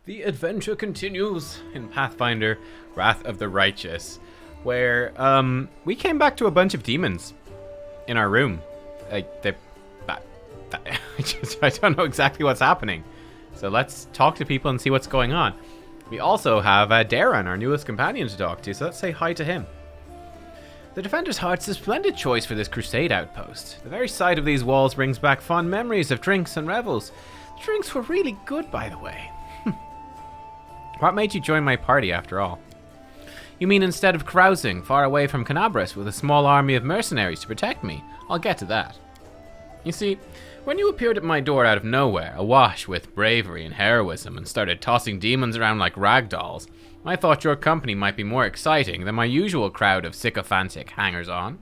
The adventure continues in Pathfinder, Wrath of the Righteous, where we came back to a bunch of demons in our room. I don't know exactly what's happening, so let's talk to people and see what's going on. We also have Darren, our newest companion, to talk to, so let's say hi to him. The Defender's Heart's a splendid choice for this crusade outpost. The very sight of these walls brings back fond memories of drinks and revels. The drinks were really good, by the way. What made you join my party, after all? You mean instead of carousing far away from Canabras with a small army of mercenaries to protect me? I'll get to that. You see, when you appeared at my door out of nowhere, awash with bravery and heroism, and started tossing demons around like rag dolls, I thought your company might be more exciting than my usual crowd of sycophantic hangers-on.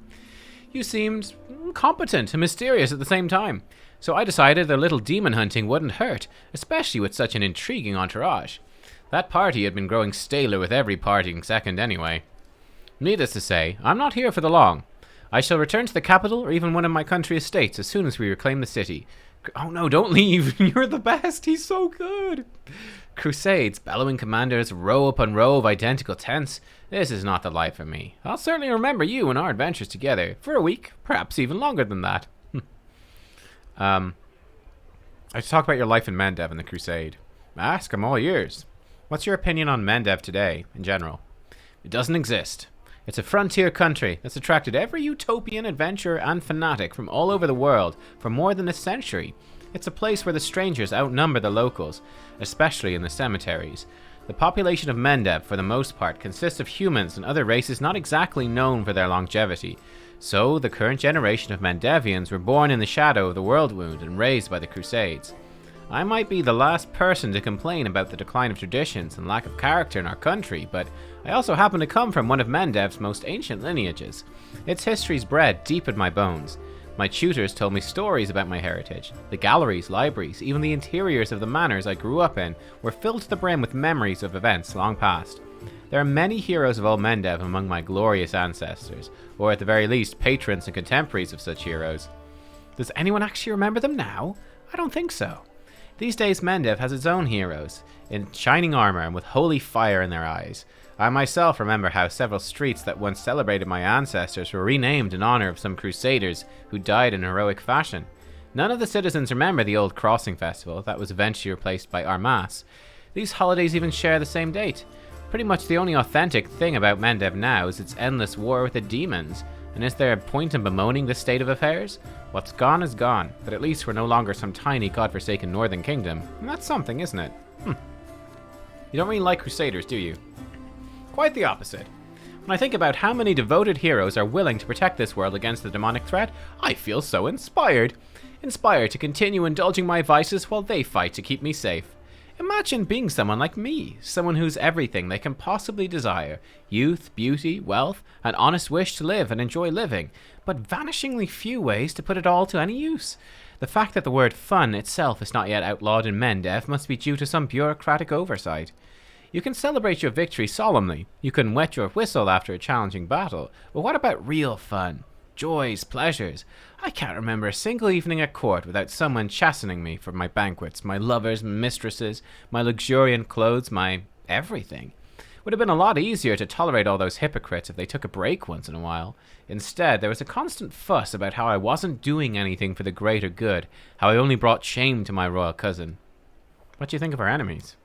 You seemed competent and mysterious at the same time, so I decided a little demon hunting wouldn't hurt, especially with such an intriguing entourage. That party had been growing staler with every parting second anyway. Needless to say, I'm not here for the long. I shall return to the capital or even one of my country estates as soon as we reclaim the city. Oh no, don't leave. You're the best. He's so good. Crusades, bellowing commanders, row upon row of identical tents. This is not the life for me. I'll certainly remember you and our adventures together for a week, perhaps even longer than that. I should talk about your life in Mendev and the crusade. Ask, I'm all ears. What's your opinion on Mendev today, in general? It doesn't exist. It's a frontier country that's attracted every utopian adventurer and fanatic from all over the world for more than a century. It's a place where the strangers outnumber the locals, especially in the cemeteries. The population of Mendev, for the most part, consists of humans and other races not exactly known for their longevity. So, the current generation of Mendevians were born in the shadow of the World Wound and raised by the Crusades. I might be the last person to complain about the decline of traditions and lack of character in our country, but I also happen to come from one of Mendev's most ancient lineages. Its history's bred deep in my bones. My tutors told me stories about my heritage. The galleries, libraries, even the interiors of the manors I grew up in were filled to the brim with memories of events long past. There are many heroes of old Mendev among my glorious ancestors, or at the very least patrons and contemporaries of such heroes. Does anyone actually remember them now? I don't think so. These days Mendev has its own heroes, in shining armor and with holy fire in their eyes. I myself remember how several streets that once celebrated my ancestors were renamed in honor of some crusaders who died in heroic fashion. None of the citizens remember the old crossing festival that was eventually replaced by Armas. These holidays even share the same date. Pretty much the only authentic thing about Mendev now is its endless war with the demons. And is there a point in bemoaning this state of affairs? What's gone is gone, but at least we're no longer some tiny godforsaken northern kingdom. And that's something, isn't it? You don't really like crusaders, do you? Quite the opposite. When I think about how many devoted heroes are willing to protect this world against the demonic threat, I feel so inspired. Inspired to continue indulging my vices while they fight to keep me safe. Imagine being someone like me, someone who's everything they can possibly desire. Youth, beauty, wealth, an honest wish to live and enjoy living, but vanishingly few ways to put it all to any use. The fact that the word fun itself is not yet outlawed in Mendev must be due to some bureaucratic oversight. You can celebrate your victory solemnly, you can wet your whistle after a challenging battle, but what about real fun? Joys, pleasures. I can't remember a single evening at court without someone chastening me for my banquets, my lovers, mistresses, my luxuriant clothes, my everything. Would have been a lot easier to tolerate all those hypocrites if they took a break once in a while. Instead, there was a constant fuss about how I wasn't doing anything for the greater good, how I only brought shame to my royal cousin. What do you think of our enemies?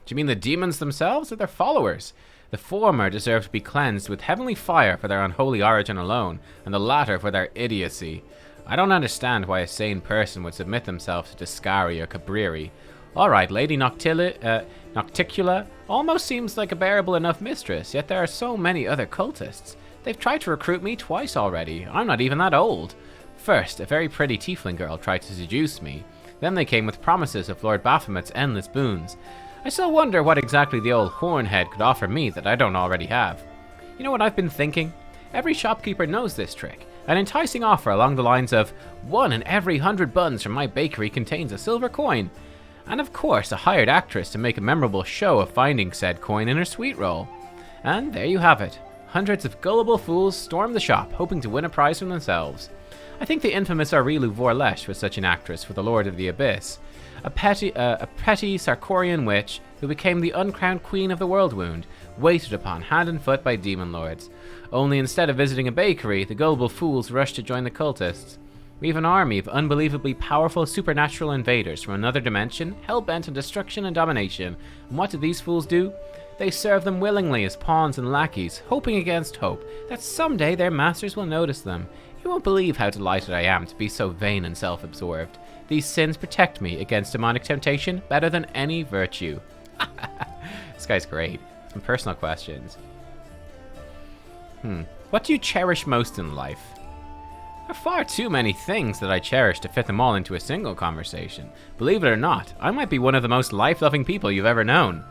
Do you mean the demons themselves or their followers? The former deserve to be cleansed with heavenly fire for their unholy origin alone, and the latter for their idiocy. I don't understand why a sane person would submit themselves to Discari or Cabriri. Alright, Lady Nocticula almost seems like a bearable enough mistress, yet there are so many other cultists. They've tried to recruit me twice already. I'm not even that old. First, a very pretty tiefling girl tried to seduce me. Then they came with promises of Lord Baphomet's endless boons. I still wonder what exactly the old hornhead could offer me that I don't already have. You know what I've been thinking? Every shopkeeper knows this trick. An enticing offer along the lines of, 1 in every 100 buns from my bakery contains a silver coin. And of course a hired actress to make a memorable show of finding said coin in her sweet roll. And there you have it. Hundreds of gullible fools storm the shop, hoping to win a prize for themselves. I think the infamous Aurilu Vorlesh was such an actress for the Lord of the Abyss. A petty Sarkorian witch who became the uncrowned queen of the Worldwound, waited upon hand and foot by demon lords. Only instead of visiting a bakery, the gullible fools rushed to join the cultists. We have an army of unbelievably powerful supernatural invaders from another dimension, hell-bent on destruction and domination. And what do these fools do? They serve them willingly as pawns and lackeys, hoping against hope that someday their masters will notice them. You won't believe how delighted I am to be so vain and self-absorbed. These sins protect me against demonic temptation better than any virtue. This guy's great. Some personal questions. What do you cherish most in life? There are far too many things that I cherish to fit them all into a single conversation. Believe it or not, I might be one of the most life-loving people you've ever known.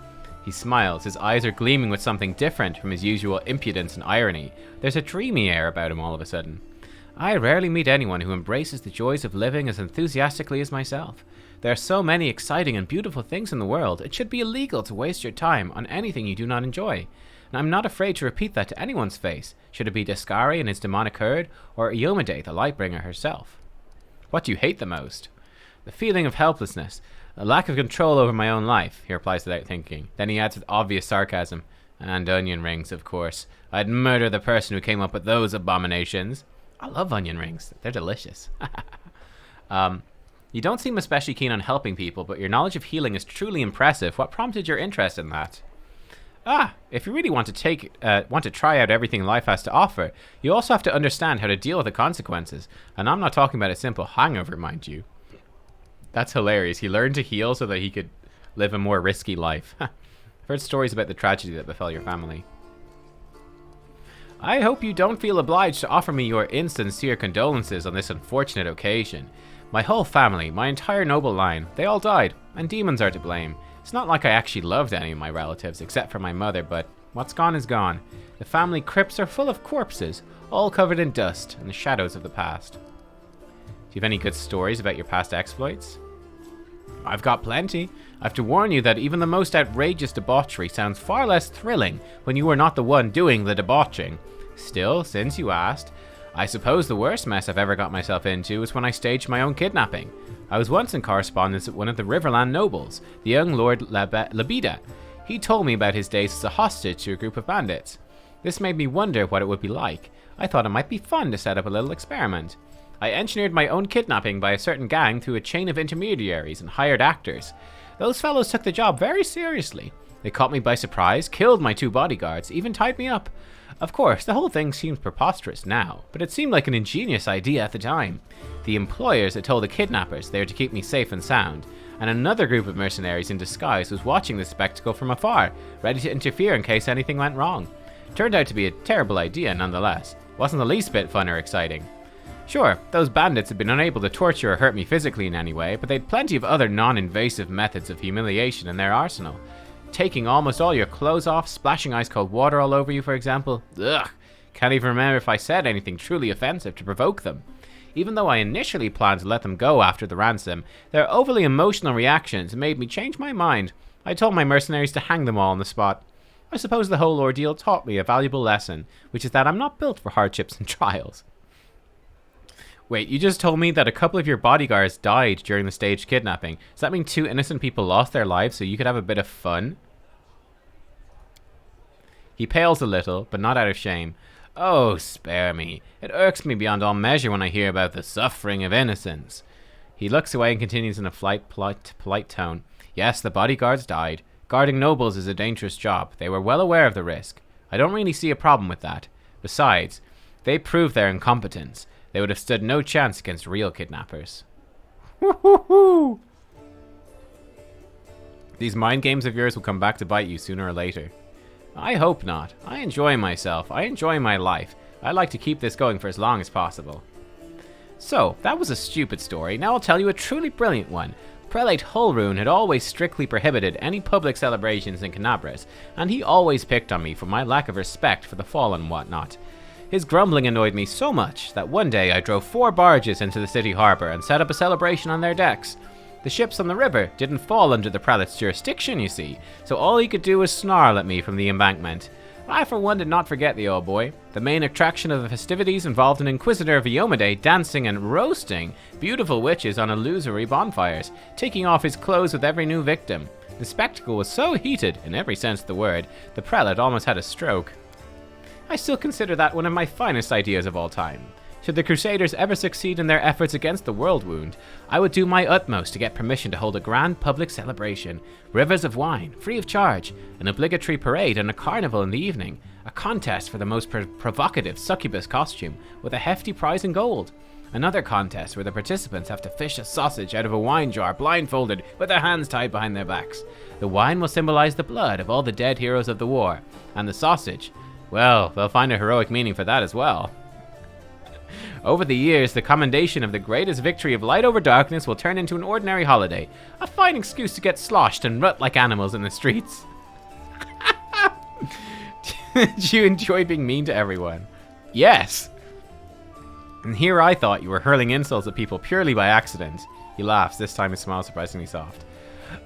He smiles, his eyes are gleaming with something different from his usual impudence and irony. There's a dreamy air about him all of a sudden. I rarely meet anyone who embraces the joys of living as enthusiastically as myself. There are so many exciting and beautiful things in the world, it should be illegal to waste your time on anything you do not enjoy. And I'm not afraid to repeat that to anyone's face, should it be Descari and his demonic herd, or Iomade, the Lightbringer herself. What do you hate the most? The feeling of helplessness, a lack of control over my own life, he replies without thinking. Then he adds with obvious sarcasm, and onion rings, of course. I'd murder the person who came up with those abominations. I love onion rings, they're delicious. You don't seem especially keen on helping people, but your knowledge of healing is truly impressive. What prompted your interest in that? If you really want to try out everything life has to offer, you also have to understand how to deal with the consequences. And I'm not talking about a simple hangover, mind you. That's hilarious. He learned to heal so that he could live a more risky life. I've heard stories about the tragedy that befell your family. I hope you don't feel obliged to offer me your insincere condolences on this unfortunate occasion. My whole family, my entire noble line, they all died, and demons are to blame. It's not like I actually loved any of my relatives, except for my mother, but what's gone is gone. The family crypts are full of corpses, all covered in dust and the shadows of the past. Do you have any good stories about your past exploits? I've got plenty. I have to warn you that even the most outrageous debauchery sounds far less thrilling when you are not the one doing the debauching. Still, since you asked, I suppose the worst mess I've ever got myself into was when I staged my own kidnapping. I was once in correspondence with one of the Riverland nobles, the young Lord Labida. He told me about his days as a hostage to a group of bandits. This made me wonder what it would be like. I thought it might be fun to set up a little experiment. I engineered my own kidnapping by a certain gang through a chain of intermediaries and hired actors. Those fellows took the job very seriously. They caught me by surprise, killed my 2 bodyguards, even tied me up. Of course, the whole thing seems preposterous now, but it seemed like an ingenious idea at the time. The employers had told the kidnappers they were to keep me safe and sound, and another group of mercenaries in disguise was watching the spectacle from afar, ready to interfere in case anything went wrong. Turned out to be a terrible idea nonetheless. Wasn't the least bit fun or exciting. Sure, those bandits had been unable to torture or hurt me physically in any way, but they'd plenty of other non-invasive methods of humiliation in their arsenal. Taking almost all your clothes off, splashing ice-cold water all over you, for example. Ugh, can't even remember if I said anything truly offensive to provoke them. Even though I initially planned to let them go after the ransom, their overly emotional reactions made me change my mind. I told my mercenaries to hang them all on the spot. I suppose the whole ordeal taught me a valuable lesson, which is that I'm not built for hardships and trials. Wait, you just told me that a couple of your bodyguards died during the staged kidnapping. Does that mean 2 innocent people lost their lives so you could have a bit of fun? He pales a little, but not out of shame. Oh, spare me. It irks me beyond all measure when I hear about the suffering of innocents. He looks away and continues in a polite tone. Yes, the bodyguards died. Guarding nobles is a dangerous job. They were well aware of the risk. I don't really see a problem with that. Besides, they proved their incompetence. They would have stood no chance against real kidnappers. Woo-hoo-hoo! These mind games of yours will come back to bite you sooner or later. I hope not. I enjoy myself. I enjoy my life. I like to keep this going for as long as possible. So, that was a stupid story. Now I'll tell you a truly brilliant one. Prelate Holrune had always strictly prohibited any public celebrations in Canabras, and he always picked on me for my lack of respect for the fallen and whatnot. His grumbling annoyed me so much that one day I drove 4 barges into the city harbour and set up a celebration on their decks. The ships on the river didn't fall under the prelate's jurisdiction, you see, so all he could do was snarl at me from the embankment. I for one did not forget the old boy. The main attraction of the festivities involved an Inquisitor of Iomade dancing and roasting beautiful witches on illusory bonfires, taking off his clothes with every new victim. The spectacle was so heated, in every sense of the word, the prelate almost had a stroke. I still consider that one of my finest ideas of all time. Should the Crusaders ever succeed in their efforts against the World Wound, I would do my utmost to get permission to hold a grand public celebration, rivers of wine, free of charge, an obligatory parade and a carnival in the evening, a contest for the most provocative succubus costume, with a hefty prize in gold. Another contest where the participants have to fish a sausage out of a wine jar blindfolded with their hands tied behind their backs. The wine will symbolize the blood of all the dead heroes of the war, and the sausage, well, they'll find a heroic meaning for that as well. Over the years, the commendation of the greatest victory of light over darkness will turn into an ordinary holiday, a fine excuse to get sloshed and rut like animals in the streets. Do you enjoy being mean to everyone? Yes. And here I thought you were hurling insults at people purely by accident. He laughs, this time his smile surprisingly soft.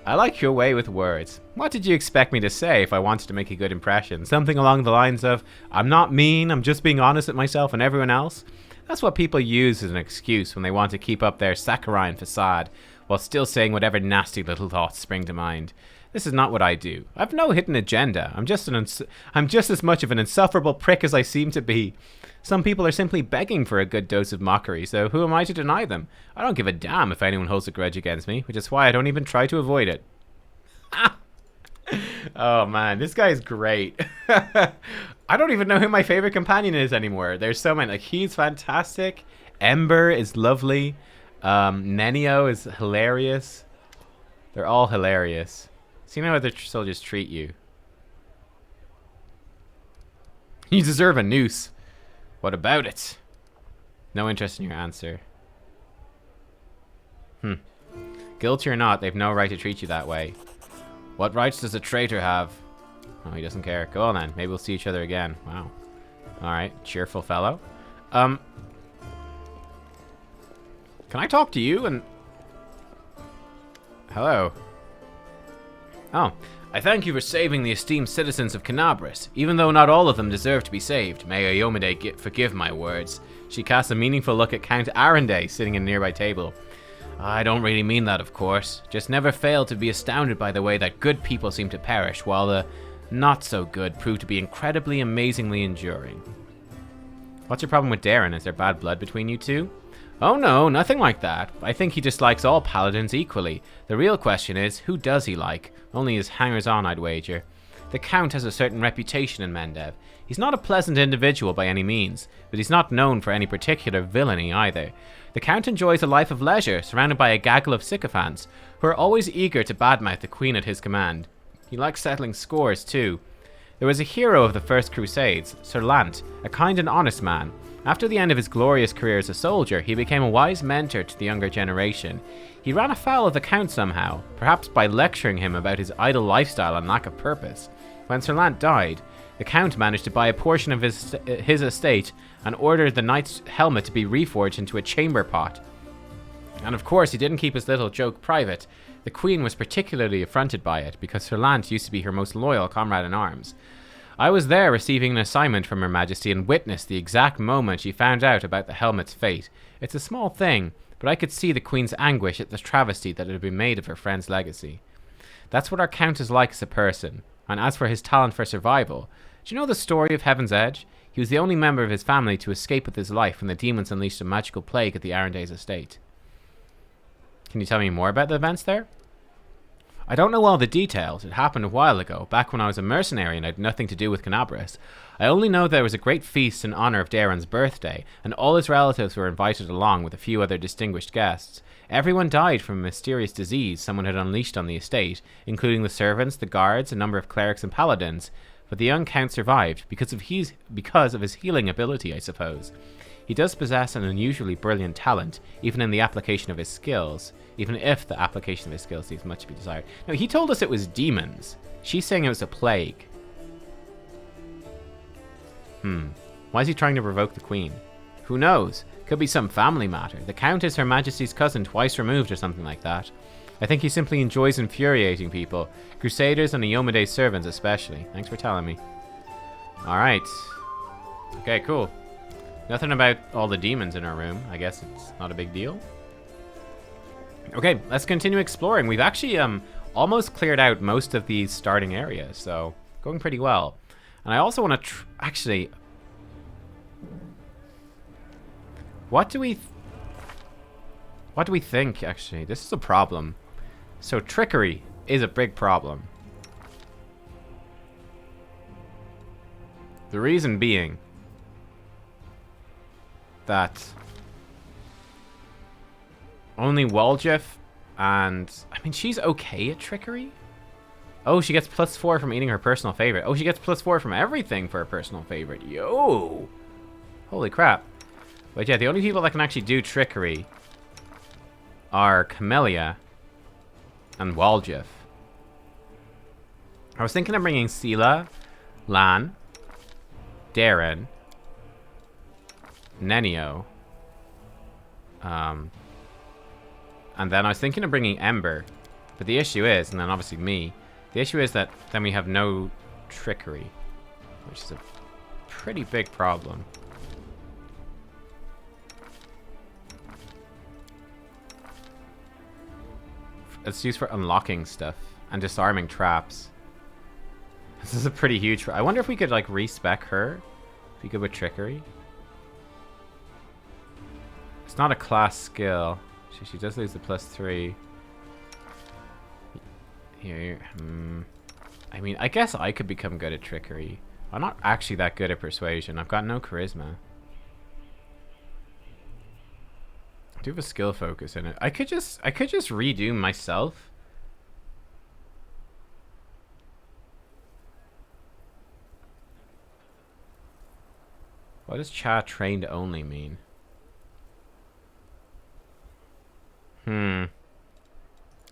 I like your way with words. What did you expect me to say if I wanted to make a good impression? Something along the lines of, I'm not mean, I'm just being honest with myself and everyone else? That's what people use as an excuse when they want to keep up their saccharine facade, while still saying whatever nasty little thoughts spring to mind. This is not what I do. I've no hidden agenda. I'm just as much of an insufferable prick as I seem to be. Some people are simply begging for a good dose of mockery, so who am I to deny them? I don't give a damn if anyone holds a grudge against me, which is why I don't even try to avoid it. Oh man, this guy is great. I don't even know who my favorite companion is anymore. There's so many. Like, he's fantastic. Ember is lovely. Nenio is hilarious. They're all hilarious. See how other soldiers treat you. You deserve a noose. What about it? No interest in your answer. Guilty or not, they've no right to treat you that way. What rights does a traitor have? Oh, he doesn't care. Go on then. Maybe we'll see each other again. Wow. Alright, cheerful fellow. Can I talk to you and... Hello. Oh, I thank you for saving the esteemed citizens of Canabris, even though not all of them deserve to be saved. May Iomade forgive my words. She casts a meaningful look at Count Arende, sitting in a nearby table. I don't really mean that, of course. Just never fail to be astounded by the way that good people seem to perish, while the not-so-good prove to be incredibly, amazingly enduring. What's your problem with Darren? Is there bad blood between you two? Oh no, nothing like that. I think he dislikes all paladins equally. The real question is, who does he like? Only his hangers-on, I'd wager. The Count has a certain reputation in Mendev. He's not a pleasant individual by any means, but he's not known for any particular villainy either. The Count enjoys a life of leisure, surrounded by a gaggle of sycophants, who are always eager to badmouth the Queen at his command. He likes settling scores, too. There was a hero of the First Crusades, Sir Lant, a kind and honest man. After the end of his glorious career as a soldier, he became a wise mentor to the younger generation. He ran afoul of the Count somehow, perhaps by lecturing him about his idle lifestyle and lack of purpose. When Sir Lant died, the Count managed to buy a portion of his estate and ordered the knight's helmet to be reforged into a chamber pot. And of course, he didn't keep his little joke private. The Queen was particularly affronted by it, because Sir Lant used to be her most loyal comrade in arms. I was there receiving an assignment from Her Majesty and witnessed the exact moment she found out about the helmet's fate. It's a small thing, but I could see the Queen's anguish at the travesty that had been made of her friend's legacy. That's what our Count is like as a person. And as for his talent for survival, do you know the story of Heaven's Edge? He was the only member of his family to escape with his life when the demons unleashed a magical plague at the Arendays estate. Can you tell me more about the events there? I don't know all the details. It happened a while ago, back when I was a mercenary and had nothing to do with Canabris. I only know there was a great feast in honor of Darren's birthday, and all his relatives were invited along with a few other distinguished guests. Everyone died from a mysterious disease someone had unleashed on the estate, including the servants, the guards, a number of clerics and paladins. But the young Count survived because of his healing ability, I suppose. He does possess an unusually brilliant talent, even in the application of his skills, even if the application of his skills leaves much to be desired. Now, he told us it was demons. She's saying it was a plague. Why is he trying to provoke the Queen? Who knows? Could be some family matter. The Count is Her Majesty's cousin twice removed or something like that. I think he simply enjoys infuriating people. Crusaders and Iomade servants especially. Thanks for telling me. Alright. Okay, cool. Nothing about all the demons in our room. I guess it's not a big deal. Okay, let's continue exploring. We've actually almost cleared out most of these starting areas, so going pretty well. And I also want to actually, what do we think? Actually, this is a problem. So trickery is a big problem. The reason being that only Waljif and... I mean, she's okay at trickery. Oh, she gets +4 from eating her personal favorite. Oh, she gets +4 from everything for her personal favorite. Yo! Holy crap. But yeah, the only people that can actually do trickery are Camellia and Waljif. I was thinking of bringing Sela, Lan, Darren, Nenio, and then I was thinking of bringing Ember, but the issue is, and then obviously me, the issue is that then we have no trickery, which is a pretty big problem. It's used for unlocking stuff and disarming traps. This is a pretty huge... I wonder if we could, like, respec her. If we could with trickery. It's not a class skill. She does lose the +3. Here. I mean, I guess I could become good at trickery. I'm not actually that good at persuasion. I've got no charisma. I do have a skill focus in it. I could just redo myself. What does Cha trained only mean?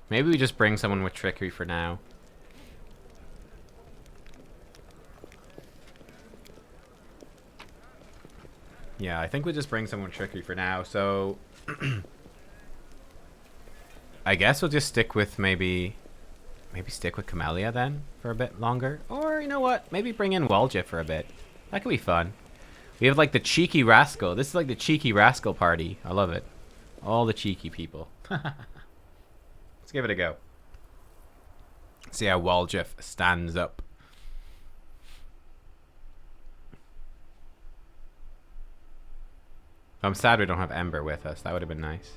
Maybe we just bring someone with trickery for now. Yeah, I think we'll just bring someone with trickery for now, so... I guess we'll just stick with maybe stick with Camellia then for a bit longer. Or, you know what? Maybe bring in Waljif for a bit. That could be fun. We have like the cheeky rascal. This is like the cheeky rascal party. I love it. All the cheeky people. Let's give it a go. See how Waljif stands up. I'm sad we don't have Ember with us. That would have been nice.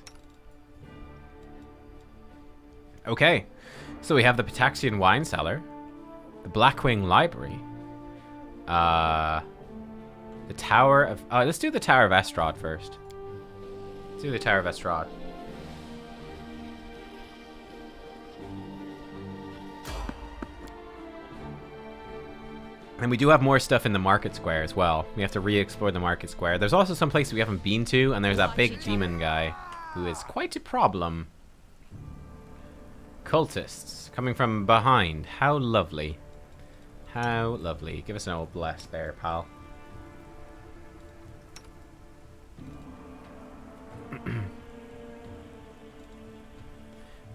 Okay. So we have the Pitaxian Wine Cellar. The Blackwing Library. The Tower of... let's do the Tower of Estrad first. Let's do the Tower of Estrad. And we do have more stuff in the market square as well. We have to re-explore the market square. There's also some places we haven't been to, and there's that big demon guy who is quite a problem. Cultists coming from behind. How lovely. How lovely. Give us an old bless there, pal.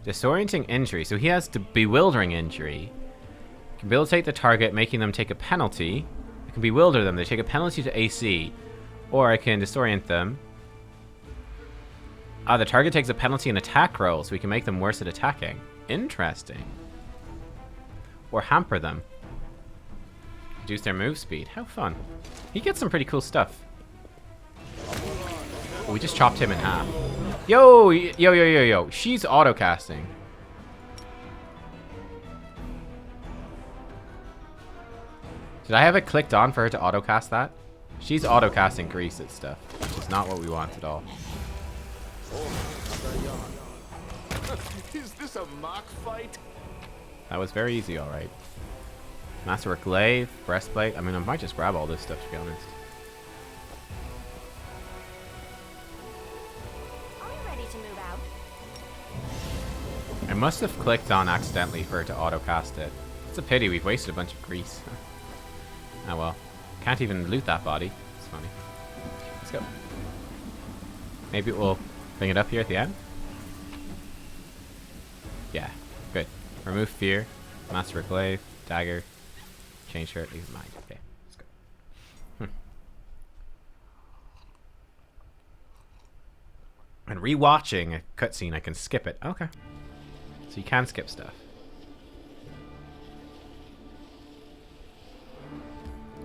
Disorienting injury. So he has the bewildering injury. Can debilitate the target, making them take a penalty. I can bewilder them. They take a penalty to AC. Or I can disorient them. The target takes a penalty in attack roll, so we can make them worse at attacking. Interesting. Or hamper them. Reduce their move speed. How fun. He gets some pretty cool stuff. Oh, we just chopped him in half. Yo, yo, yo, yo, yo. She's auto-casting. Did I have it clicked on for her to auto-cast that? She's auto-casting grease at stuff, which is not what we want at all. Is this a mock fight? That was very easy, alright. Masterwork Glaive, Breastplate. I mean, I might just grab all this stuff, to be honest. Are we ready to move out? I must have clicked on accidentally for her to auto-cast it. It's a pity, we've wasted a bunch of grease. Oh well. Can't even loot that body. It's funny. Let's go. Maybe we'll bring it up here at the end? Yeah, good. Remove fear. Master Glaive. Dagger. Change shirt. Leave mind. Okay, let's go. And rewatching a cutscene, I can skip it. Okay. So you can skip stuff.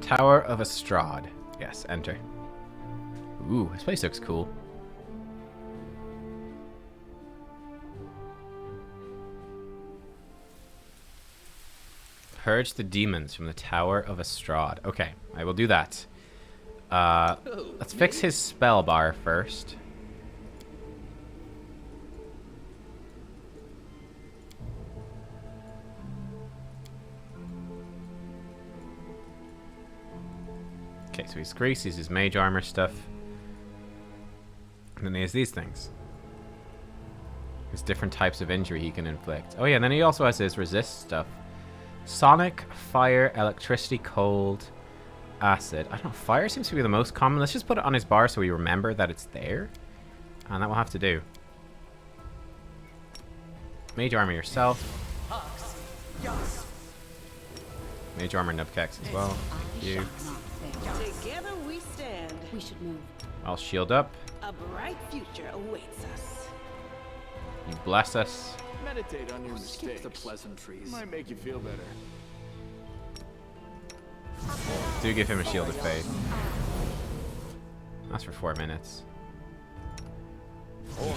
Tower of Estrad. Yes, enter. Ooh, this place looks cool. Purge the demons from the Tower of Estrad. Okay, I will do that. Let's fix his spell bar first. Okay, so he's greasy, he's his mage armor stuff. And then he has these things. There's different types of injury he can inflict. Oh yeah, and then he also has his resist stuff. Sonic, fire, electricity, cold, acid. I don't know, fire seems to be the most common. Let's just put it on his bar so we remember that it's there. And that will have to do. Mage armor yourself. Mage armor nubkeks as well. You. Together we stand. We should move. I'll shield up. A bright future awaits us. You bless us. Meditate on your Skip mistakes. the pleasantries. Might make you feel better. Do give him a shield of faith. That's for 4 minutes.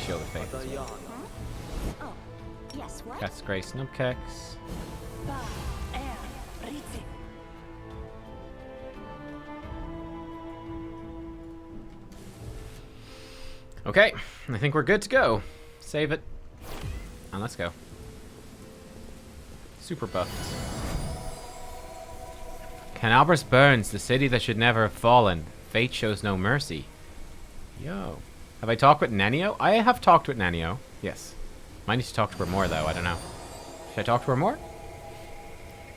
Shield of faith. As well. Oh, yes, what? Cast Grace nubkeks. Okay, I think we're good to go. Save it. And let's go. Super buffed. Canalbras burns, the city that should never have fallen. Fate shows no mercy. Yo. Have I talked with Nenio? I have talked with Nenio. Yes. Might need to talk to her more, though. I don't know. Should I talk to her more?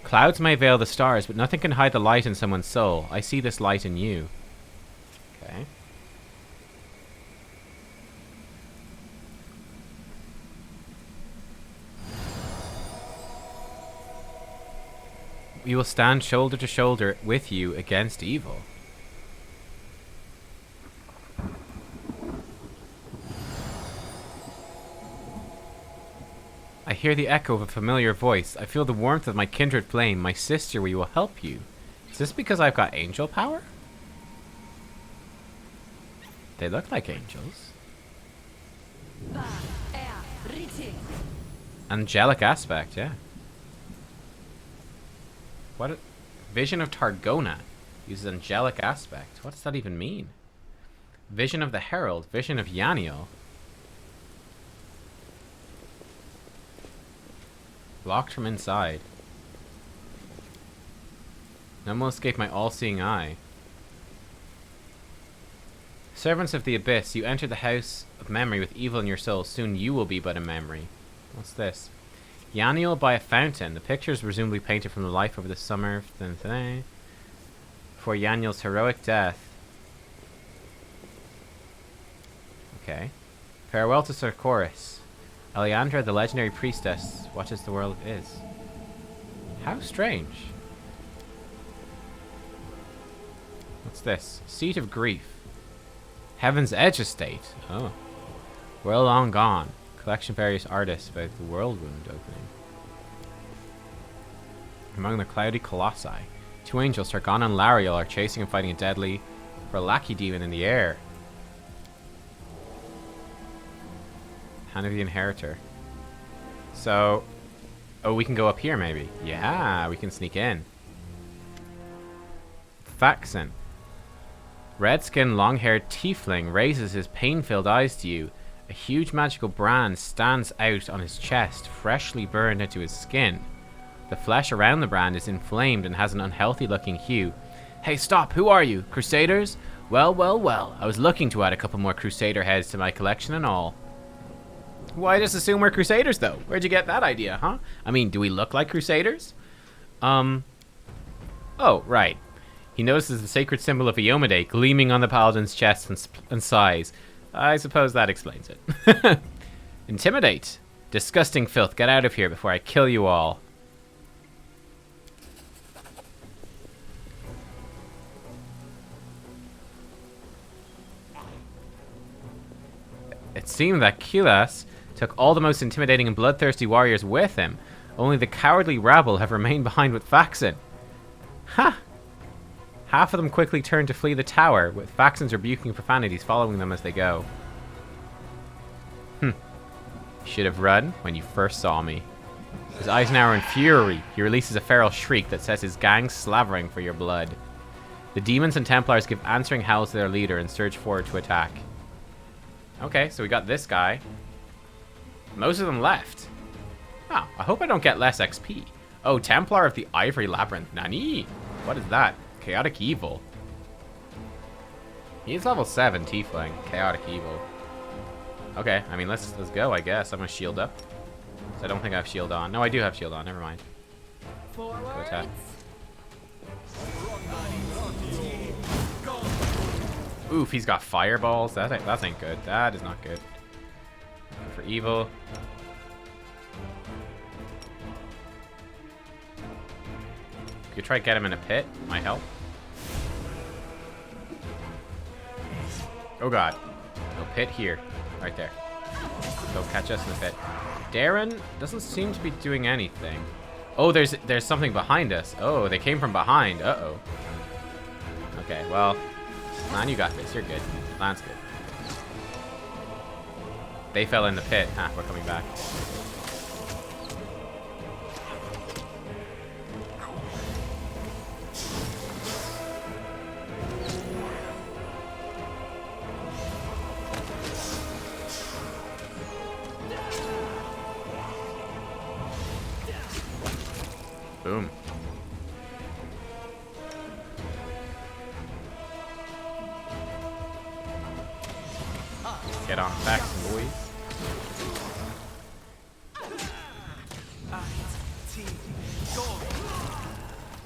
Clouds may veil the stars, but nothing can hide the light in someone's soul. I see this light in you. Okay. We will stand shoulder to shoulder with you against evil. I hear the echo of a familiar voice. I feel the warmth of my kindred flame. My sister, we will help you. Is this because I've got angel power? They look like angels. Angelic aspect, yeah. What? Vision of Targona uses angelic aspect. What does that even mean? Vision of the Herald. Vision of Yaniel. Blocked from inside. None will escape my all-seeing eye. Servants of the Abyss, you enter the house of memory with evil in your soul. Soon you will be but a memory. What's this? Yaniel by a fountain. The picture is presumably painted from the life over the summer. For Yaniel's heroic death. Okay. Farewell to Sarkoris. Eliandra, the legendary priestess, watches the world is. How strange. What's this? Seat of Grief. Heaven's Edge Estate. Oh. Well long gone. Collection of various artists about the world wound opening. Among the cloudy colossi, two angels, Targona and Larial, are chasing and fighting a deadly Relaki demon in the air. Hand of the Inheritor. So, oh, we can go up here maybe. Yeah, we can sneak in. Faxon. Red-skinned, long-haired tiefling raises his pain-filled eyes to you. A huge magical brand stands out on his chest, freshly burned into his skin. The flesh around the brand is inflamed and has an unhealthy-looking hue. Hey, stop! Who are you? Crusaders? Well, well, well. I was looking to add a couple more Crusader heads to my collection and all. Why just assume we're Crusaders, though? Where'd you get that idea, huh? I mean, do we look like Crusaders? Oh, right. He notices the sacred symbol of Iomade gleaming on the paladin's chest and sighs. I suppose that explains it. Intimidate. Disgusting filth. Get out of here before I kill you all. It seemed that Kilas took all the most intimidating and bloodthirsty warriors with him. Only the cowardly rabble have remained behind with Faxon. Ha! Half of them quickly turned to flee the tower, with Faxon's rebuking profanities following them as they go. You should have run when you first saw me. His eyes now are in fury. He releases a feral shriek that sets his gang slavering for your blood. The demons and Templars give answering howls to their leader and surge forward to attack. Okay, so we got this guy. Most of them left. Oh, I hope I don't get less XP. Oh, Templar of the Ivory Labyrinth. Nani? What is that? Chaotic Evil. He's level 7, Tiefling. Chaotic Evil. Okay, I mean, let's go, I guess. I'm gonna shield up. So I don't think I have shield on. No, I do have shield on. Never mind. Go attack. Oof, he's got fireballs. That ain't good. That is not good. For evil. Could try to get him in a pit. Might help. Oh god. No pit here. Right there. Don't catch us in the pit. Darren doesn't seem to be doing anything. Oh, there's something behind us. Oh, they came from behind. Uh-oh. Okay, well, Lan, you got this. You're good. Lan's good. They fell in the pit. Ah, we're coming back. Boom. Get on back, boys.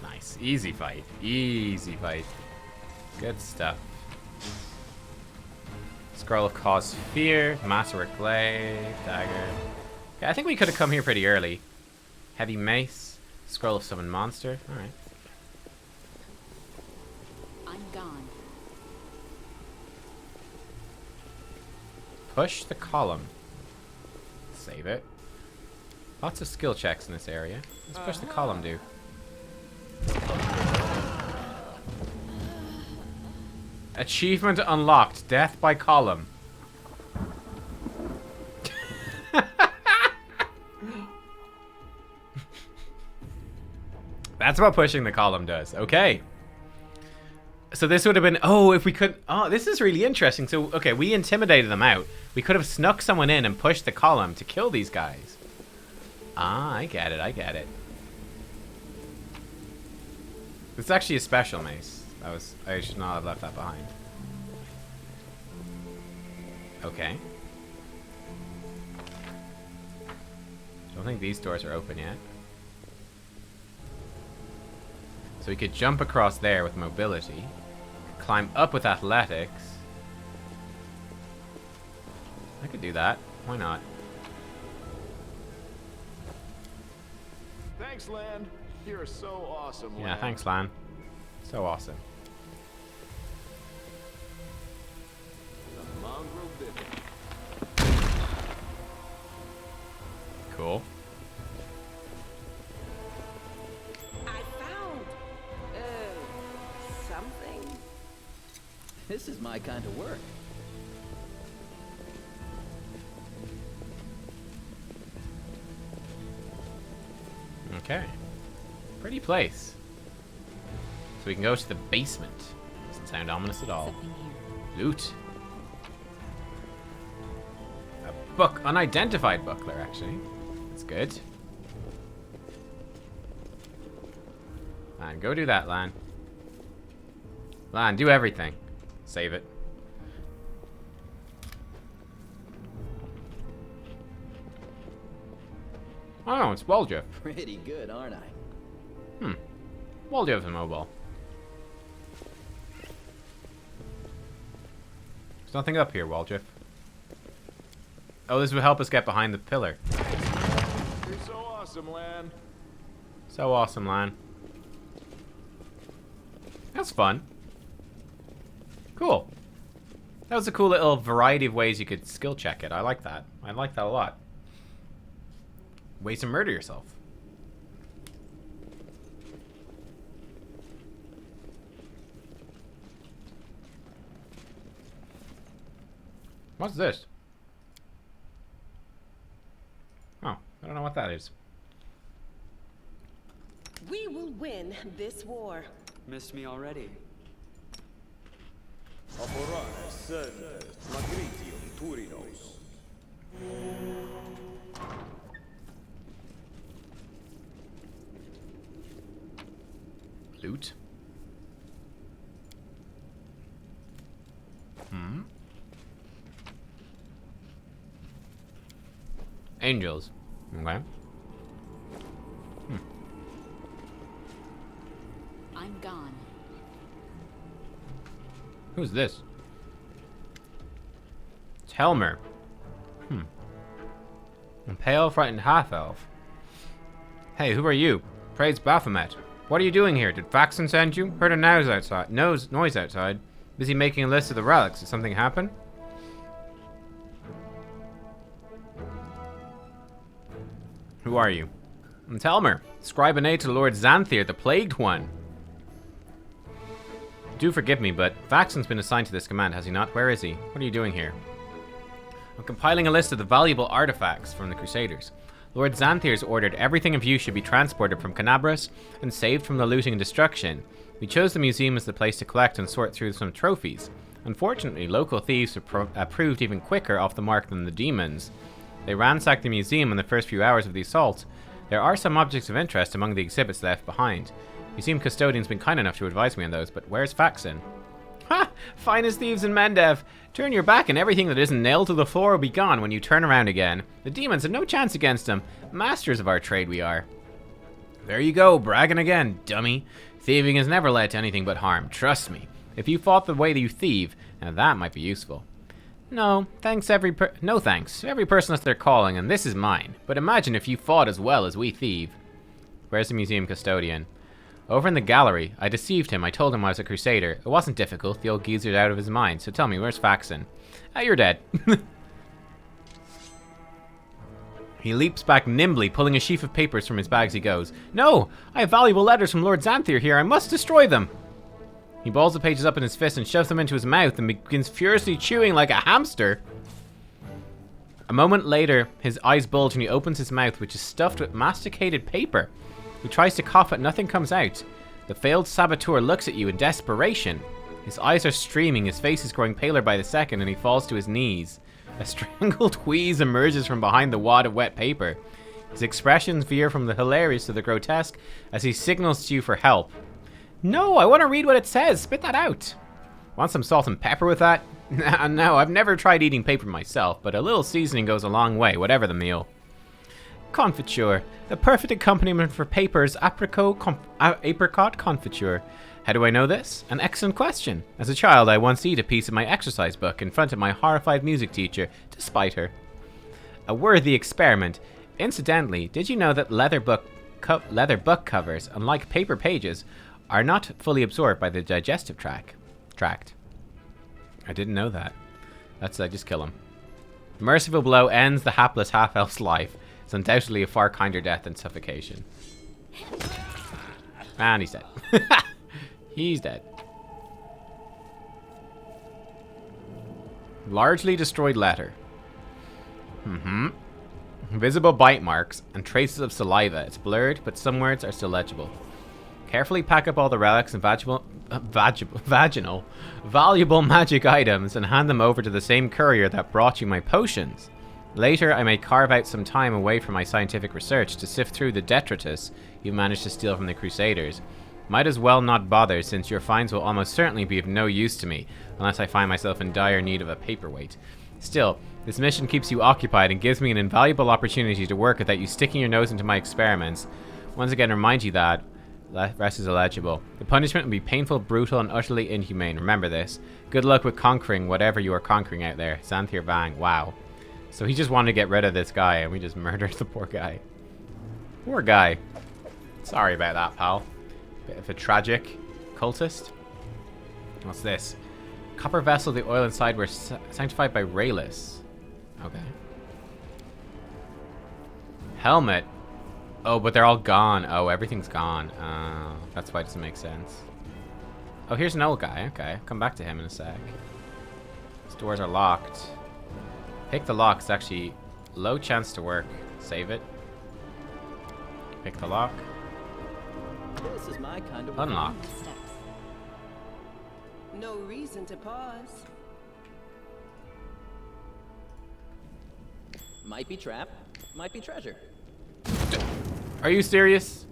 Nice. Easy fight. Easy fight. Good stuff. Scroll of Cause Fear. Master Clay. Dagger. Okay, I think we could have come here pretty early. Heavy Mace. Scroll of Summon Monster. Alright. I'm gone. Push the column. Save it. Lots of skill checks in this area. Let's push the column, dude. Achievement unlocked. Death by column. That's what pushing the column does. Okay. So this would have been... Oh, if we could... Oh, this is really interesting. So, okay, we intimidated them out. We could have snuck someone in and pushed the column to kill these guys. Ah, I get it. I get it. It's actually a special mace. I should not have left that behind. Okay. Don't think these doors are open yet. So we could jump across there with mobility. Climb up with athletics. I could do that. Why not? Thanks, Lan. You're so awesome, Yeah, Lan. thanks, Lan. So awesome. The mongrel did it. Cool. I found something. This is my kind of work. Okay. Pretty place. So we can go to the basement. Doesn't sound ominous at all. Something here. Loot. A book. Unidentified buckler, actually. That's good. Lan, go do that, Lan. Lan, do everything. Save it. Oh, it's Waldriff. Pretty good, aren't I? Waldriff's immobile. There's nothing up here, Waldriff. Oh, this would help us get behind the pillar. You're so awesome, Lan. So awesome, Lan. That's fun. Cool. That was a cool little variety of ways you could skill check it. I like that. I like that a lot. Ways to murder yourself. What's this? Oh, I don't know what that is. We will win this war. Missed me already. Loot. Angels. Okay. I'm gone. Who's this? It's Helmer. A pale, frightened half-elf. Hey, who are you? Praise Baphomet. What are you doing here? Did Faxon send you? Heard a noise outside. Busy making a list of the relics. Did something happen? Who are you? I'm Helmer, scribe-and-aid to Lord Xanthir, the Plagued One. Do forgive me, but Faxon's been assigned to this command, has he not? Where is he? What are you doing here? I'm compiling a list of the valuable artifacts from the Crusaders. Lord Xanthir's ordered everything of use should be transported from Canabras and saved from the looting and destruction. We chose the museum as the place to collect and sort through some trophies. Unfortunately, local thieves have proved even quicker off the mark than the demons. They ransacked the museum in the first few hours of the assault. There are some objects of interest among the exhibits left behind. Museum custodian's been kind enough to advise me on those, but where's Faxon? Ha! Finest thieves in Mendev! Turn your back and everything that isn't nailed to the floor will be gone when you turn around again. The demons have no chance against them. Masters of our trade we are. There you go, bragging again, dummy. Thieving has never led to anything but harm, trust me. If you fought the way that you thieve, now that might be useful. No thanks. Every person has their calling, and this is mine. But imagine if you fought as well as we thieve. Where's the museum custodian? Over in the gallery. I deceived him. I told him I was a crusader. It wasn't difficult. The old geezer's out of his mind. So tell me, where's Faxon? You're dead. He leaps back nimbly, pulling a sheaf of papers from his bag as he goes. No! I have valuable letters from Lord Xanthir here. I must destroy them! He balls the pages up in his fist and shoves them into his mouth and begins furiously chewing like a hamster. A moment later, his eyes bulge and he opens his mouth, which is stuffed with masticated paper. He tries to cough, but nothing comes out. The failed saboteur looks at you in desperation. His eyes are streaming, his face is growing paler by the second, and he falls to his knees. A strangled wheeze emerges from behind the wad of wet paper. His expressions veer from the hilarious to the grotesque as he signals to you for help. No, I want to read what it says. Spit that out. Want some salt and pepper with that? No, I've never tried eating paper myself, but a little seasoning goes a long way, whatever the meal. Confiture. The perfect accompaniment for paper is apricot confiture. How do I know this? An excellent question. As a child, I once ate a piece of my exercise book in front of my horrified music teacher, to spite her. A worthy experiment. Incidentally, did you know that leather book covers, unlike paper pages, are not fully absorbed by the digestive tract? I didn't know that. Let's just kill him. Merciful blow ends the hapless half-elf's life. It's undoubtedly a far kinder death than suffocation. And he's dead. He's dead. Largely destroyed letter. Visible bite marks and traces of saliva. It's blurred, but some words are still legible. Carefully pack up all the relics and valuable magic items and hand them over to the same courier that brought you my potions. Later, I may carve out some time away from my scientific research to sift through the detritus you managed to steal from the Crusaders. Might as well not bother, since your finds will almost certainly be of no use to me, unless I find myself in dire need of a paperweight. Still, this mission keeps you occupied and gives me an invaluable opportunity to work without you sticking your nose into my experiments. Once again, remind you that rest is illegible. The punishment will be painful, brutal, and utterly inhumane. Remember this. Good luck with conquering whatever you are conquering out there. Xanthir Vang. Wow. So he just wanted to get rid of this guy, and we just murdered the poor guy. Poor guy. Sorry about that, pal. Bit of a tragic cultist. What's this? Copper vessel, the oil inside were sanctified by Rayless. Okay. Helmet. Oh, but they're all gone. Oh, everything's gone. That's why it doesn't make sense. Oh, here's an old guy. Okay, come back to him in a sec. These doors are locked. Pick the lock. It's actually low chance to work. Save it. Pick the lock. This is my kind of Unlocked. No reason to pause. Might be trap, might be treasure. Are you serious?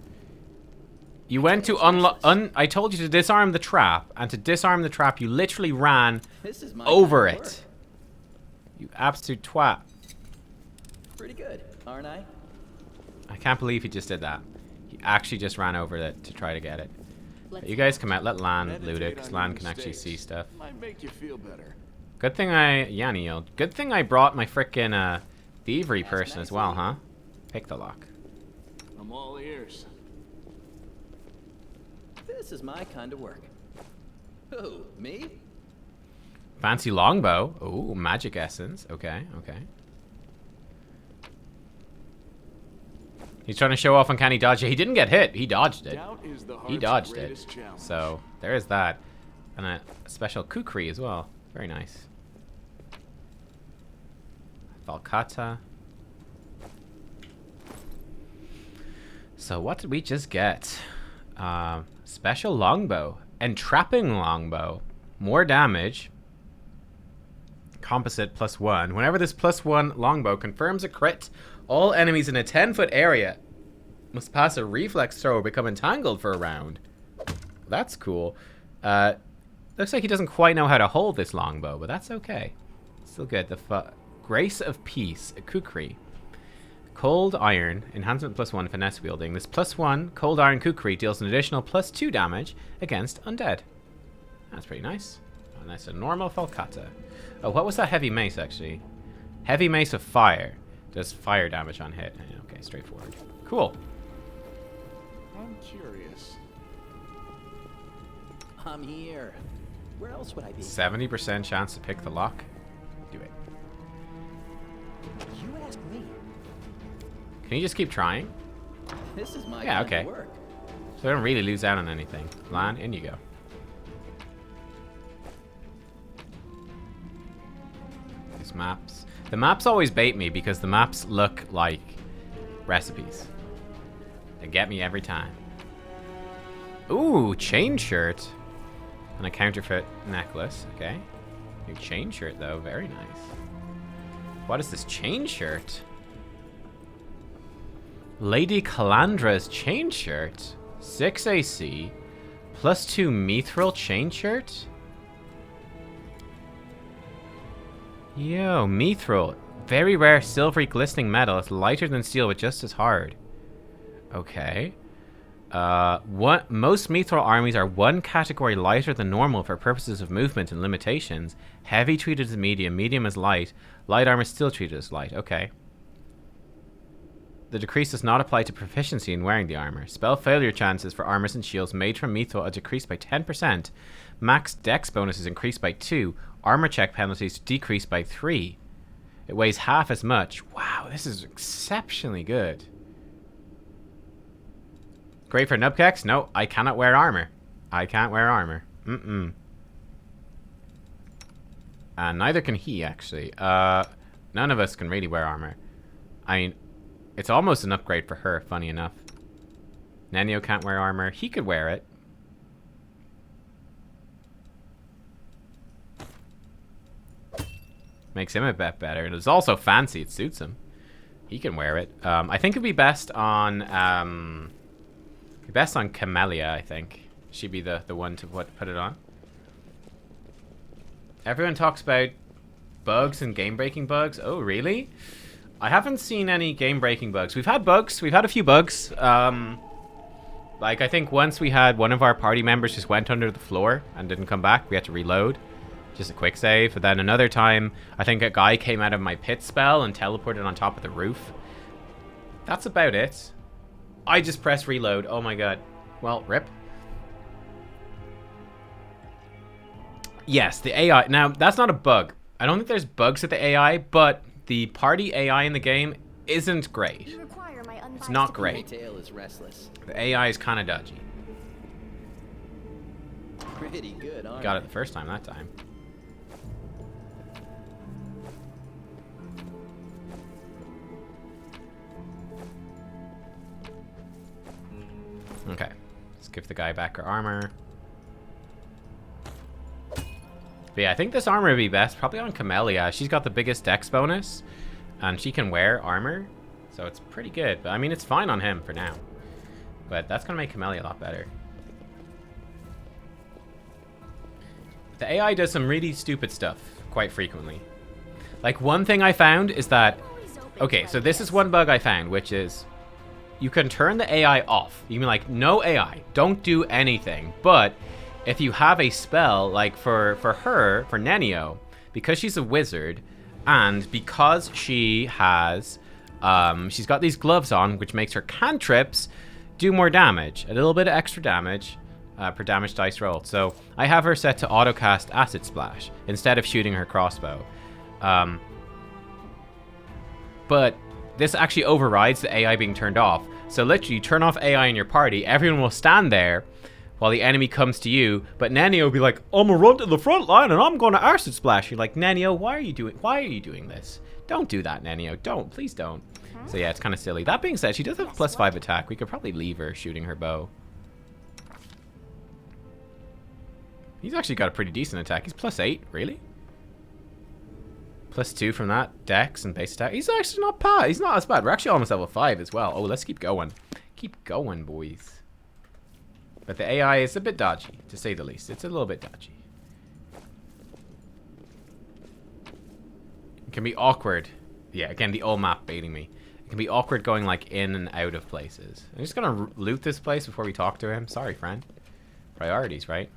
You went to unlock. I told you to disarm the trap, and to disarm the trap, you literally ran This is my over kind of it. work. You absolute twat. Pretty good, aren't I? I can't believe he just did that. He actually just ran over it to try to get it. Let's You guys come out. Let Lan Meditate loot it, because on Lan your can actually mistakes. see stuff. Might make you feel better. Good thing Yanni, good thing I brought my frickin' thievery person as well, huh? Pick the lock. I'm all ears. This is my kind of work. Who, me? Fancy longbow. Ooh, magic essence. Okay, okay. He's trying to show off on can he dodge it. He didn't get hit. He dodged it. Doubt is the He heart's dodged it. greatest challenge. So, there is that. And a special kukri as well. Very nice. Valkata. So, what did we just get? Special longbow. Entrapping longbow. More damage. Composite +1. Whenever this +1 longbow confirms a crit, all enemies in a 10-foot area must pass a reflex throw or become entangled for a round. That's cool. Looks like he doesn't quite know how to hold this longbow, but that's okay. Still good. The Grace of Peace, a kukri. Cold Iron, enhancement +1 finesse wielding. This +1 Cold Iron kukri deals an additional +2 damage against undead. That's pretty nice. And that's a normal Falcata. Oh, what was that heavy mace actually? Heavy mace of fire. Does fire damage on hit. Okay, straightforward. Cool. I'm curious. I'm here. Where else would I be? 70% chance to pick the lock. Do it. You asked me. Can you just keep trying? This is my Yeah, kind okay. of work. So I don't really lose out on anything. Lan, in you go. These maps. The maps always bait me because the maps look like recipes. They get me every time. Ooh, chain shirt. And a counterfeit necklace. Okay. New chain shirt though. Very nice. What is this chain shirt? Lady Calandra's chain shirt. 6 AC. +2 mithril chain shirt. Yo, mithril. Very rare silvery glistening metal. It's lighter than steel but just as hard. Okay. Most mithril armies are one category lighter than normal for purposes of movement and limitations. Heavy treated as medium, medium as light. Light armor still treated as light. Okay. The decrease does not apply to proficiency in wearing the armor. Spell failure chances for armors and shields made from mithril are decreased by 10%. Max dex bonus is increased by 2. Armor check penalties decreased by 3. It weighs half as much. Wow, this is exceptionally good. Great for nubkeks? No, I cannot wear armor. I can't wear armor. Mm-mm. And neither can he, actually. None of us can really wear armor. I mean, it's almost an upgrade for her, funny enough. Nenio can't wear armor. He could wear it. Makes him a bit better. And it's also fancy. It suits him. He can wear it. I think it'd be best on... Camellia, I think. She'd be the one to put it on. Everyone talks about bugs and game-breaking bugs. Oh, really? I haven't seen any game-breaking bugs. We've had bugs. We've had a few bugs. Like, I think once we had one of our party members just went under the floor and didn't come back. We had to reload. Just a quick save. But then another time, I think a guy came out of my pit spell and teleported on top of the roof. That's about it. I just pressed reload. Oh my god. Well, rip. Yes, the AI. Now, that's not a bug. I don't think there's bugs with the AI, but the party AI in the game isn't great. You require my It's not My great. tail is restless. The AI is kind of dodgy. Pretty good, aren't Got it the first time that time. Okay, let's give the guy back her armor. But yeah, I think this armor would be best probably on Camellia. She's got the biggest dex bonus, and she can wear armor, so it's pretty good. But I mean, it's fine on him for now. But that's gonna make Camellia a lot better. The AI does some really stupid stuff quite frequently. Like, one thing I found is that... Okay, so this is one bug I found, which is... You can turn the AI off. You can be like, no AI, don't do anything. But if you have a spell, like for her, for Nenio, because she's a wizard, and because she has... she's got these gloves on, which makes her cantrips do more damage. A little bit of extra damage. Per damage dice rolled. So I have her set to autocast Acid Splash instead of shooting her crossbow. But this actually overrides the AI being turned off. So literally, you turn off AI in your party, everyone will stand there while the enemy comes to you, but Nenio will be like, I'm gonna run to the front line and I'm gonna Acid Splash. You're like, Nenio, why are you doing this? Don't do that, Nenio. Don't. Please don't. So yeah, it's kind of silly. That being said, she does have a +5 attack. We could probably leave her shooting her bow. He's actually got a pretty decent attack. He's +8, really? +2 from that, dex and base attack. He's actually not bad. He's not as bad. We're actually almost level 5 as well. Oh, let's keep going. Keep going, boys. But the AI is a bit dodgy, to say the least. It's a little bit dodgy. It can be awkward. Yeah, again, the old map baiting me. It can be awkward going, like, in and out of places. I'm just gonna loot this place before we talk to him. Sorry, friend. Priorities, right?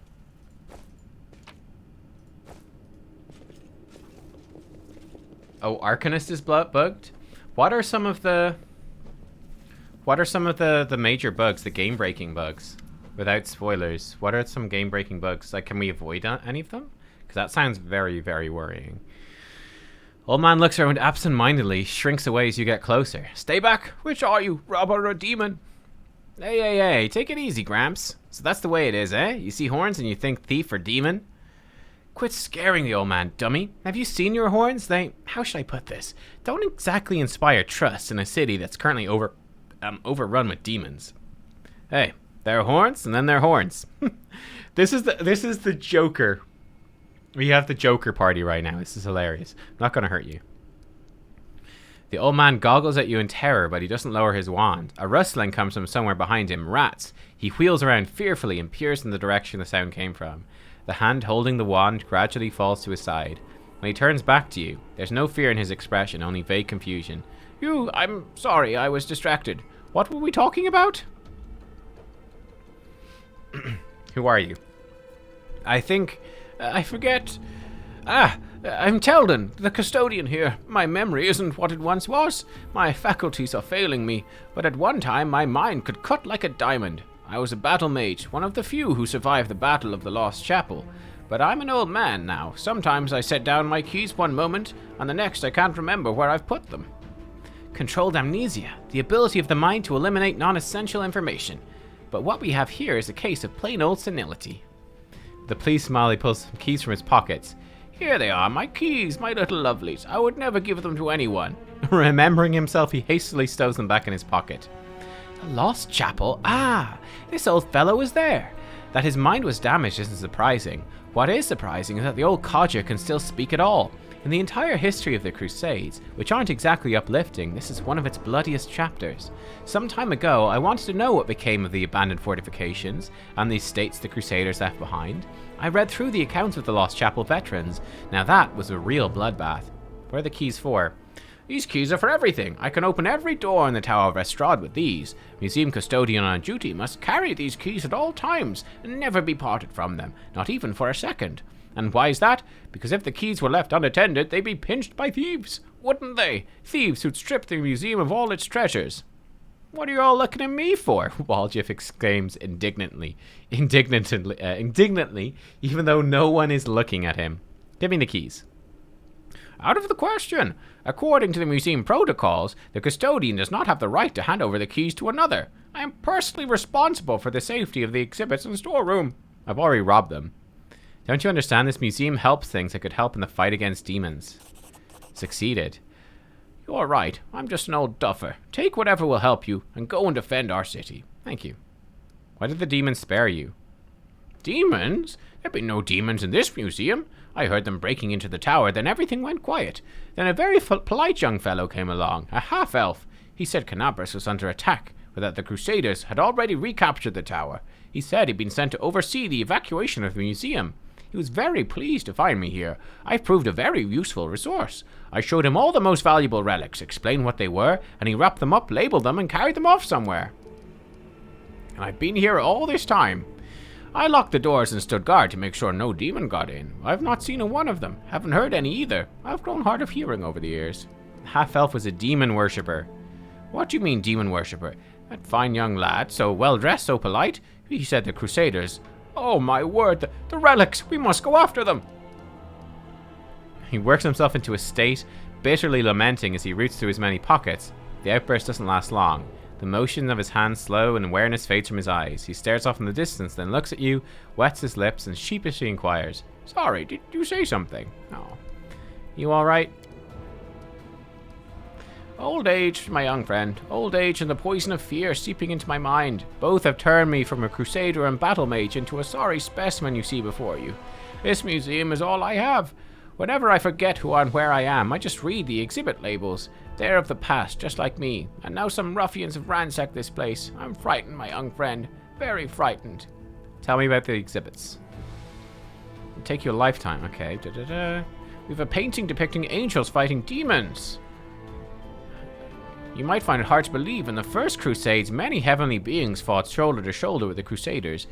Oh, Arcanist is bugged? What are some of the major bugs, the game-breaking bugs? Without spoilers, what are some game-breaking bugs? Like, can we avoid any of them? Because that sounds very, very worrying. Old man looks around absent-mindedly, shrinks away as you get closer. Stay back! Which are you, robber or demon? Hey, take it easy, Gramps. So that's the way it is, eh? You see horns and you think thief or demon? Quit scaring the old man, dummy. Have you seen your horns? They, how should I put this? Don't exactly inspire trust in a city that's currently overrun with demons. Hey, there are horns, and then there are horns. This is the Joker. We have the Joker party right now. This is hilarious. I'm not gonna hurt you. The old man goggles at you in terror, but he doesn't lower his wand. A rustling comes from somewhere behind him. Rats. He wheels around fearfully and peers in the direction the sound came from. The hand holding the wand gradually falls to his side. When he turns back to you, there's no fear in his expression, only vague confusion. I'm sorry, I was distracted. What were we talking about? Who are you? I forget. I'm Teldon, the custodian here. My memory isn't what it once was. My faculties are failing me, but at one time my mind could cut like a diamond. I was a battle mage, one of the few who survived the Battle of the Lost Chapel. But I'm an old man now. Sometimes I set down my keys one moment, and the next I can't remember where I've put them. Controlled amnesia, the ability of the mind to eliminate non-essential information. But what we have here is a case of plain old senility. The pleased smile, he pulls some keys from his pockets. Here they are, my keys, my little lovelies. I would never give them to anyone. Remembering himself, he hastily stows them back in his pocket. The Lost Chapel? Ah, this old fellow was there. That his mind was damaged isn't surprising. What is surprising is that the old codger can still speak at all. In the entire history of the Crusades, which aren't exactly uplifting, this is one of its bloodiest chapters. Some time ago, I wanted to know what became of the abandoned fortifications and the estates the Crusaders left behind. I read through the accounts of the Lost Chapel veterans. Now that was a real bloodbath. What are the keys for? These keys are for everything. I can open every door in the Tower of Estrad with these. Museum custodian on duty must carry these keys at all times and never be parted from them, not even for a second. And why is that? Because if the keys were left unattended, they'd be pinched by thieves, wouldn't they? Thieves who'd strip the museum of all its treasures. What are you all looking at me for? Waljeff exclaims indignantly, even though no one is looking at him. Give me the keys. Out of the question. According to the museum protocols, the custodian does not have the right to hand over the keys to another. I am personally responsible for the safety of the exhibits in the storeroom. I've already robbed them. Don't you understand? This museum helps things that could help in the fight against demons. Succeeded. You're right. I'm just an old duffer. Take whatever will help you and go and defend our city. Thank you. Why did the demons spare you? Demons? There be no demons in this museum. I heard them breaking into the tower, then everything went quiet. Then a very polite young fellow came along, a half-elf. He said Canabras was under attack, but that the Crusaders had already recaptured the tower. He said he'd been sent to oversee the evacuation of the museum. He was very pleased to find me here. I've proved a very useful resource. I showed him all the most valuable relics, explained what they were, and he wrapped them up, labeled them, and carried them off somewhere. And I've been here all this time. I locked the doors and stood guard to make sure no demon got in. I've not seen a one of them. Haven't heard any either. I've grown hard of hearing over the years. Half-elf was a demon worshipper. What do you mean, demon worshipper? That fine young lad, so well-dressed, so polite. He said the Crusaders. Oh, my word, the relics! We must go after them! He works himself into a state, bitterly lamenting as he roots through his many pockets. The outburst doesn't last long. The motion of his hands slow and awareness fades from his eyes. He stares off in the distance, then looks at you, wets his lips, and sheepishly inquires, Sorry, did you say something? Oh. You alright? Old age, my young friend. Old age and the poison of fear seeping into my mind. Both have turned me from a crusader and battle mage into a sorry specimen you see before you. This museum is all I have. Whenever I forget who and where I am, I just read the exhibit labels. They're of the past, just like me. And now some ruffians have ransacked this place. I'm frightened, my young friend. Very frightened. Tell me about the exhibits. It'll take you a lifetime. Okay. We have a painting depicting angels fighting demons. You might find it hard to believe, in the first Crusades, many heavenly beings fought shoulder to shoulder with the Crusaders.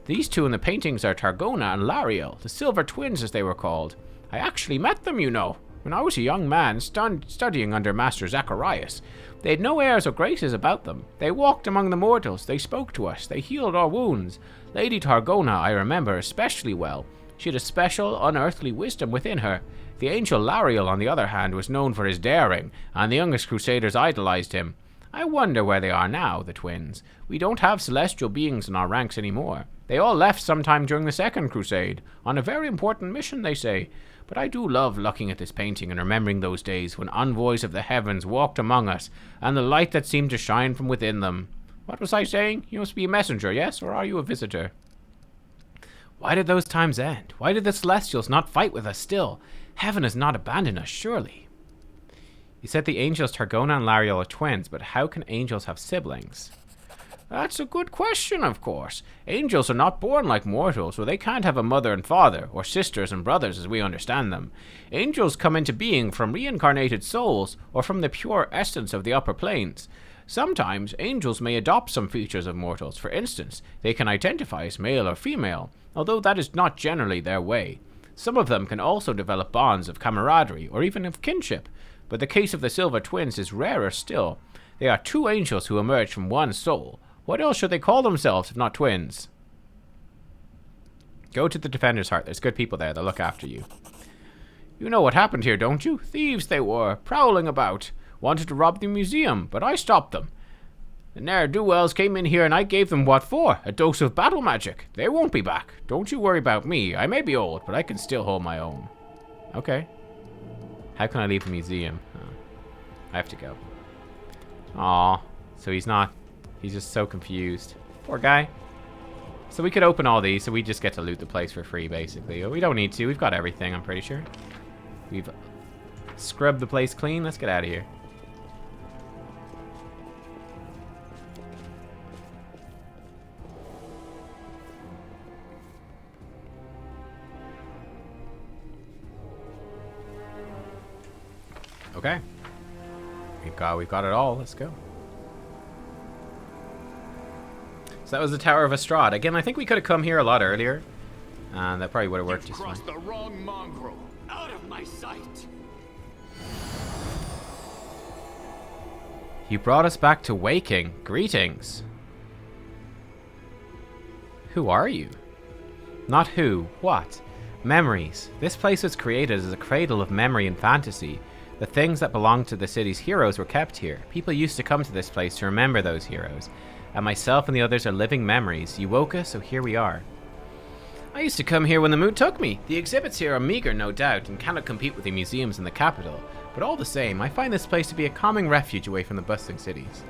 These two in the paintings are Targona and Larial, the Silver Twins as they were called. I actually met them, you know, when I was a young man studying under Master Zacharias. They had no airs or graces about them. They walked among the mortals, they spoke to us, they healed our wounds. Lady Targona I remember especially well. She had a special, unearthly wisdom within her. The angel Larial, on the other hand, was known for his daring, and the youngest Crusaders idolized him. I wonder where they are now, the twins. We don't have celestial beings in our ranks anymore. They all left sometime during the Second Crusade, on a very important mission, they say. But I do love looking at this painting and remembering those days when envoys of the heavens walked among us, and the light that seemed to shine from within them. What was I saying? You must be a messenger, yes, or are you a visitor? Why did those times end? Why did the Celestials not fight with us still? Heaven has not abandoned us, surely. You said the angels Targona and Larial are twins, but how can angels have siblings? That's a good question, of course. Angels are not born like mortals, so they can't have a mother and father, or sisters and brothers as we understand them. Angels come into being from reincarnated souls, or from the pure essence of the upper planes. Sometimes, angels may adopt some features of mortals. For instance, they can identify as male or female, although that is not generally their way. Some of them can also develop bonds of camaraderie, or even of kinship, but the case of the Silver Twins is rarer still. They are two angels who emerge from one soul. What else should they call themselves if not twins? Go to the Defender's Heart. There's good people there. They'll look after you. You know what happened here, don't you? Thieves they were, prowling about. Wanted to rob the museum, but I stopped them. The ne'er-do-wells came in here and I gave them what for? A dose of battle magic. They won't be back. Don't you worry about me. I may be old, but I can still hold my own. Okay. How can I leave the museum? Oh, I have to go. Aw. So he's not... He's just so confused. Poor guy. So we could open all these, so we just get to loot the place for free, basically. We don't need to. We've got everything, I'm pretty sure. We've scrubbed the place clean. Let's get out of here. Okay. We've got it all. Let's go. So that was the Tower of Estrad. Again, I think we could have come here a lot earlier. That probably would have worked just fine. Crossed the wrong mongrel. Out of my sight. You brought us back to waking. Greetings. Who are you? Not who, what? Memories. This place was created as a cradle of memory and fantasy. The things that belonged to the city's heroes were kept here. People used to come to this place to remember those heroes. And myself and the others are living memories. You woke us, so here we are. I used to come here when the mood took me. The exhibits here are meager, no doubt, and cannot compete with the museums in the capital. But all the same, I find this place to be a calming refuge away from the bustling cities.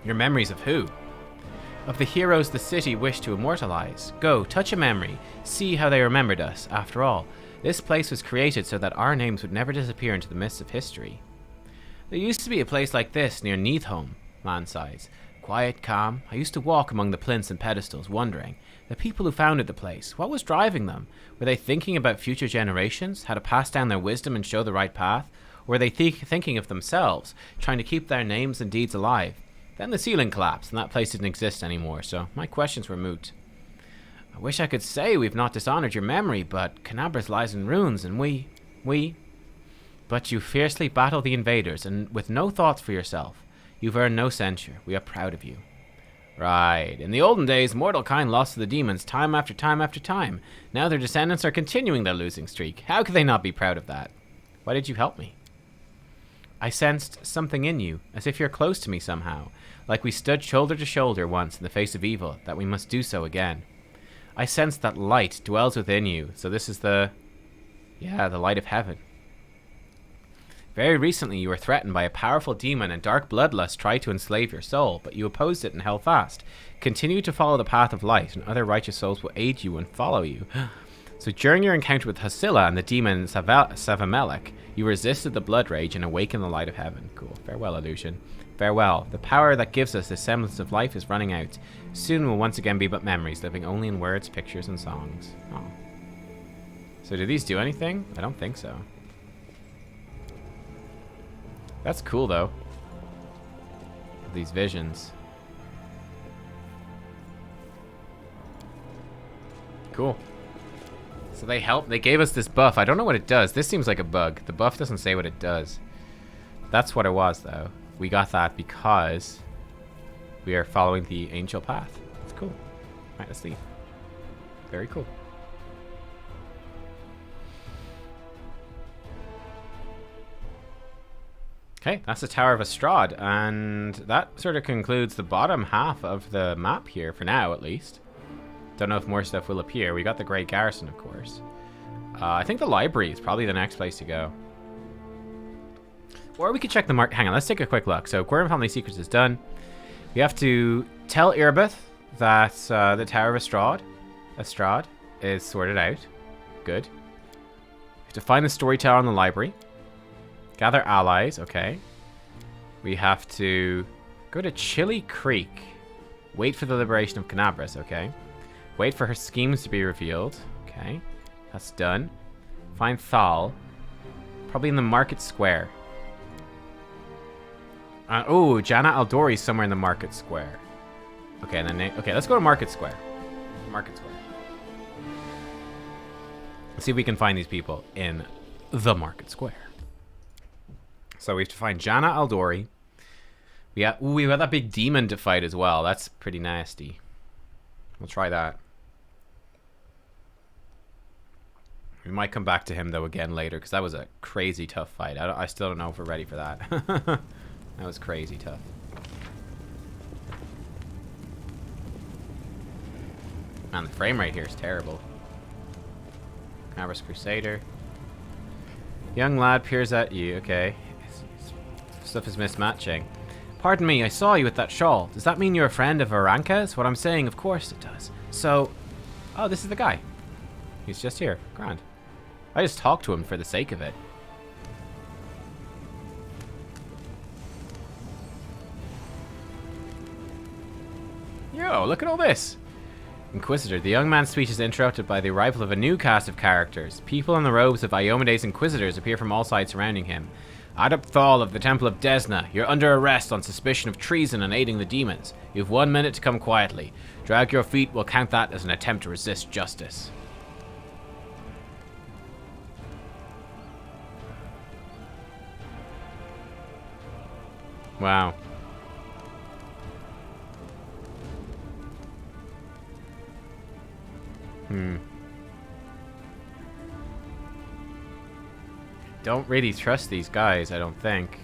Your memories of who? Of the heroes the city wished to immortalize. Go, touch a memory. See how they remembered us. After all, this place was created so that our names would never disappear into the mists of history. There used to be a place like this near Neathholm, man sighs. Quiet, calm. I used to walk among the plinths and pedestals, wondering, the people who founded the place, what was driving them? Were they thinking about future generations, how to pass down their wisdom and show the right path? Or were they thinking of themselves, trying to keep their names and deeds alive? Then the ceiling collapsed, and that place didn't exist anymore, so my questions were moot. I wish I could say we've not dishonored your memory, but Canabras lies in ruins, and we... But you fiercely battle the invaders, and with no thoughts for yourself. You've earned no censure. We are proud of you. Right. In the olden days, mortal kind lost to the demons time after time after time. Now their descendants are continuing their losing streak. How could they not be proud of that? Why did you help me? I sensed something in you, as if you're close to me somehow. Like we stood shoulder to shoulder once in the face of evil, that we must do so again. I sensed that light dwells within you, so this is the light of heaven. Very recently you were threatened by a powerful demon and dark bloodlust tried to enslave your soul, but you opposed it and held fast. Continue to follow the path of light, and other righteous souls will aid you and follow you. So during your encounter with Hasilla and the demon Savamelech, you resisted the blood rage and awakened the light of heaven. Cool. Farewell, illusion. Farewell. The power that gives us this semblance of life is running out. Soon will once again be but memories, living only in words, pictures, and songs. Oh. So do these do anything? I don't think so. That's cool, though. These visions. Cool. So they gave us this buff. I don't know what it does. This seems like a bug. The buff doesn't say what it does. That's what it was, though. We got that because we are following the angel path. It's cool. All right, let's leave. Very cool. Okay, that's the Tower of Estrad, and that sort of concludes the bottom half of the map here, for now at least. Don't know if more stuff will appear. We got the Great Garrison, of course. I think the library is probably the next place to go. Or we could check the mark. Hang on, let's take a quick look. So, Quirm Family Secrets is done. We have to tell Irbith that the Tower of Estrad is sorted out. Good. We have to find the storyteller in the library. Gather allies, okay. We have to go to Chili Creek. Wait for the liberation of Canabras, okay. Wait for her schemes to be revealed. Okay, that's done. Find Thal. Probably in the market square. Oh, Jana Aldori's somewhere in the market square. Okay, and then okay, let's go to Market Square. Market Square. Let's see if we can find these people in the Market Square. So we have to find Jana Aldori. We got that big demon to fight as well. That's pretty nasty. We'll try that. We might come back to him though again later, because that was a crazy tough fight. I still don't know if we're ready for that. That was crazy tough. Man, the frame rate here is terrible. Canabras Crusader. Young lad peers at you. Okay. Stuff is mismatching. Pardon me, I saw you with that shawl. Does that mean you're a friend of Aranka's? What I'm saying, of course it does. So... Oh, this is the guy. He's just here. Grand. I just talked to him for the sake of it. Yo, look at all this! Inquisitor. The young man's speech is interrupted by the arrival of a new cast of characters. People in the robes of Iomede's Inquisitors appear from all sides surrounding him. Adepthal of the Temple of Desna, you're under arrest on suspicion of treason and aiding the demons. You have 1 minute to come quietly. Drag your feet, we'll count that as an attempt to resist justice. Wow. Don't really trust these guys, I don't think.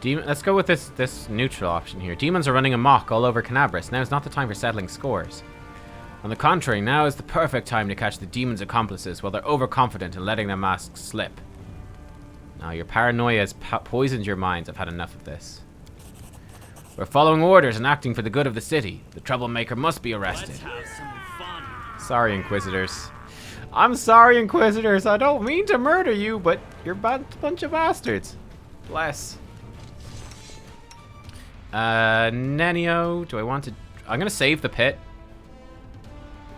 Let's go with this neutral option here. Demons are running amok all over Canabras. Now is not the time for settling scores. On the contrary, now is the perfect time to catch the demons' accomplices while they're overconfident and letting their masks slip. Now, your paranoia has poisoned your minds. I've had enough of this. We're following orders and acting for the good of the city. The troublemaker must be arrested. Let's have some fun. Sorry, Inquisitors. I'm sorry, Inquisitors. I don't mean to murder you, but you're a bunch of bastards. Bless. Nenio, do I want to... I'm gonna save the pit.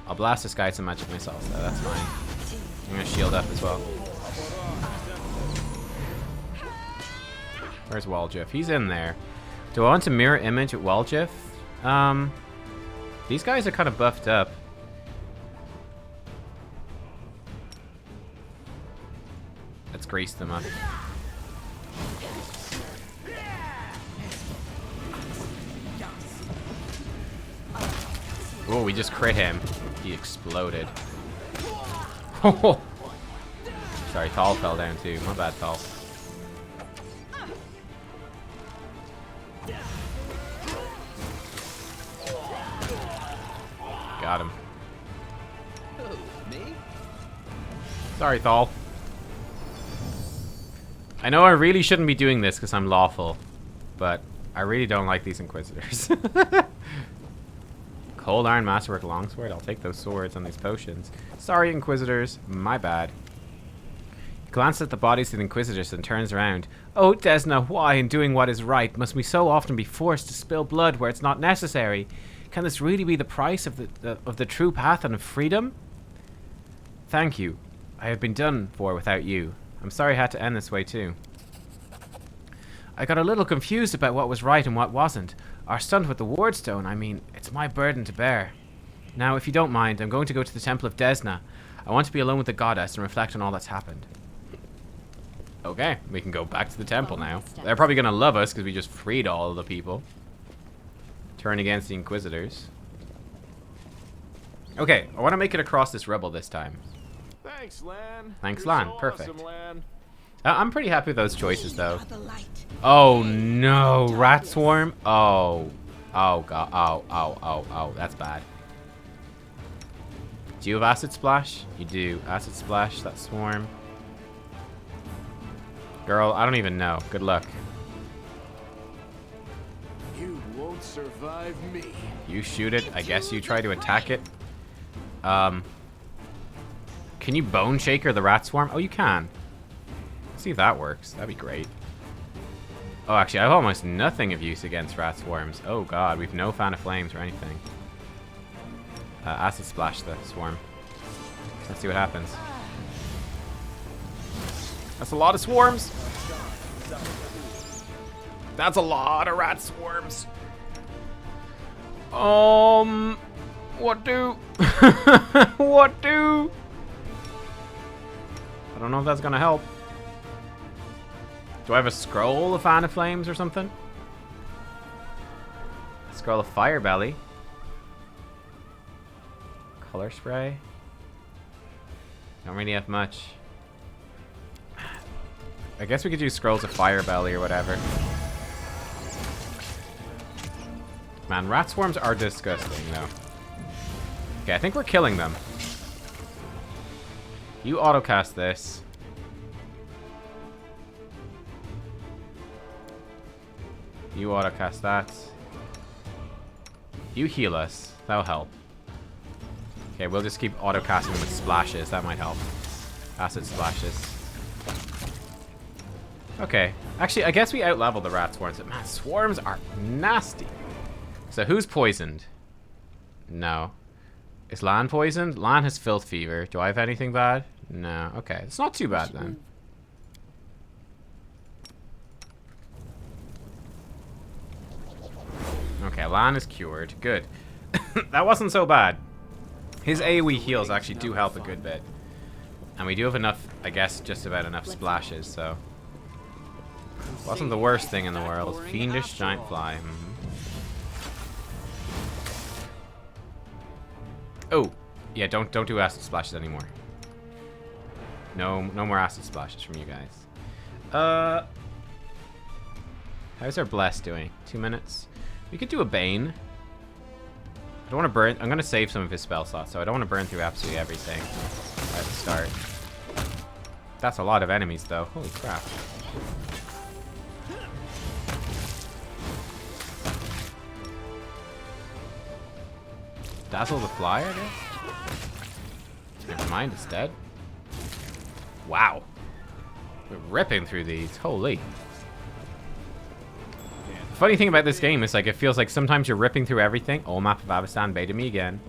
I'll blast this guy with some magic missiles, though. That's fine. I'm gonna shield up as well. Where's Waljif? He's in there. Do I want to mirror image at Waljif? These guys are kind of buffed up. Let's grease them up. Oh, we just crit him. He exploded. Sorry, Thal fell down too. My bad, Thal. Got him. Oh, me? Sorry, Thal. I know I really shouldn't be doing this because I'm lawful, but I really don't like these Inquisitors. Cold Iron Masterwork Longsword. I'll take those swords and these potions. Sorry, Inquisitors. My bad. He glances at the bodies of the Inquisitors and turns around. Oh, Desna, why, in doing what is right, must we so often be forced to spill blood where it's not necessary? Can this really be the price of the true path and of freedom? Thank you. I have been done for without you. I'm sorry I had to end this way too. I got a little confused about what was right and what wasn't. Our stunt with the Wardstone, I mean, it's my burden to bear. Now, if you don't mind, I'm going to go to the Temple of Desna. I want to be alone with the goddess and reflect on all that's happened. Okay, we can go back to the temple now. They're probably going to love us because we just freed all of the people. Turn against the Inquisitors. Okay, I want to make it across this rubble this time. Thanks, Lan. Thanks, You're Lan. so Perfect. awesome, Lan. I'm pretty happy with those choices, though. Oh, no. Rat Swarm? Oh. Oh, God. Oh. That's bad. Do you have Acid Splash? You do. Acid Splash, that Swarm. Girl, I don't even know. Good luck. You won't survive me. You shoot it. I guess you try to attack it. Can you Bone Shaker the Rat Swarm? Oh, you can. Let's see if that works. That'd be great. Oh, actually, I have almost nothing of use against Rat Swarms. Oh, God. We've no Fan of Flames or anything. Acid Splash the Swarm. Let's see what happens. That's a lot of swarms. That's a lot of Rat Swarms. What do? What do? I don't know if that's gonna help. Do I have a scroll of Fan of Flames or something? Scroll of Fire Belly. Color spray. Don't really have much. I guess we could use scrolls of Fire Belly or whatever. Man, rat swarms are disgusting, though. Okay, I think we're killing them. You autocast this. You autocast that. You heal us. That'll help. Okay, we'll just keep autocasting them with splashes. That might help. Acid splashes. Okay. Actually, I guess we outleveled the rat swarms. But man, swarms are nasty. So who's poisoned? No. Is Lan poisoned? Lan has filth fever. Do I have anything bad? No. Okay. It's not too bad then. Okay, Lan is cured. Good. That wasn't so bad. His AoE heals actually do help a good bit. And we do have enough, I guess, just about enough splashes, so... Wasn't the worst thing in the world. Fiendish giant fly. Oh! Yeah, don't do acid splashes anymore. No more acid splashes from you guys. How's our Bless doing? 2 minutes? We could do a Bane. I don't want to burn... I'm going to save some of his spell slots, so I don't want to burn through absolutely everything at the start. That's a lot of enemies, though. Holy crap. Dazzle the Fly, I guess? Never mind, it's dead. Wow. We're ripping through these. Holy. The funny thing about this game is, like, it feels like sometimes you're ripping through everything. Oh, map of Avestan, beta me again.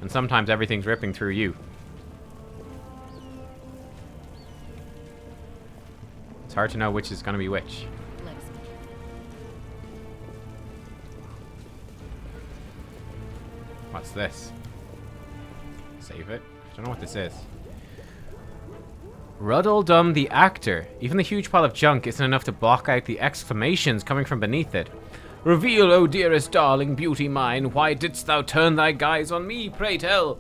And sometimes everything's ripping through you. It's hard to know which is going to be which. What's this? Save it. I don't know what this is. Ruddledum the Actor. Even the huge pile of junk isn't enough to block out the exclamations coming from beneath it. Reveal, O dearest darling beauty mine, why didst thou turn thy guise on me, pray tell?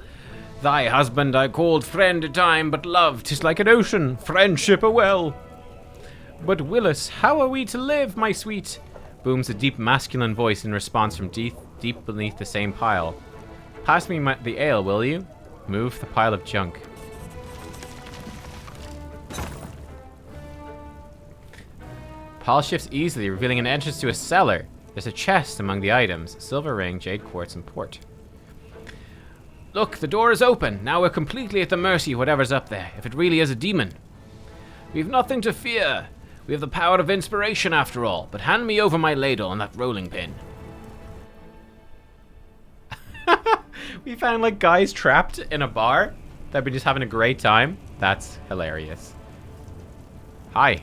Thy husband I called friend a time, but love, 'tis like an ocean, friendship a well. But Willis, how are we to live, my sweet? Booms a deep masculine voice in response from deep beneath the same pile. Pass me the ale, will you? Move the pile of junk. Pile shifts easily, revealing an entrance to a cellar. There's a chest among the items. Silver ring, jade quartz, and port. Look, the door is open. Now we're completely at the mercy of whatever's up there, if it really is a demon. We've nothing to fear. We have the power of inspiration after all, but hand me over my ladle and that rolling pin. We found, like, guys trapped in a bar that be just having a great time. That's hilarious. Hi.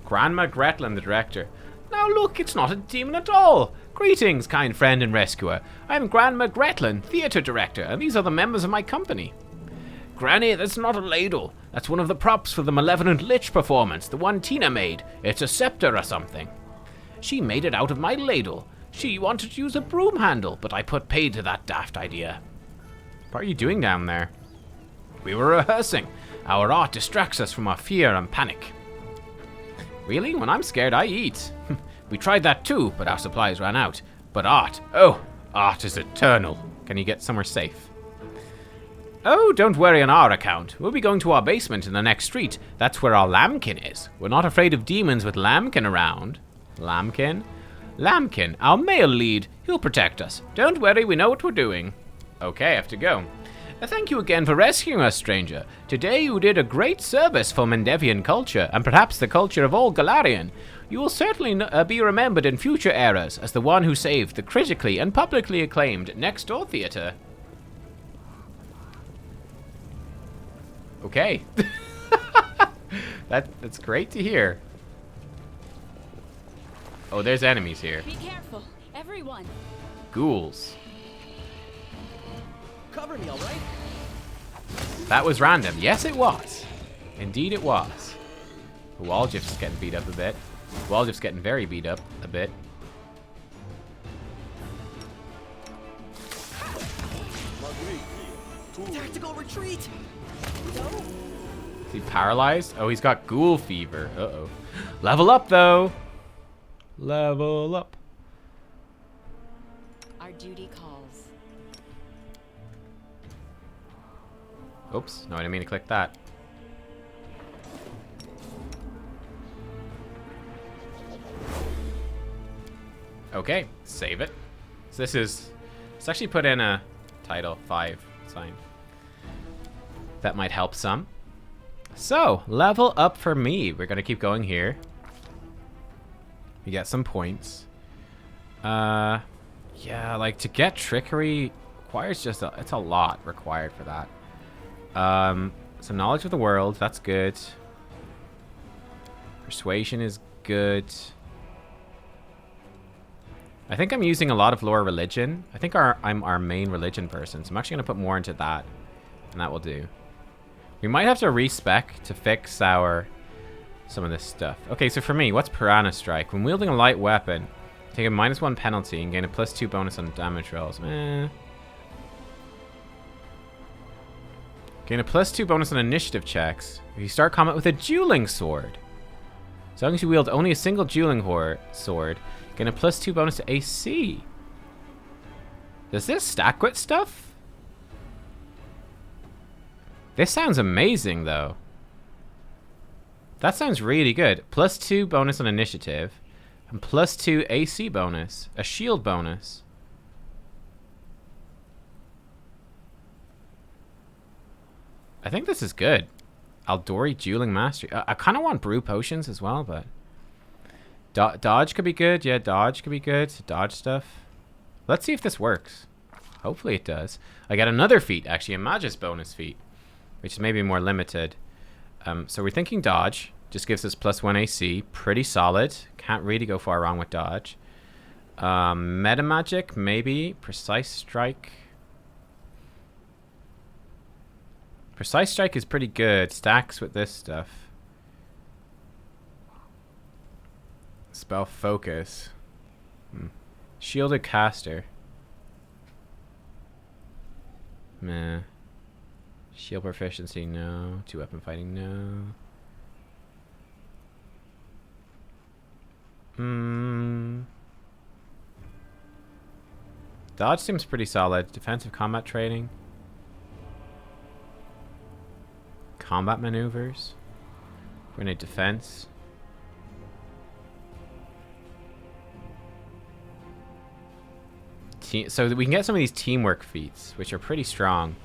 Grandma Gretlin, the director. Now look, it's not a demon at all. Greetings, kind friend and rescuer. I'm Grandma Gretlin, theatre director, and these are the members of my company. Granny, that's not a ladle. That's one of the props for the Malevolent Lich performance, the one Tina made. It's a scepter or something. She made it out of my ladle. She wanted to use a broom handle, but I put paid to that daft idea. What are you doing down there? We were rehearsing. Our art distracts us from our fear and panic. Really? When I'm scared, I eat. We tried that too, but our supplies ran out. But art, oh, art is eternal. Can you get somewhere safe? Oh, don't worry on our account. We'll be going to our basement in the next street. That's where our lambkin is. We're not afraid of demons with lambkin around. Lambkin? Lambkin, our male lead. He'll protect us. Don't worry, we know what we're doing. Okay, I have to go. Thank you again for rescuing us, stranger. Today you did a great service for Mendevian culture, and perhaps the culture of all Galarian. You will certainly be remembered in future eras as the one who saved the critically and publicly acclaimed Next Door Theatre. Okay. That's great to hear. Oh, there's enemies here. Be careful, everyone. Ghouls. Cover me, all right? That was random. Yes, it was. Indeed, it was. Waljif's getting beat up a bit. Waljif's getting very beat up a bit. Tactical retreat. Is he paralyzed? Oh, he's got ghoul fever. Uh-oh. Level up, though. Level up. Our duty calls. Oops. No, I didn't mean to click that. Okay. Save it. So this is... Let's actually put in a title 5 sign. That might help some. So, level up for me. We're going to keep going here. We get some points. Yeah, like to get trickery requires just it's a lot required for that. Some knowledge of the world, that's good. Persuasion is good. I think I'm using a lot of lore religion. I think I'm our main religion person, so I'm actually gonna put more into that, and that will do. We might have to respec to fix some of this stuff. Okay, so for me, what's Piranha Strike? When wielding a light weapon, take a -1 penalty and gain a +2 bonus on damage rolls. Gain a +2 bonus on initiative checks if you start combat with a dueling sword. As long as you wield only a single dueling sword, gain a +2 bonus to AC. Does this stack with stuff? This sounds amazing, though. That sounds really good. +2 bonus on initiative, and +2 AC bonus, a shield bonus. I think this is good. Aldori Dueling Mastery. I kind of want brew potions as well, but dodge could be good. Yeah, dodge could be good. Dodge stuff. Let's see if this works. Hopefully it does. I got another feat, actually, a Magus bonus feat, which is maybe more limited. So we're thinking dodge. Just gives us +1 AC. Pretty solid. Can't really go far wrong with dodge. Meta magic, maybe. Precise strike. Precise strike is pretty good. Stacks with this stuff. Spell focus. Shielded caster. Meh. Shield proficiency, no. 2 weapon fighting, no. Dodge seems pretty solid. Defensive combat training. Combat maneuvers. Grenade defense. So that we can get some of these teamwork feats, which are pretty strong.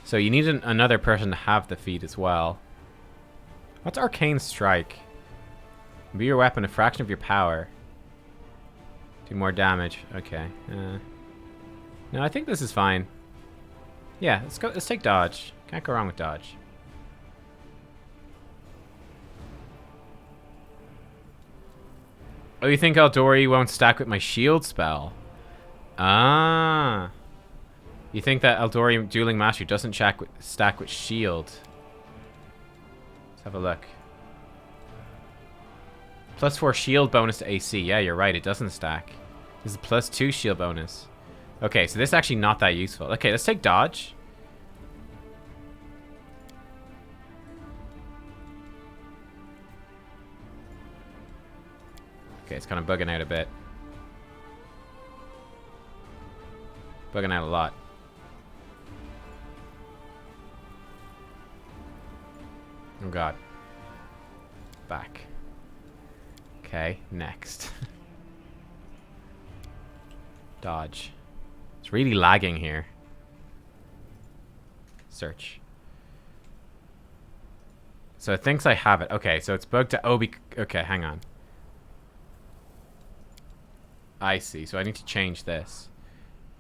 So you need another person to have the feat as well. What's Arcane Strike? Be your weapon, a fraction of your power. Do more damage. Okay. No, I think this is fine. Yeah, let's go. Let's take dodge. Can't go wrong with dodge. Oh, you think Aldori won't stack with my shield spell? Ah. You think that Aldori Dueling Mastery doesn't stack with shield? Let's have a look. +4 shield bonus to AC. Yeah, you're right. It doesn't stack. This is a +2 shield bonus. Okay, so this is actually not that useful. Okay, let's take dodge. Okay, it's kind of bugging out a bit. Bugging out a lot. Oh god. Back. Okay, next. Dodge. It's really lagging here. Search. So it thinks I have it. Okay, so it's bugged to okay, hang on. I see. So I need to change this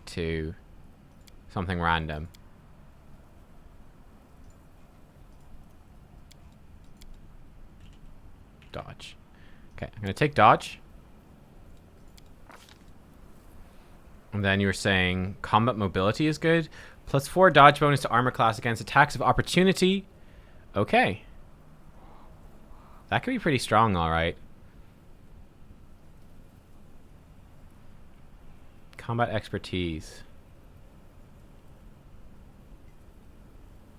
to something random. Dodge. Okay, I'm going to take dodge. And then you were saying combat mobility is good. +4 dodge bonus to armor class against attacks of opportunity. Okay. That could be pretty strong, alright. Combat expertise.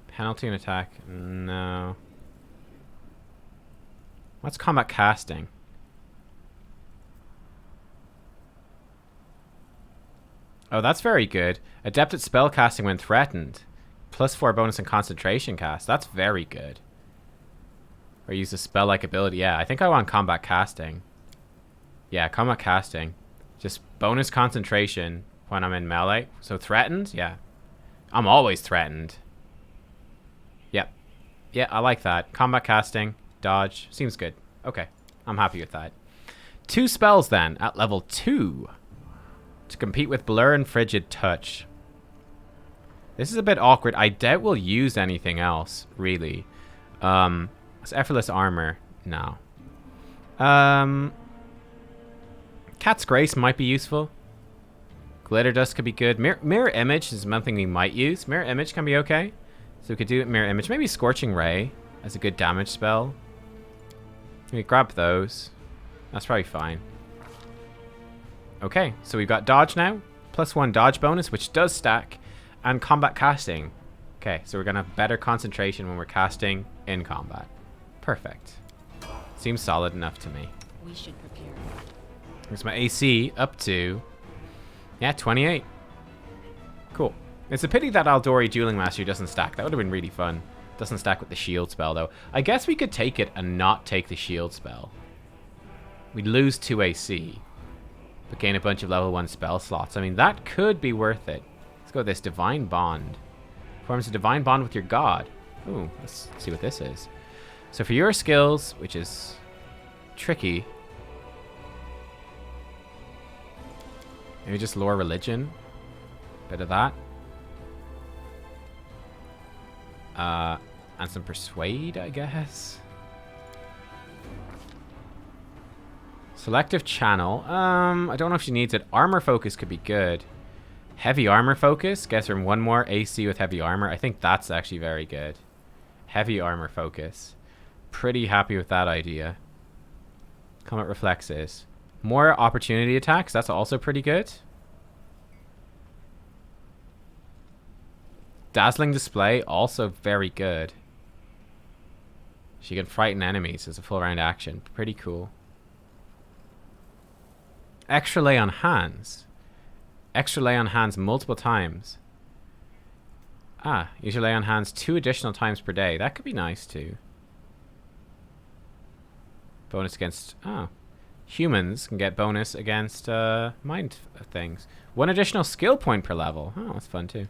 Penalty and attack. No. What's combat casting? Oh, that's very good. Adept at spell casting when threatened. +4 bonus in concentration cast. That's very good. Or use a spell-like ability. Yeah, I think I want combat casting. Yeah, combat casting. Just bonus concentration when I'm in melee. So threatened? Yeah. I'm always threatened. Yep. Yeah, I like that. Combat casting. Dodge. Seems good. Okay. I'm happy with that. 2 spells then at level 2. To compete with Blur and Frigid Touch. This is a bit awkward. I doubt we'll use anything else, really. It's Effortless Armor. No. Cat's Grace might be useful. Glitter Dust could be good. Mirror Image is something we might use. Mirror Image can be okay. So we could do Mirror Image. Maybe Scorching Ray as a good damage spell. We grab those. That's probably fine. Okay, so we've got Dodge now. +1 Dodge bonus, which does stack. And Combat Casting. Okay, so we're going to have better concentration when we're casting in combat. Perfect. Seems solid enough to me. We should prepare. Here's my AC up to... yeah, 28. Cool. It's a pity that Aldori Dueling Mastery doesn't stack. That would have been really fun. Doesn't stack with the shield spell, though. I guess we could take it and not take the shield spell. We'd lose 2 AC. But gain a bunch of level 1 spell slots. I mean, that could be worth it. Let's go with this. Divine Bond. Forms a divine bond with your god. Ooh, let's see what this is. So for your skills, which is tricky, maybe just lore religion. Bit of that. And some persuade, I guess. Selective channel. I don't know if she needs it. Armor focus could be good. Heavy armor focus. Gets her 1 more AC with heavy armor. I think that's actually very good. Heavy armor focus. Pretty happy with that idea. Combat reflexes. More opportunity attacks. That's also pretty good. Dazzling display. Also very good. She can frighten enemies as a full round action. Pretty cool. Extra lay on hands. Extra lay on hands multiple times. Ah, use your lay on hands 2 additional times per day. That could be nice too. Bonus against... oh. Humans can get bonus against mind things. 1 additional skill point per level. Oh, that's fun too.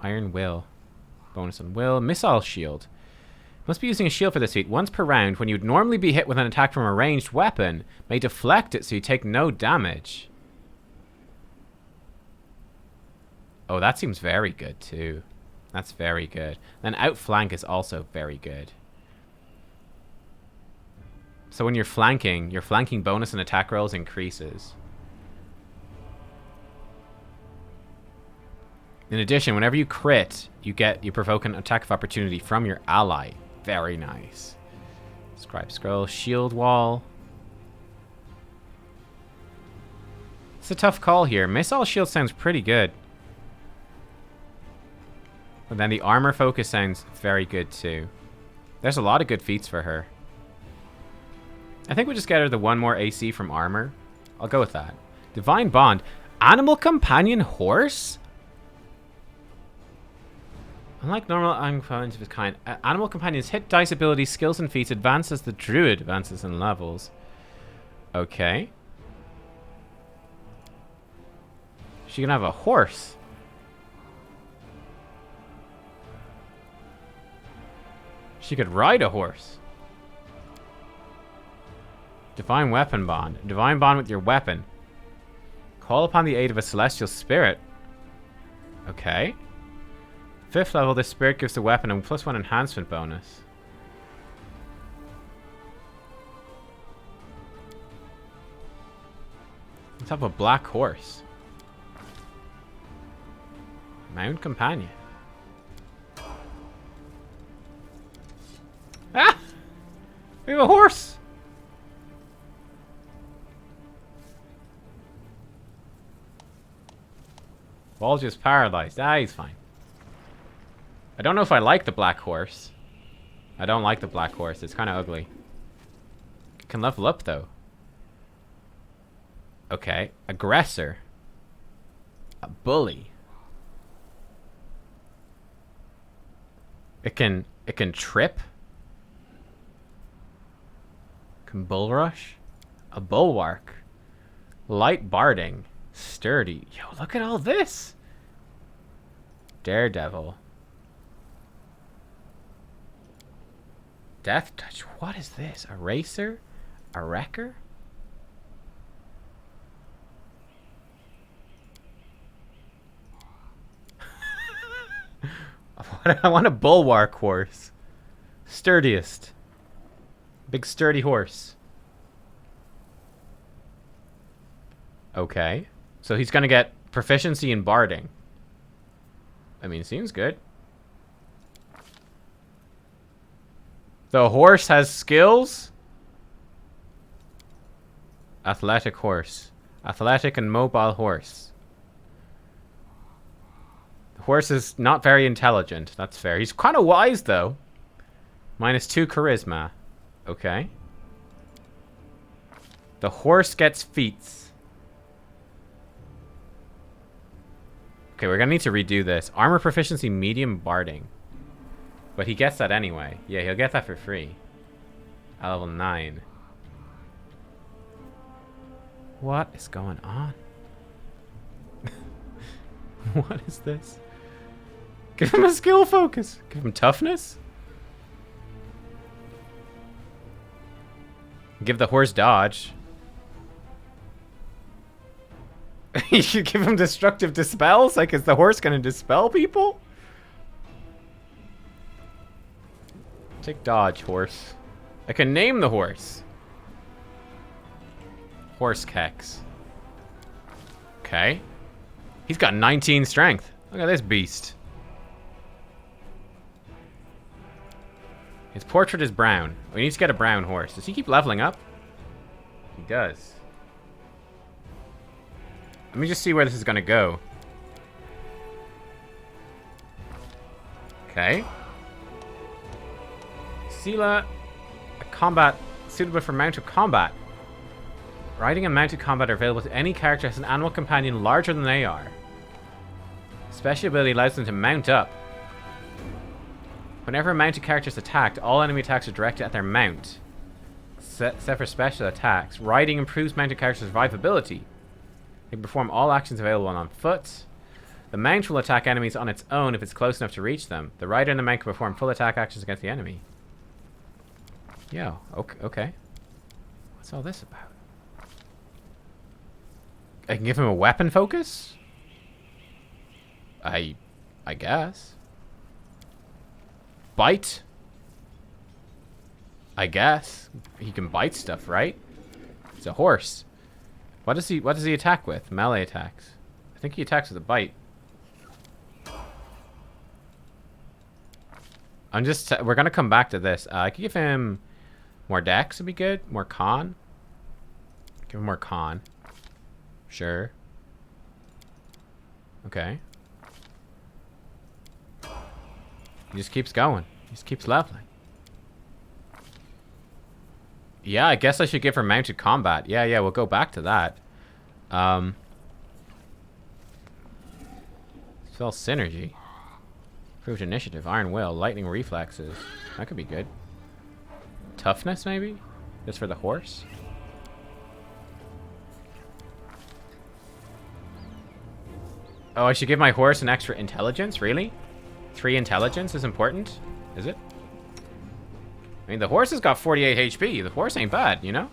Iron Will. Bonus on Will. Missile Shield. Must be using a shield for this feat. Once per round, when you'd normally be hit with an attack from a ranged weapon, may deflect it so you take no damage. Oh, that seems very good too. That's very good. Then Outflank is also very good. So when you're flanking, your flanking bonus and attack rolls increases. In addition, whenever you crit, you provoke an attack of opportunity from your ally. Very nice. Scribe Scroll, Shield Wall. It's a tough call here. Missile Shield sounds pretty good. But then the Armor Focus sounds very good too. There's a lot of good feats for her. I think we'll just get her the 1 more AC from Armor. I'll go with that. Divine Bond. Animal Companion Horse? Unlike normal animal companions of its kind, animal companions hit dice abilities, skills, and feats advance as the druid advances in levels. Okay. She can have a horse. She could ride a horse. Divine Weapon Bond. Divine Bond with your weapon. Call upon the aid of a celestial spirit. Okay. 5th level, this spirit gives the weapon a +1 enhancement bonus. Let's have a black horse. Mount Companion. Ah! We have a horse! Ball's just paralyzed. Ah, he's fine. I don't know if I like the black horse. I don't like the black horse. It's kind of ugly. It can level up, though. Okay. Aggressor. A bully. It can trip. Can bull rush. A bulwark. Light barding. Sturdy. Yo, look at all this. Daredevil. Death touch. What is this? A racer? A wrecker? I want a bulwark horse. Sturdiest. Big sturdy horse. Okay. So he's going to get proficiency in barding. I mean, seems good. The horse has skills? Athletic horse. Athletic and mobile horse. The horse is not very intelligent. That's fair. He's kind of wise, though. -2 charisma. Okay. The horse gets feats. Okay, we're gonna need to redo this. Armor proficiency, medium barding. But he gets that anyway. Yeah, he'll get that for free. At level 9. What is going on? What is this? Give him a skill focus. Give him toughness. Give the horse dodge. You should give him destructive dispels? Like, is the horse gonna dispel people? Take dodge, horse. I can name the horse. Horse Kex. Okay. He's got 19 strength. Look at this beast. His portrait is brown. We need to get a brown horse. Does he keep leveling up? He does. Let me just see where this is gonna go. Okay. Sela, a combat suitable for mounted combat. Riding and mounted combat are available to any character who has an animal companion larger than they are. Special ability allows them to mount up. Whenever a mounted character is attacked, all enemy attacks are directed at their mount. Except for special attacks. Riding improves mounted character's survivability. They can perform all actions available on foot. The mount will attack enemies on its own if it's close enough to reach them. The rider and the mount can perform full attack actions against the enemy. Yo, okay. What's all this about? I can give him a weapon focus? I guess. Bite? I guess. He can bite stuff, right? It's a horse. What does he attack with? Melee attacks. I think he attacks with a bite. We're gonna come back to this. I could give him more dex would be good. More con. Give him more con. Sure. Okay. He just keeps going. He just keeps leveling. Yeah, I guess I should give her mounted combat. Yeah, we'll go back to that. Spell synergy. Improved initiative, iron will, lightning reflexes. That could be good. Toughness, maybe? Just for the horse? Oh, I should give my horse an extra intelligence? Really? 3 intelligence is important? Is it? I mean, the horse has got 48 HP. The horse ain't bad, you know?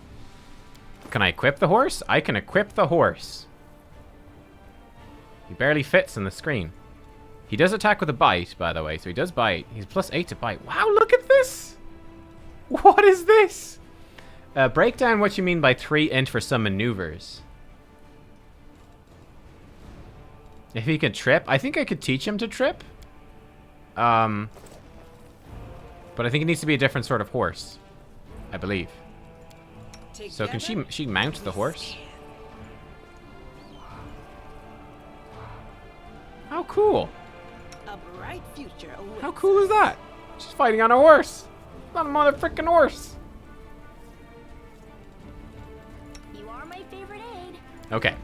Can I equip the horse? I can equip the horse. He barely fits in the screen. He does attack with a bite, by the way, so he does bite. He's +8 to bite. Wow, look at this! What is this? Break down what you mean by 3 int for some maneuvers. If he could trip, I think I could teach him to trip. But I think it needs to be a different sort of horse, I believe. So can she mount the horse? How cool! A bright future awaits. How cool is that? She's fighting on a horse. Not a motherfucking horse. You are my favorite aide. Okay.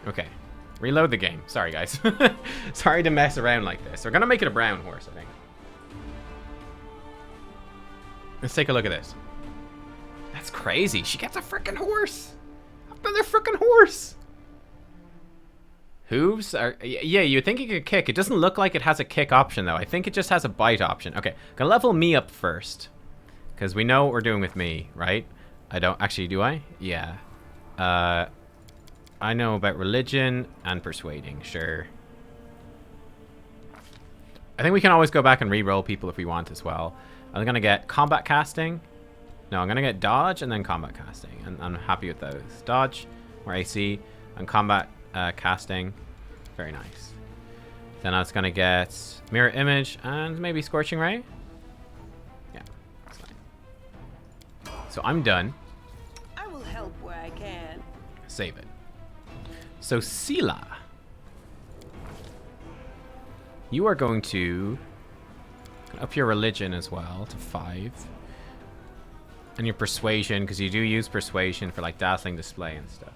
Okay. Reload the game. Sorry, guys. Sorry to mess around like this. We're gonna make it a brown horse, I think. Let's take a look at this. That's crazy. She gets a freaking horse. Another freaking horse. Hooves are... Yeah, you'd think it could kick. It doesn't look like it has a kick option, though. I think it just has a bite option. Okay, gonna level me up first. Because we know what we're doing with me, right? I don't... Actually, do I? Yeah. I know about religion and persuading, sure. I think we can always go back and re-roll people if we want as well. I'm gonna get combat casting. No, I'm gonna get dodge and then combat casting. And I'm happy with those. Dodge, more AC. And combat casting. Very nice. Then I was going to get Mirror Image and maybe Scorching Ray. Yeah, that's fine. So I'm done. I will help where I can. Save it. So Sela, you are going to up your religion as well to 5. And your persuasion, because you do use persuasion for like dazzling display and stuff.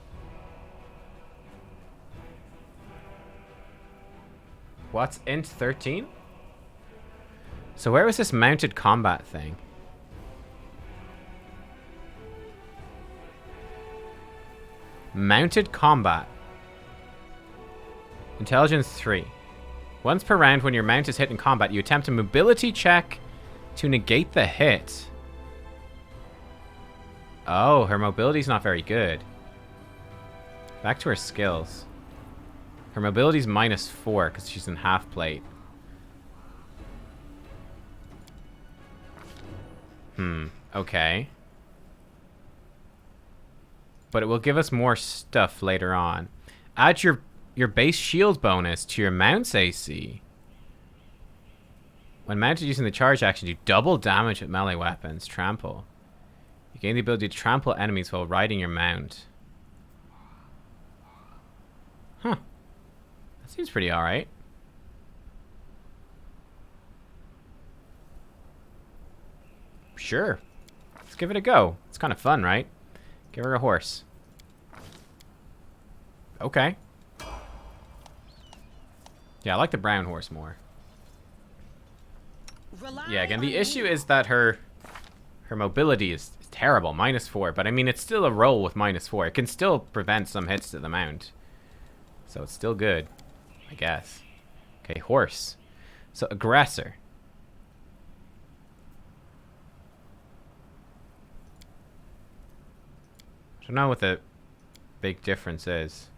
What's int 13? So where was this mounted combat thing? Mounted combat. Intelligence 3. Once per round when your mount is hit in combat, you attempt a mobility check to negate the hit. Oh, her mobility's not very good. Back to her skills. Her mobility's -4 because she's in half plate. Okay. But it will give us more stuff later on. Add your base shield bonus to your mount's AC. When mounted using the charge action, do double damage with melee weapons. Trample. You gain the ability to trample enemies while riding your mount. Huh. That seems pretty alright. Sure. Let's give it a go. It's kind of fun, right? Give her a horse. Okay. Yeah, I like the brown horse more. Yeah, again, the issue is that her mobility is terrible, -4. But I mean, it's still a roll with -4. It can still prevent some hits to the mount. So it's still good, I guess. Okay, horse. So aggressor. I don't know what the big difference is.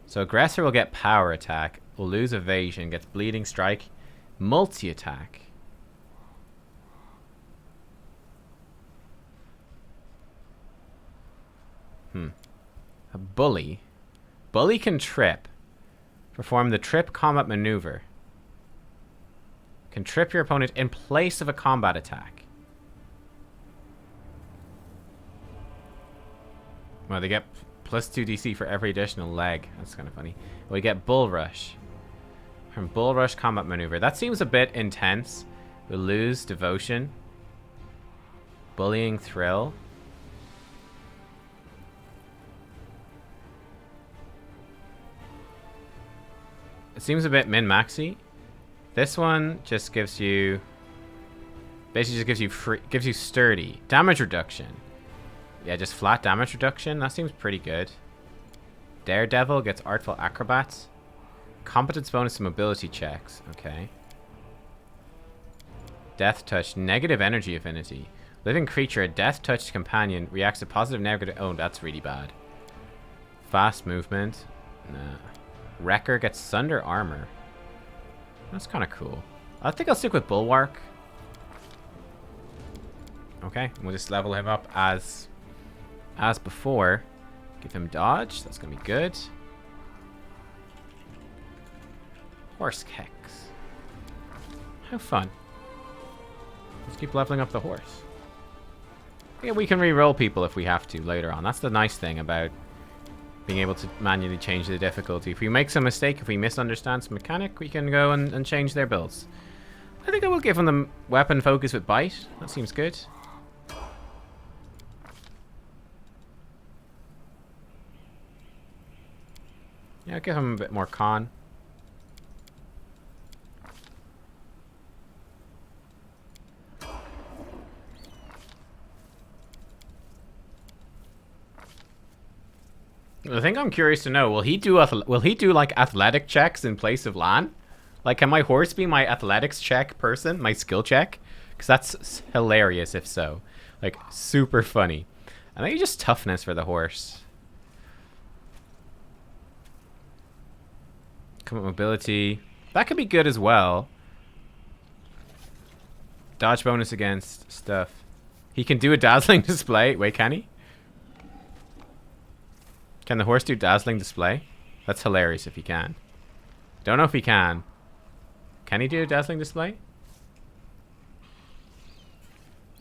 So aggressor will get power attack, will lose evasion, gets bleeding strike, multi-attack. A bully. Bully can trip. Perform the trip combat maneuver. Can trip your opponent in place of a combat attack. Well, they get +2 DC for every additional leg. That's kind of funny. We get Bull Rush. From Bull Rush combat maneuver. That seems a bit intense. We'll lose devotion. Bullying thrill. It seems a bit min-maxy. This one just gives you, basically just gives you sturdy damage reduction. Yeah, just flat damage reduction. That seems pretty good. Daredevil gets Artful Acrobats. Competence bonus to mobility checks. Okay. Death Touch. Negative energy affinity. Living creature, a death touched companion, reacts to positive negative. Oh, that's really bad. Fast movement. Nah. Wrecker gets Sunder Armor. That's kind of cool. I think I'll stick with Bulwark. Okay, we'll just level him up as before. Give him dodge. That's gonna be good. Horse kicks. How fun. Let's keep leveling up the horse. Yeah, we can re-roll people if we have to later on. That's the nice thing about being able to manually change the difficulty. If we make some mistake, if we misunderstand some mechanic, we can go and change their builds. I think I will give them the weapon focus with bite. That seems good. Yeah, I'll give him a bit more con. The thing I'm curious to know, will he do like athletic checks in place of Lan? Like, can my horse be my athletics check person, my skill check? Because that's hilarious if so. Like, super funny. And maybe just toughness for the horse. Combat mobility. That could be good as well. Dodge bonus against stuff. He can do a dazzling display. Wait, can he? Can the horse do dazzling display? That's hilarious if he can. Don't know if he can. Can he do a dazzling display?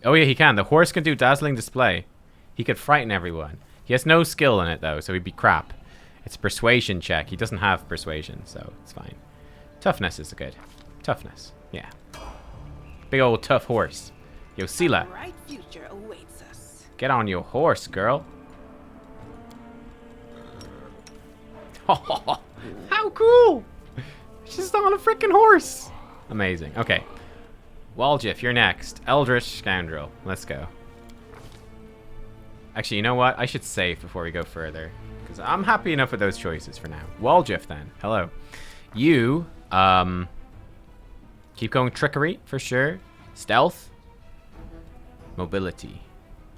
Oh yeah, he can. The horse can do dazzling display. He could frighten everyone. He has no skill in it though, so he'd be crap. It's a persuasion check. He doesn't have persuasion, so it's fine. Toughness is good. Toughness, yeah. Big old tough horse. Yo, Sela. A bright future awaits us. Get on your horse, girl. How cool! She's on a freaking horse. Amazing. Okay. Waljif, you're next. Eldritch Scoundrel. Let's go. Actually, you know what? I should save before we go further. Because I'm happy enough with those choices for now. Waljif, then. Hello. You, keep going trickery, for sure. Stealth. Mobility.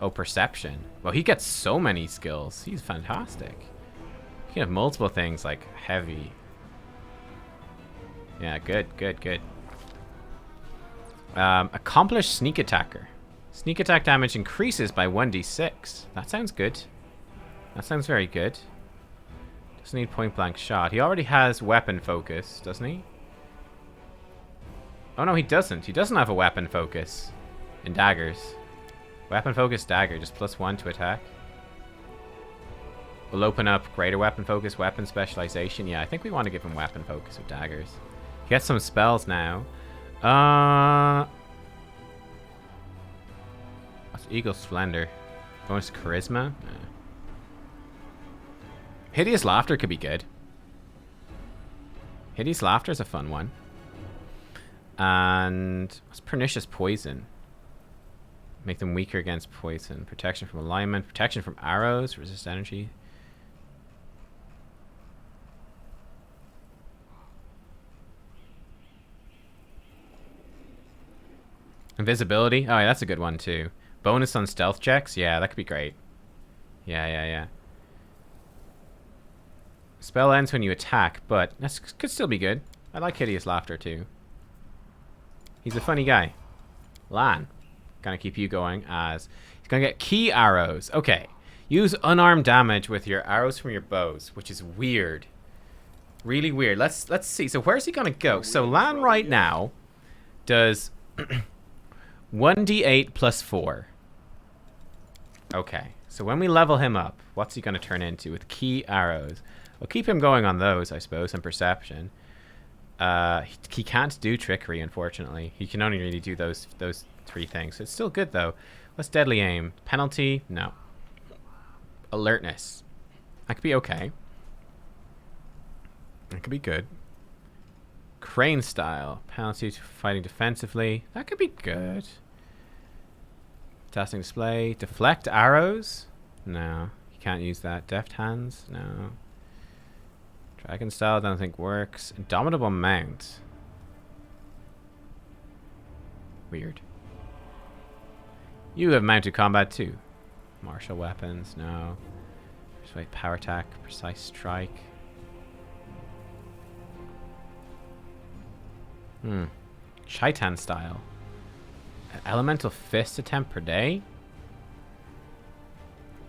Oh, perception. Well, he gets so many skills. He's fantastic. You can have multiple things, like heavy. Yeah, good, good, good. Accomplished Sneak Attacker. Sneak attack damage increases by 1d6. That sounds good. That sounds very good. Doesn't need point blank shot. He already has weapon focus, doesn't he? Oh no, he doesn't. He doesn't have a weapon focus in daggers. Weapon focus dagger, just +1 to attack. We'll open up greater weapon focus, weapon specialization. Yeah, I think we want to give him weapon focus with daggers. He gets some spells now. What's Eagle Splendor? Bonus Charisma? Hideous Laughter could be good. Hideous Laughter is a fun one. And what's Pernicious Poison? Make them weaker against poison. Protection from alignment. Protection from arrows. Resist energy. Invisibility. Oh, yeah, that's a good one too. Bonus on stealth checks. Yeah, that could be great. Yeah, yeah, yeah. Spell ends when you attack, but that could still be good. I like Hideous Laughter too. He's a funny guy. Lan. Gonna keep you going as... He's gonna get key arrows. Okay. Use unarmed damage with your arrows from your bows, which is weird. Really weird. Let's see. So where's he gonna go? So Lan right now does 1d8 plus 4. Okay. So when we level him up, what's he gonna turn into with key arrows? We'll keep him going on those, I suppose, and perception. He can't do trickery, unfortunately. He can only really do those 3 things. It's still good though. What's deadly aim? Penalty? No. Alertness. That could be okay. That could be good. Crane style. Penalty to fighting defensively. That could be good. Tasking display. Deflect arrows? No. You can't use that. Deft hands? No. Dragon style, I don't think works. Indomitable mount. Weird. You have mounted combat too. Martial weapons, no. Just wait, power attack, precise strike. Shaitan style. Elemental fist attempt per day.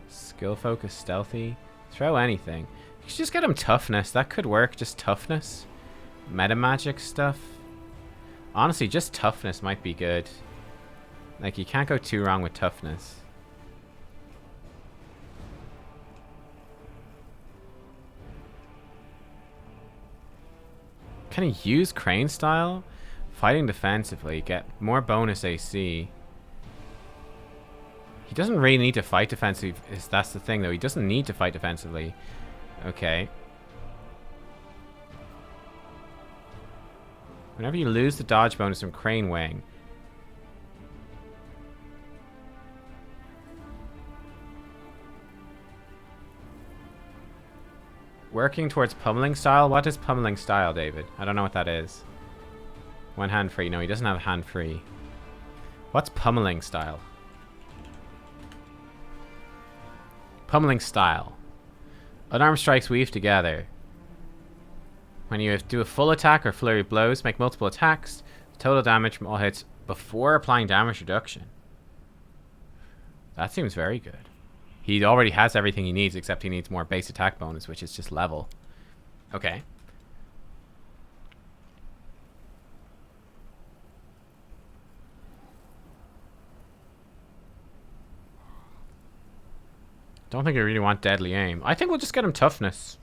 Skill focus, stealthy. Throw anything. You should just get him toughness. That could work. Just toughness. Meta magic stuff. Honestly, just toughness might be good. Like, you can't go too wrong with toughness. Can he use crane style? Fighting defensively. Get more bonus AC. He doesn't really need to fight defensively. That's the thing, though. He doesn't need to fight defensively. Okay. Whenever you lose the dodge bonus from Crane Wing. Working towards Pummeling Style? What is Pummeling Style, David? I don't know what that is. One hand free. No, he doesn't have a hand free. What's Pummeling Style? Pummeling Style. Unarmed strikes weave together. When you do a full attack or flurry of blows, make multiple attacks. Total damage from all hits before applying damage reduction. That seems very good. He already has everything he needs, except he needs more base attack bonus, which is just level. Okay. Don't think I really want deadly aim. I think we'll just get him toughness.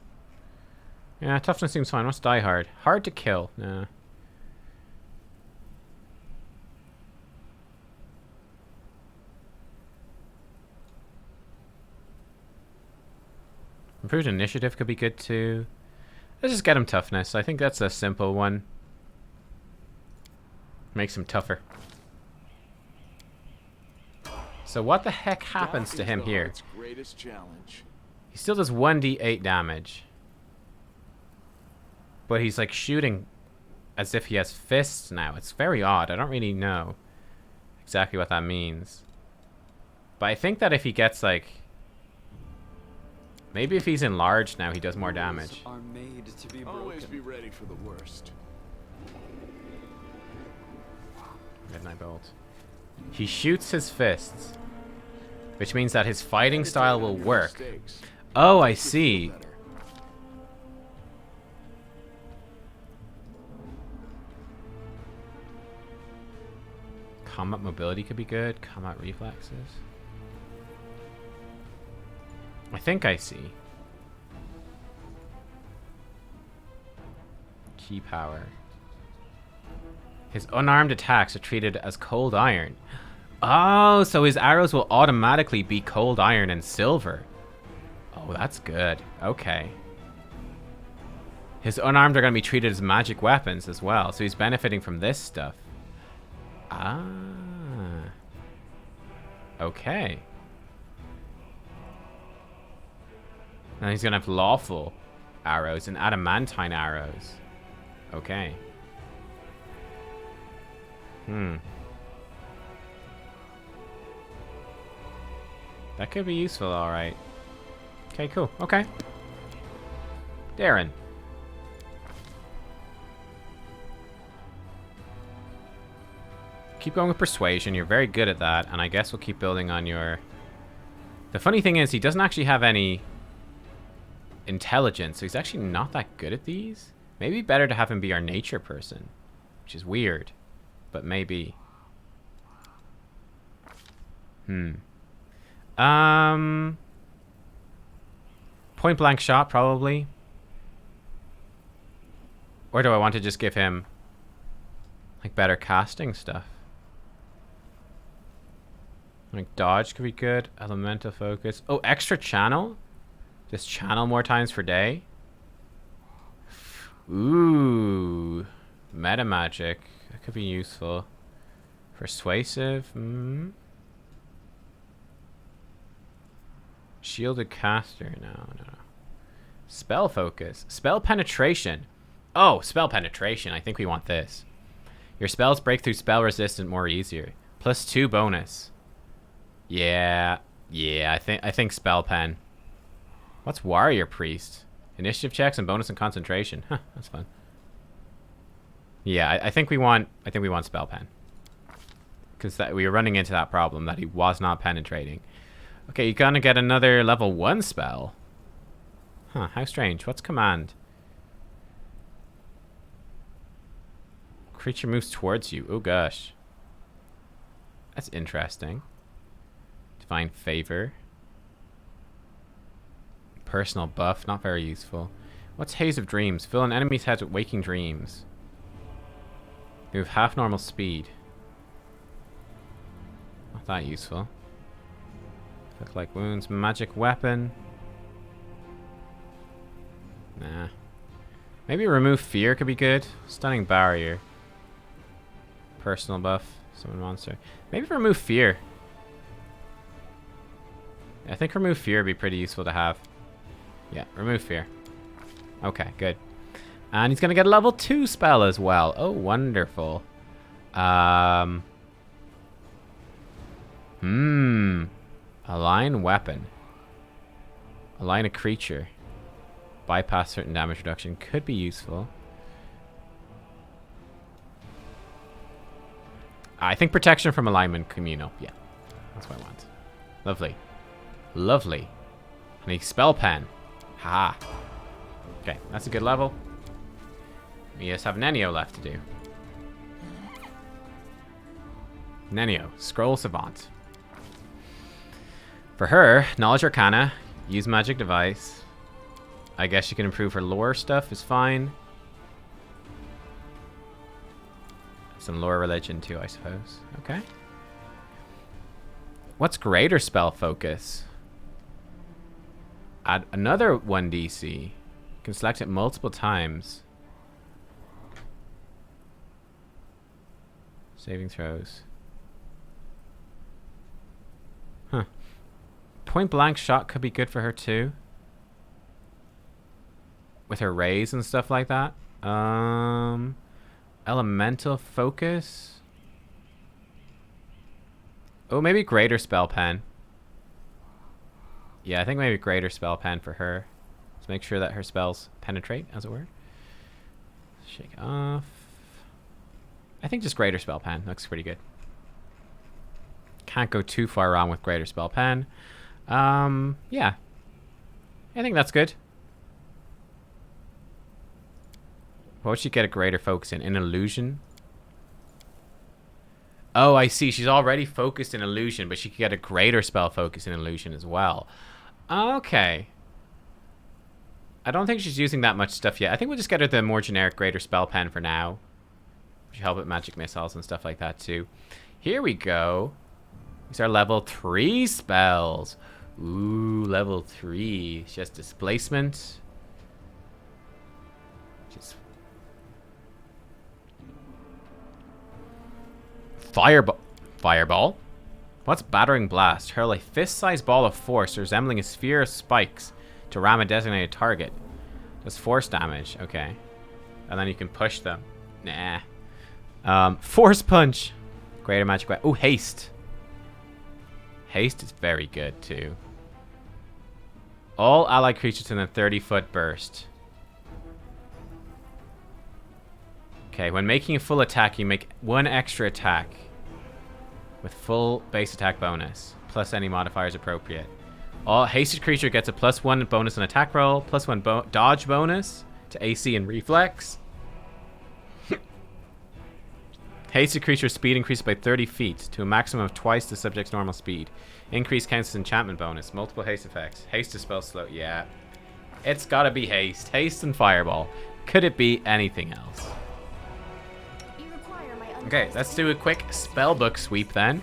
Yeah, toughness seems fine. What's die hard? Hard to kill. Nah. Improved initiative could be good too. Let's just get him toughness. I think that's a simple one. Makes him tougher. So what the heck happens to him here? He still does 1d8 damage. But he's like shooting as if he has fists now. It's very odd. I don't really know exactly what that means. But I think that if he gets like... Maybe if he's enlarged now, he does more damage. Are made to be broken. Always be ready for the worst. Midnight Bolt. He shoots his fists, which means that his fighting style will work. Oh, I see. Combat mobility could be good. Combat reflexes. I think I see. Key power. His unarmed attacks are treated as cold iron. Oh, so his arrows will automatically be cold iron and silver. Oh, that's good. Okay. His unarmed are going to be treated as magic weapons as well. So he's benefiting from this stuff. Ah. Okay. Now he's going to have lawful arrows and adamantine arrows. Okay. That could be useful, alright. Okay, cool. Okay. Darren. Keep going with persuasion. You're very good at that. And I guess we'll keep building on your... The funny thing is, he doesn't actually have any intelligence, so he's actually not that good at these. Maybe better to have him be our nature person, which is weird, but maybe. Point blank shot, probably. Or do I want to just give him like better casting stuff? Like dodge could be good. Elemental focus. Oh, extra channel? Just channel more times per day? Ooh. Meta magic. That could be useful. Persuasive. Shielded caster. No. Spell focus. Spell penetration. Oh, spell penetration. I think we want this. Your spells break through spell resistant more easier. +2 bonus. Yeah, I think spell pen. What's warrior priest? Initiative checks and bonus and concentration. Huh, that's fun. Yeah, I think we want spell pen. Because we were running into that problem that he was not penetrating. Okay, you're gonna get another level 1 spell. Huh, how strange. What's command? Creature moves towards you. Oh gosh. That's interesting. Divine favor. Personal buff, not very useful. What's Haze of Dreams? Fill an enemy's head with waking dreams. Move half normal speed. Not that useful. Look like wounds. Magic weapon. Nah. Maybe remove fear could be good. Stunning barrier. Personal buff. Summon monster. Maybe remove fear. I think remove fear would be pretty useful to have. Yeah, remove fear. Okay, good. And he's going to get a level 2 spell as well. Oh, wonderful. Align weapon. Align a creature. Bypass certain damage reduction. Could be useful. I think protection from alignment communal. Yeah, that's what I want. Lovely. Lovely. I need spell pen. Haha. Okay, that's a good level. We just have Nenio left to do. Nenio, Scroll Savant. For her, Knowledge Arcana, use Magic Device. I guess she can improve her lore stuff, is fine. Some lore religion too, I suppose. Okay. What's greater spell focus? Add another 1dc. You can select it multiple times. Saving throws. Huh. Point blank shot could be good for her too. With her rays and stuff like that. Elemental focus. Oh, maybe greater spell pen. Yeah, I think maybe greater spell pen for her. Let's make sure that her spells penetrate, as it were. Shake off. I think just greater spell pen looks pretty good. Can't go too far wrong with greater spell pen. Yeah. I think that's good. What would she get a greater focus in? In illusion? Oh, I see. She's already focused in illusion, but she could get a greater spell focus in illusion as well. Okay. I don't think she's using that much stuff yet. I think we'll just get her the more generic greater spell pen for now. Which help with magic missiles and stuff like that too. Here we go. These are level 3 spells. Ooh, level 3. She has displacement. Just Fireball? What's Battering Blast? Hurl a fist-sized ball of force resembling a sphere of spikes to ram a designated target. Does force damage. Okay. And then you can push them. Nah. Force Punch. Greater magic weapon. Oh, Haste. Haste is very good, too. All allied creatures in a 30-foot burst. Okay, when making a full attack, you make 1 extra attack with full base attack bonus, plus any modifiers appropriate. All hasted creature gets a +1 bonus on attack roll, +1 dodge bonus to AC and reflex. Hasted creature speed increases by 30 feet to a maximum of twice the subject's normal speed. Increase counts as enchantment bonus. Multiple haste effects. Haste is spell slow. Yeah. It's gotta be haste. Haste and fireball. Could it be anything else? Okay, let's do a quick spellbook sweep then.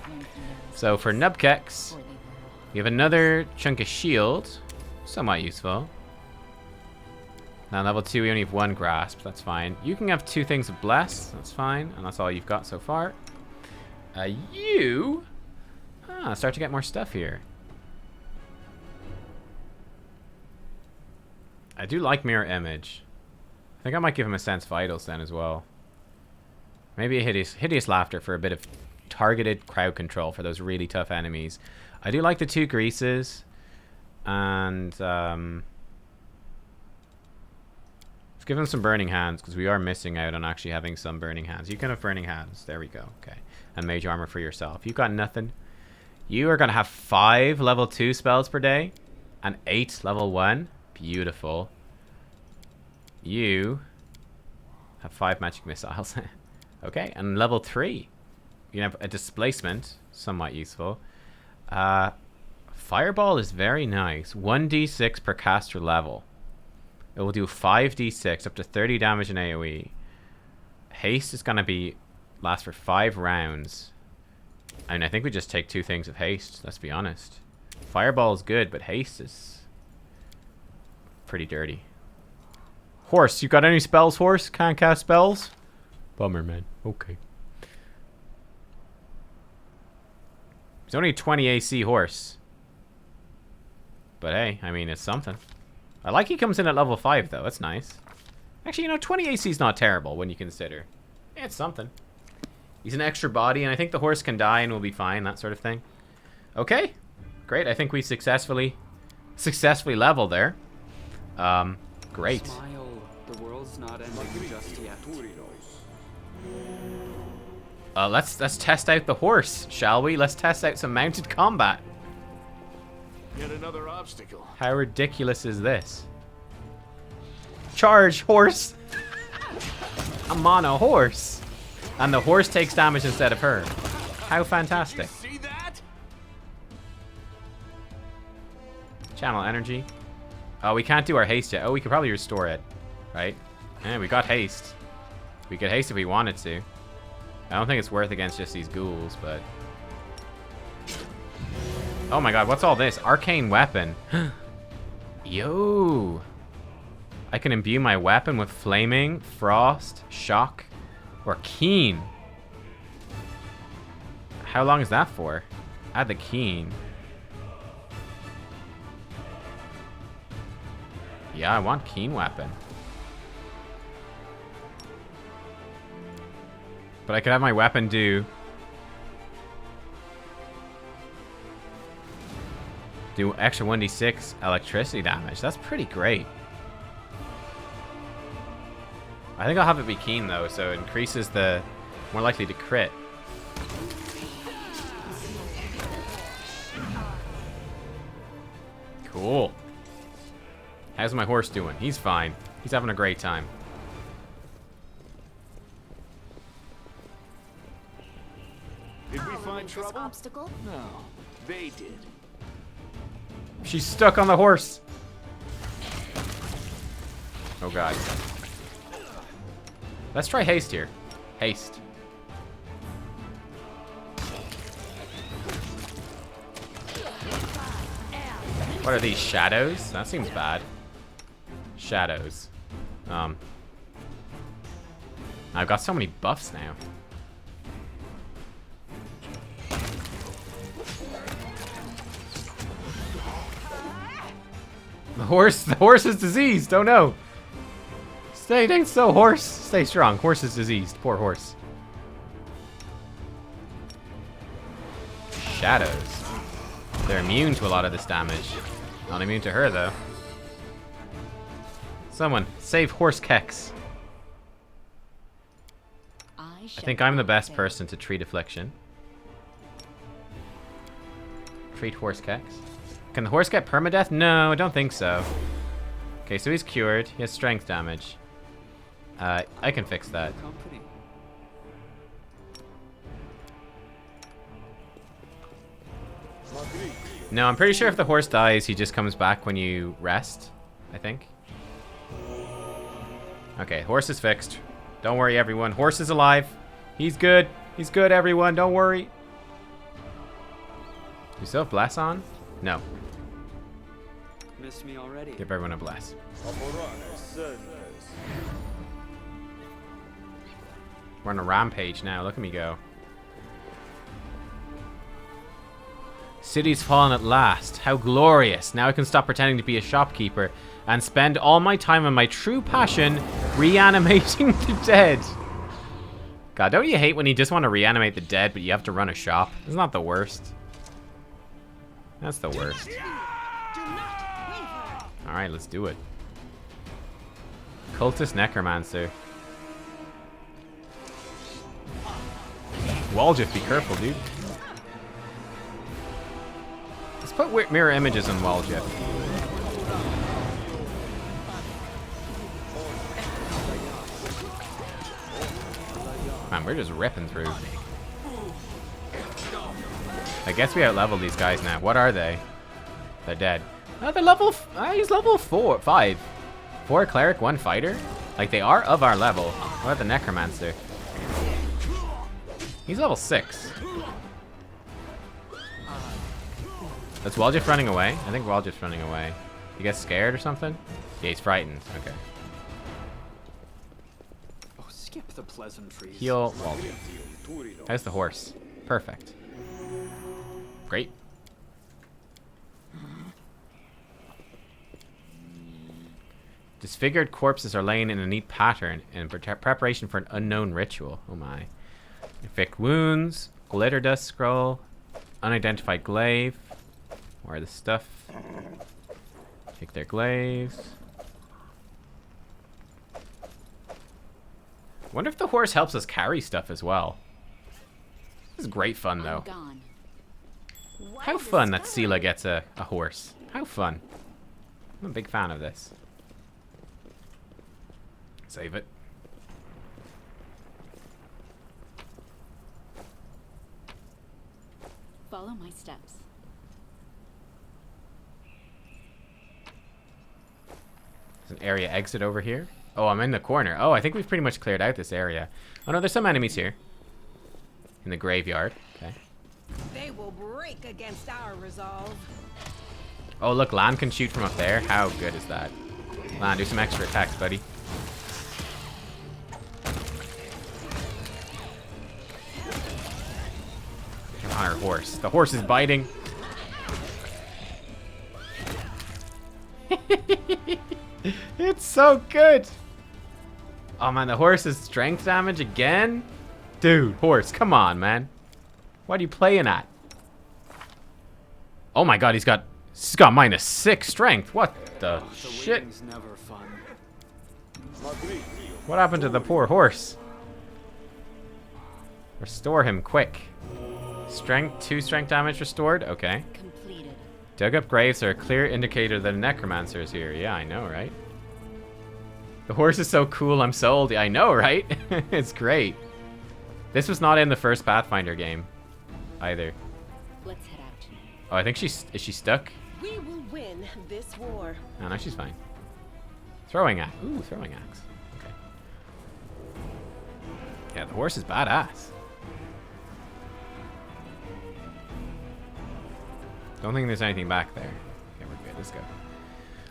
So for nubkeks, we have another chunk of shield. Somewhat useful. Now level 2, we only have 1 grasp. That's fine. You can have 2 things of bless. That's fine. And that's all you've got so far. Start to get more stuff here. I do like Mirror Image. I think I might give him a Sense Vitals then as well. Maybe a hideous Laughter for a bit of targeted crowd control for those really tough enemies. I do like the 2 greases. And let's give him some Burning Hands, because we are missing out on actually having some Burning Hands. You can have Burning Hands. There we go. Okay. And Mage Armor for yourself. You've got nothing. You are going to have 5 level 2 spells per day. And 8 level 1. Beautiful. You have 5 magic missiles. Okay, and level 3. You have a displacement, somewhat useful. Fireball is very nice. 1d6 per caster level. It will do 5d6, up to 30 damage in AoE. Haste is going to last for 5 rounds. And I think we just take 2 things of haste, let's be honest. Fireball is good, but haste is pretty dirty. Horse, you got any spells, Horse? Can't cast spells? Bummer, man. Okay. He's only 20 AC Horse. But hey, I mean, it's something. I like he comes in at level 5, though. That's nice. Actually, you know, 20 AC is not terrible when you consider. Yeah, it's something. He's an extra body, and I think the horse can die and we'll be fine, that sort of thing. Okay. Great. I think we successfully leveled there. Great. Smile. The world's not ending just yet. Let's test out the horse, shall we? Let's test out some mounted combat. Yet another obstacle. How ridiculous is this? Charge, horse! I'm on a horse! And the horse takes damage instead of her. How fantastic. See that? Channel energy. Oh, we can't do our haste yet. Oh, we could probably restore it. Right? Yeah, we got haste. We could haste if we wanted to. I don't think it's worth against just these ghouls, but... Oh my god, what's all this? Arcane weapon. Yo! I can imbue my weapon with flaming, frost, shock, or keen. How long is that for? Add the keen. Yeah, I want keen weapon. But I could have my weapon do extra 1d6 electricity damage. That's pretty great. I think I'll have it be keen though, so it increases the more likely to crit. Cool. How's my horse doing? He's fine. He's having a great time. Did we find This trouble? obstacle? No, they did. She's stuck on the horse. Oh god. Let's try haste here. Haste. What are these, shadows? That seems bad. Shadows. I've got so many buffs now. The horse is diseased. Oh no. Stay, dang so, horse. Stay strong. Horse is diseased. Poor horse. Shadows. They're immune to a lot of this damage. Not immune to her, though. Someone, save horse keks. I think I'm the best person to treat affliction. Treat horse keks. Can the horse get permadeath? No, I don't think so. Okay, so he's cured. He has strength damage. I can fix that. No, I'm pretty sure if the horse dies, he just comes back when you rest, I think. Okay, horse is fixed. Don't worry, everyone. Horse is alive. He's good. He's good, everyone. Don't worry. You still have bless on? No. Missed me already. Give everyone a bless. We're on a rampage now. Look at me go. City's fallen at last. How glorious. Now I can stop pretending to be a shopkeeper and spend all my time on my true passion, reanimating the dead. God, don't you hate when you just want to reanimate the dead, but you have to run a shop? Isn't that the worst? That's the worst. Alright, let's do it. Cultist Necromancer. Waljif, be careful, dude. Let's put mirror images on Waljif. Man, we're just ripping through. I guess we outleveled these guys now. What are they? They're dead. Oh, they're level... he's level 5. 4 cleric, 1 fighter? Like, they are of our level. What about the necromancer? He's level 6. That's Waljif running away? I think Waljif's running away. He gets scared or something? Yeah, he's frightened. Okay. Oh, skip the pleasantries. Heal Waljif. How's the horse? Perfect. Great. Disfigured corpses are laying in a neat pattern in preparation for an unknown ritual. Oh my. Inflict wounds, glitter dust scroll, unidentified glaive. Where are the stuff? Take their glaives. Wonder if the horse helps us carry stuff as well. This is great fun though. How fun that Sela gets a horse. How fun. I'm a big fan of this. Save it. Follow my steps. There's an area exit over here. Oh, I'm in the corner. Oh, I think we've pretty much cleared out this area. Oh no, there's some enemies here. In the graveyard. Okay. They will break against our resolve. Oh, look, Lan can shoot from up there. How good is that? Lan, do some extra attacks, buddy. Get on our horse. The horse is biting. It's so good. Oh man, the horse's strength damage again? Dude, horse, come on, man. What are you playing at? Oh my god, he's got -6 strength. What the shit? Never fun. What happened to the poor horse? Restore him quick. Strength, 2 strength damage restored. Okay. Completed. Dug up graves are a clear indicator that a necromancer is here. Yeah, I know, right? The horse is so cool, I'm sold. I know, right? It's great. This was not in the first Pathfinder game either. Let's head out. Oh, I think is she stuck? We will win this war. Oh, no, she's fine. Throwing axe. Ooh, throwing axe. Okay. Yeah, the horse is badass. Don't think there's anything back there. Okay, we're good. Let's go.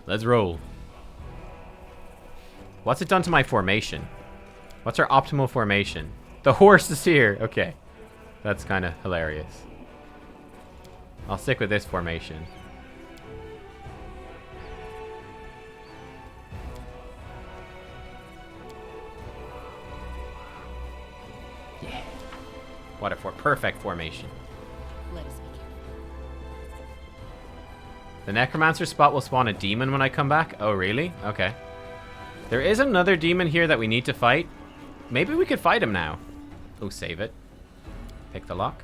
Let's roll. What's it done to my formation? What's our optimal formation? The horse is here. Okay. That's kind of hilarious. I'll stick with this formation. Yeah. What a perfect formation. Let us be careful. The necromancer spot will spawn a demon when I come back. Oh, really? Okay. There is another demon here that we need to fight. Maybe we could fight him now. Oh, save it. Pick the lock.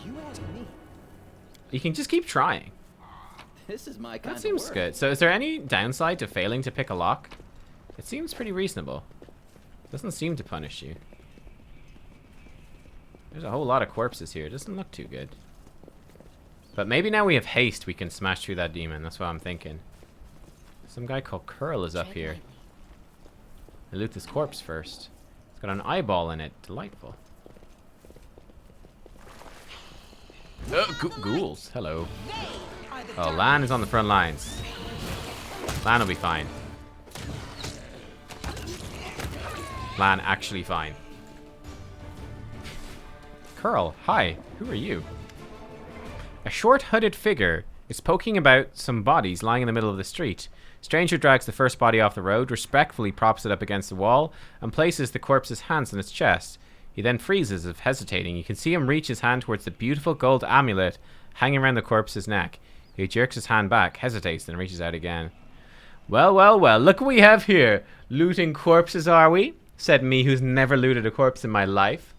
You ask me. You can just keep trying. This is my kind That seems of work. good. So is there any downside to failing to pick a lock? It seems pretty reasonable. Doesn't seem to punish you. There's a whole lot of corpses here. It doesn't look too good. But maybe now we have haste, we can smash through that demon. That's what I'm thinking. Some guy called Curl is up Tread here. lightly. I loot this corpse first. It's got an eyeball in it. Delightful. Ghouls. Hello. Oh, Lan is on the front lines. Lan will be fine. Lan actually fine. Curl, hi. Who are you? A short hooded figure is poking about some bodies lying in the middle of the street. Stranger drags the first body off the road, respectfully props it up against the wall, and places the corpse's hands on its chest. He then freezes as if hesitating. You can see him reach his hand towards the beautiful gold amulet hanging around the corpse's neck. He jerks his hand back, hesitates, then reaches out again. Well, well, well, look what we have here. Looting corpses, are we? Said me, who's never looted a corpse in my life.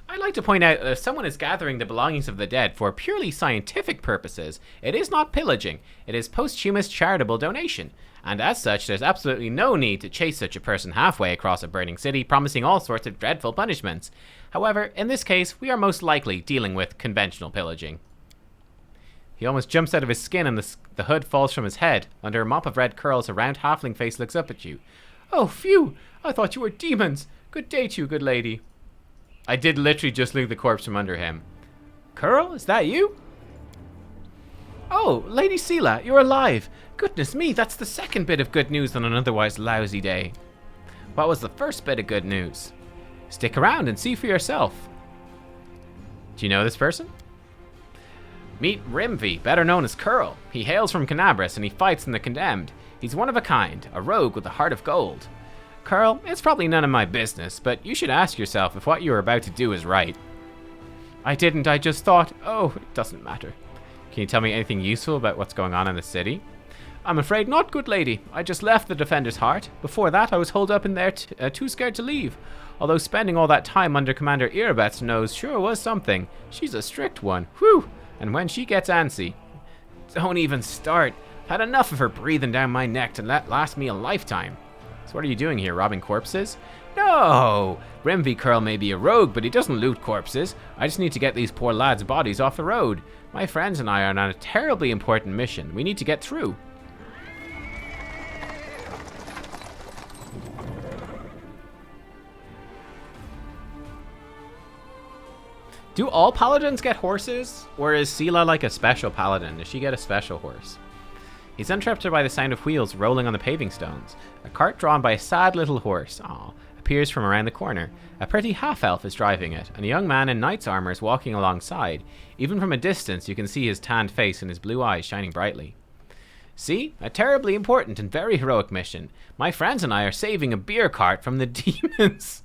I'd like to point out that if someone is gathering the belongings of the dead for purely scientific purposes, it is not pillaging. It is posthumous charitable donation. And as such, there's absolutely no need to chase such a person halfway across a burning city, promising all sorts of dreadful punishments. However, in this case, we are most likely dealing with conventional pillaging. He almost jumps out of his skin and the hood falls from his head. Under a mop of red curls, a round halfling face looks up at you. Oh, phew! I thought you were demons! Good day to you, good lady. I did literally just loot the corpse from under him. Curl, is that you? Oh, Lady Sela, you're alive. Goodness me, that's the second bit of good news on an otherwise lousy day. What was the first bit of good news? Stick around and see for yourself. Do you know this person? Meet Rimvi, better known as Curl. He hails from Canabras and he fights in the Condemned. He's one of a kind, a rogue with a heart of gold. Curl, it's probably none of my business, but you should ask yourself if what you are about to do is right. I didn't, I just thought, oh, it doesn't matter. Can you tell me anything useful about what's going on in the city? I'm afraid not, good lady. I just left the Defender's Heart. Before that, I was holed up in there too scared to leave. Although spending all that time under Commander Erebeth's nose sure was something. She's a strict one. Whew! And when she gets antsy... Don't even start. I've had enough of her breathing down my neck to last me a lifetime. So what are you doing here, robbing corpses? No! Grimvy Curl may be a rogue, but he doesn't loot corpses. I just need to get these poor lads' bodies off the road. My friends and I are on a terribly important mission. We need to get through. Do all paladins get horses? Or is Sela like a special paladin? Does she get a special horse? He's interrupted by the sound of wheels rolling on the paving stones. A cart drawn by a sad little horse appears from around the corner. A pretty half-elf is driving it, and a young man in knight's armor is walking alongside. Even from a distance, you can see his tanned face and his blue eyes shining brightly. See? A terribly important and very heroic mission. My friends and I are saving a beer cart from the demons.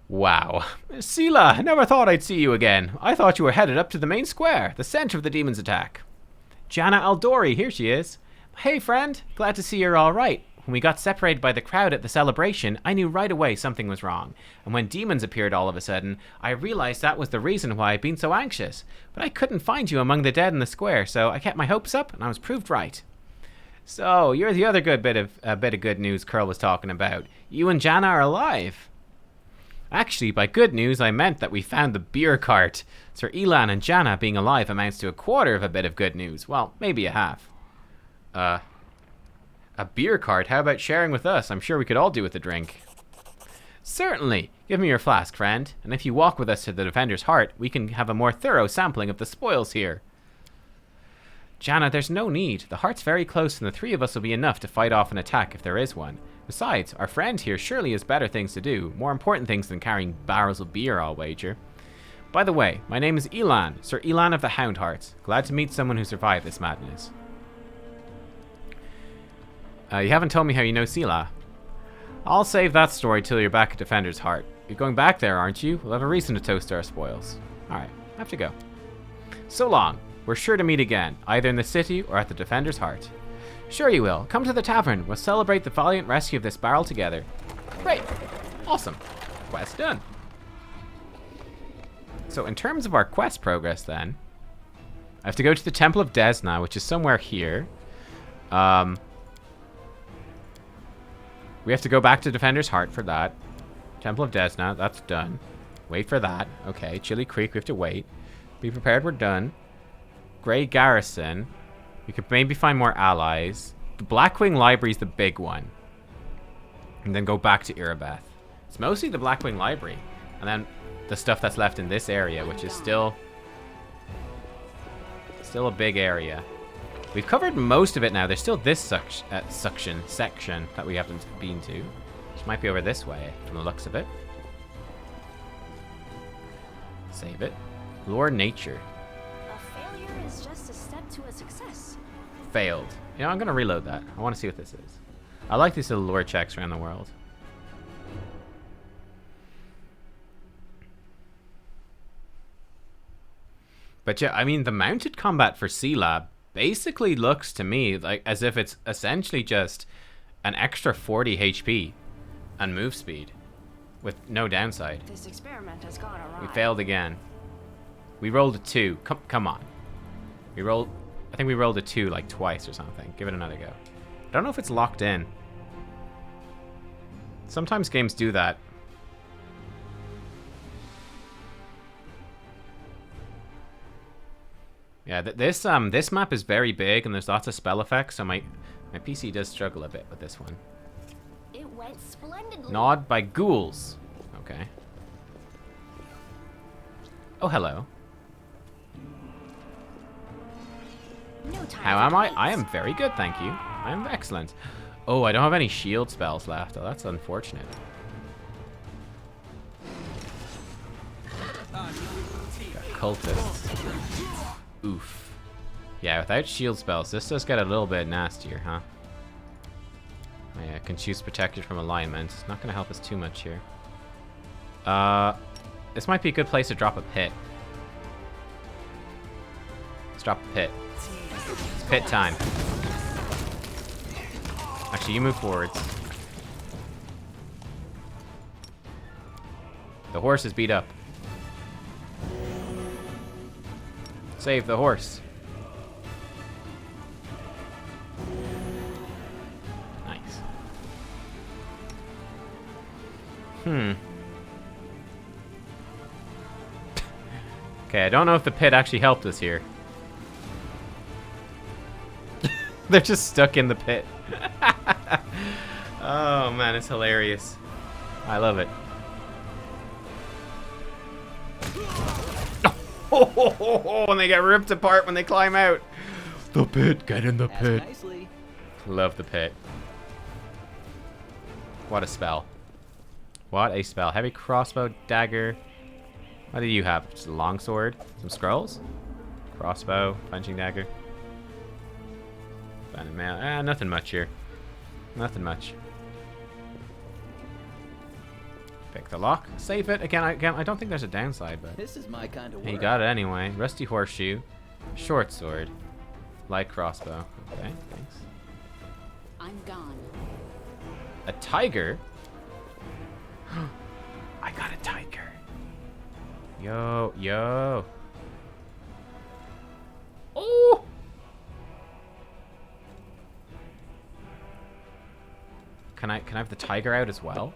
Wow. Sela, I never thought I'd see you again. I thought you were headed up to the main square, the center of the demon's attack. Jana Aldori, here she is. Hey friend, glad to see you're alright. When we got separated by the crowd at the celebration, I knew right away something was wrong. And when demons appeared all of a sudden, I realized that was the reason why I'd been so anxious. But I couldn't find you among the dead in the square, so I kept my hopes up and I was proved right. So, you're the other bit of good news Curl was talking about. You and Jana are alive. Actually, by good news, I meant that we found the beer cart. Sir Elan and Jana being alive amounts to a quarter of a bit of good news. Well, maybe a half. A beer cart? How about sharing with us? I'm sure we could all do with a drink. Certainly. Give me your flask, friend. And if you walk with us to the Defender's Heart, we can have a more thorough sampling of the spoils here. Jana, there's no need. The heart's very close and the three of us will be enough to fight off an attack if there is one. Besides, our friend here surely has better things to do, more important things than carrying barrels of beer, I'll wager. By the way, my name is Elan, Sir Elan of the Hound Hearts. Glad to meet someone who survived this madness. You haven't told me how you know Sela. I'll save that story till you're back at Defender's Heart. You're going back there, aren't you? We'll have a reason to toast our spoils. Alright, I have to go. So long. We're sure to meet again, either in the city or at the Defender's Heart. Sure you will. Come to the tavern. We'll celebrate the valiant rescue of this barrel together. Great. Awesome. Quest done. So in terms of our quest progress then, I have to go to the Temple of Desna, which is somewhere here. We have to go back to Defender's Heart for that. Temple of Desna, that's done. Wait for that. Okay, Chili Creek, we have to wait. Be prepared, we're done. Grey Garrison. We could maybe find more allies. The Blackwing Library is the big one. And then go back to Erebeth. It's mostly the Blackwing Library. And then the stuff that's left in this area, which is still a big area. We've covered most of it now. There's still this section that we haven't been to. Which might be over this way, from the looks of it. Save it. Lore Nature. A failure is just a step to a success. Failed. You know, I'm going to reload that. I want to see what this is. I like these little lore checks around the world. But yeah, I mean, the mounted combat for Sela basically looks to me like as if it's essentially just an extra 40 HP and move speed with no downside. This experiment has gone awry. We failed again. We rolled a 2. Come on. I think we rolled a 2 like twice or something. Give it another go. I don't know if it's locked in. Sometimes games do that. Yeah, this map is very big and there's lots of spell effects, so my PC does struggle a bit with this one. It went splendidly. Gnawed by ghouls. Okay. Oh, hello. No time How for am I? debates. I am very good, thank you. I am excellent. Oh, I don't have any shield spells left. Oh, that's unfortunate. Got cultists. Oof. Yeah, without shield spells, this does get a little bit nastier, huh? I can choose protected from alignment. It's not going to help us too much here. This might be a good place to drop a pit. Let's drop a pit. It's pit time. Actually, you move forwards. The horse is beat up. Save the horse. Nice. Okay, I don't know if the pit actually helped us here. They're just stuck in the pit. Oh man, it's hilarious. I love it. And they get ripped apart when they climb out. The pit, get in the Ask pit. nicely. Love the pit. What a spell. What a spell. Heavy crossbow, dagger. What do you have? Just a longsword? Some scrolls? Crossbow, punching dagger. Banded mail. Nothing much here. Nothing much. Pick the lock. Save it. Again, I don't think there's a downside, but... This is my kind of work. He got it anyway. Rusty horseshoe. Short sword. Light crossbow. Okay, thanks. I'm gone. A tiger? I got a tiger. Yo, yo. Oh! Can I have the tiger out as well?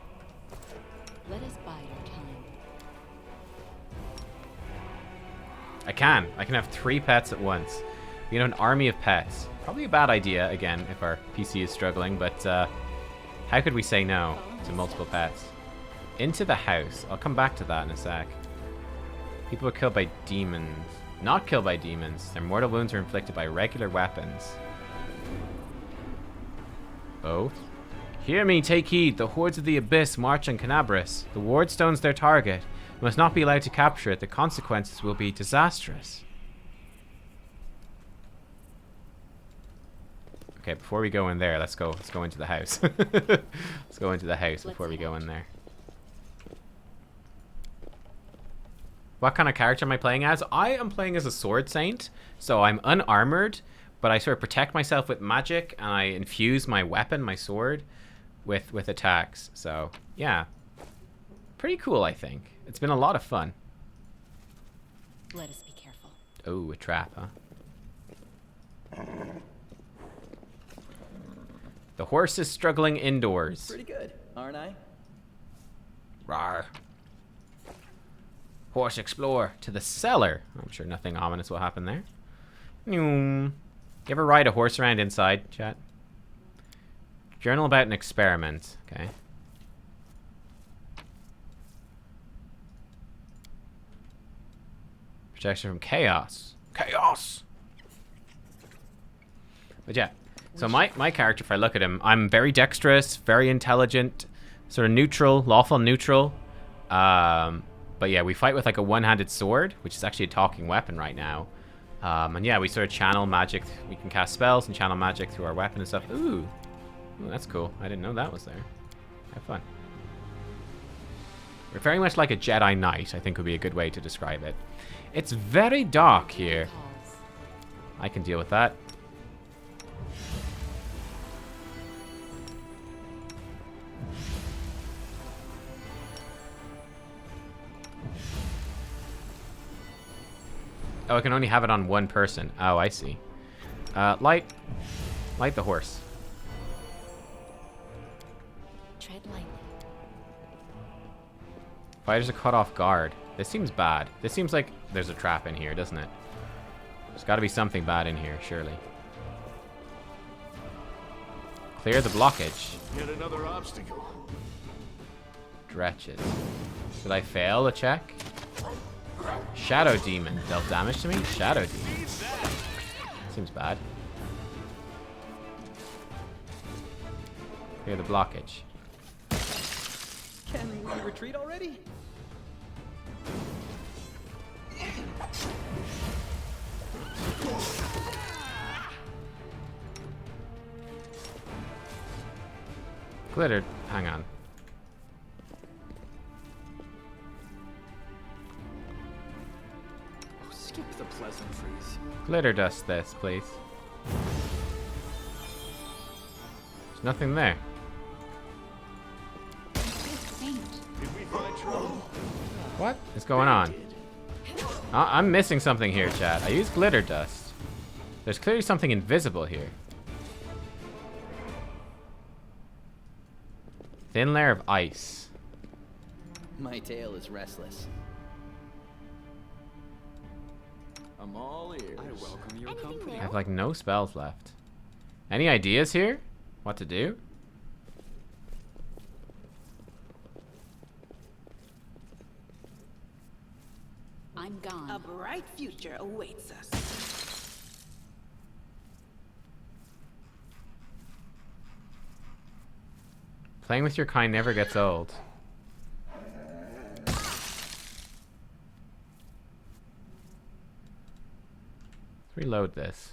Let us bide our time. I can have 3 pets at once. You know, an army of pets. Probably a bad idea, again, if our PC is struggling, but how could we say no to multiple pets? Into the house. I'll come back to that in a sec. People are killed by demons. Not killed by demons. Their mortal wounds are inflicted by regular weapons. Both. Hear me, take heed. The hordes of the abyss march on Canabras. The ward stone's their target. We must not be allowed to capture it. The consequences will be disastrous. Okay, before we go in there, let's go into the house. Let's go into the house before we go in there. What kind of character am I playing as? I am playing as a sword saint, so I'm unarmored, but I sort of protect myself with magic, and I infuse my weapon, my sword, with attacks. So, yeah. Pretty cool, I think. It's been a lot of fun. Let us be careful. Oh, a trap, huh? The horse is struggling indoors. Pretty good, aren't I? Rawr. Horse explore to the cellar. I'm sure nothing ominous will happen there. You ever ride a horse around inside, chat? Journal about an experiment. Okay. Protection from chaos. Chaos! But yeah. So my character, if I look at him, I'm very dexterous, very intelligent, sort of neutral, lawful neutral. But yeah, we fight with like a one-handed sword, which is actually a talking weapon right now. And yeah, we sort of channel magic. We can cast spells and channel magic through our weapon and stuff. Ooh, that's cool. I didn't know that was there. Have fun. We're very much like a Jedi Knight, I think would be a good way to describe it. It's very dark here. Calls. I can deal with that. Oh, I can only have it on one person. Oh, I see. Light the horse. Tread lightly. Fighters are caught off guard. This seems bad. This seems like there's a trap in here, doesn't it? There's got to be something bad in here, surely. Clear the blockage. Yet another obstacle. Dretches. Did I fail a check? Shadow Demon dealt damage to me? Shadow Demon. Seems bad. Clear the blockage. Can we retreat already? Glittered. Hang on. Oh, skip the pleasantries. Glitter dust this, please. There's nothing there. Faint. Did we find trouble? What is going on? I'm missing something here, chat. I used glitter dust. There's clearly something invisible here. Thin layer of ice. My tail is restless. I'm all ears. I welcome your Anything company. I new? have like no spells left. Any ideas here? What to do? I'm A gone. bright future awaits us. Playing with your kind never gets old. Let's reload this.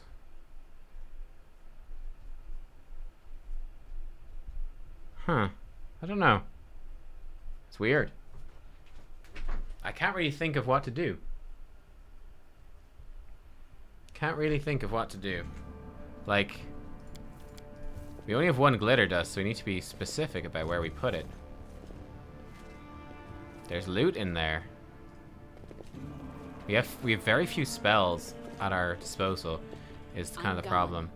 Huh. I don't know. It's weird. I can't really think of what to do. Can't really think of what to do. Like, we only have one glitter dust, so we need to be specific about where we put it. There's loot in there. We have very few spells at our disposal, is kind of the gone. problem.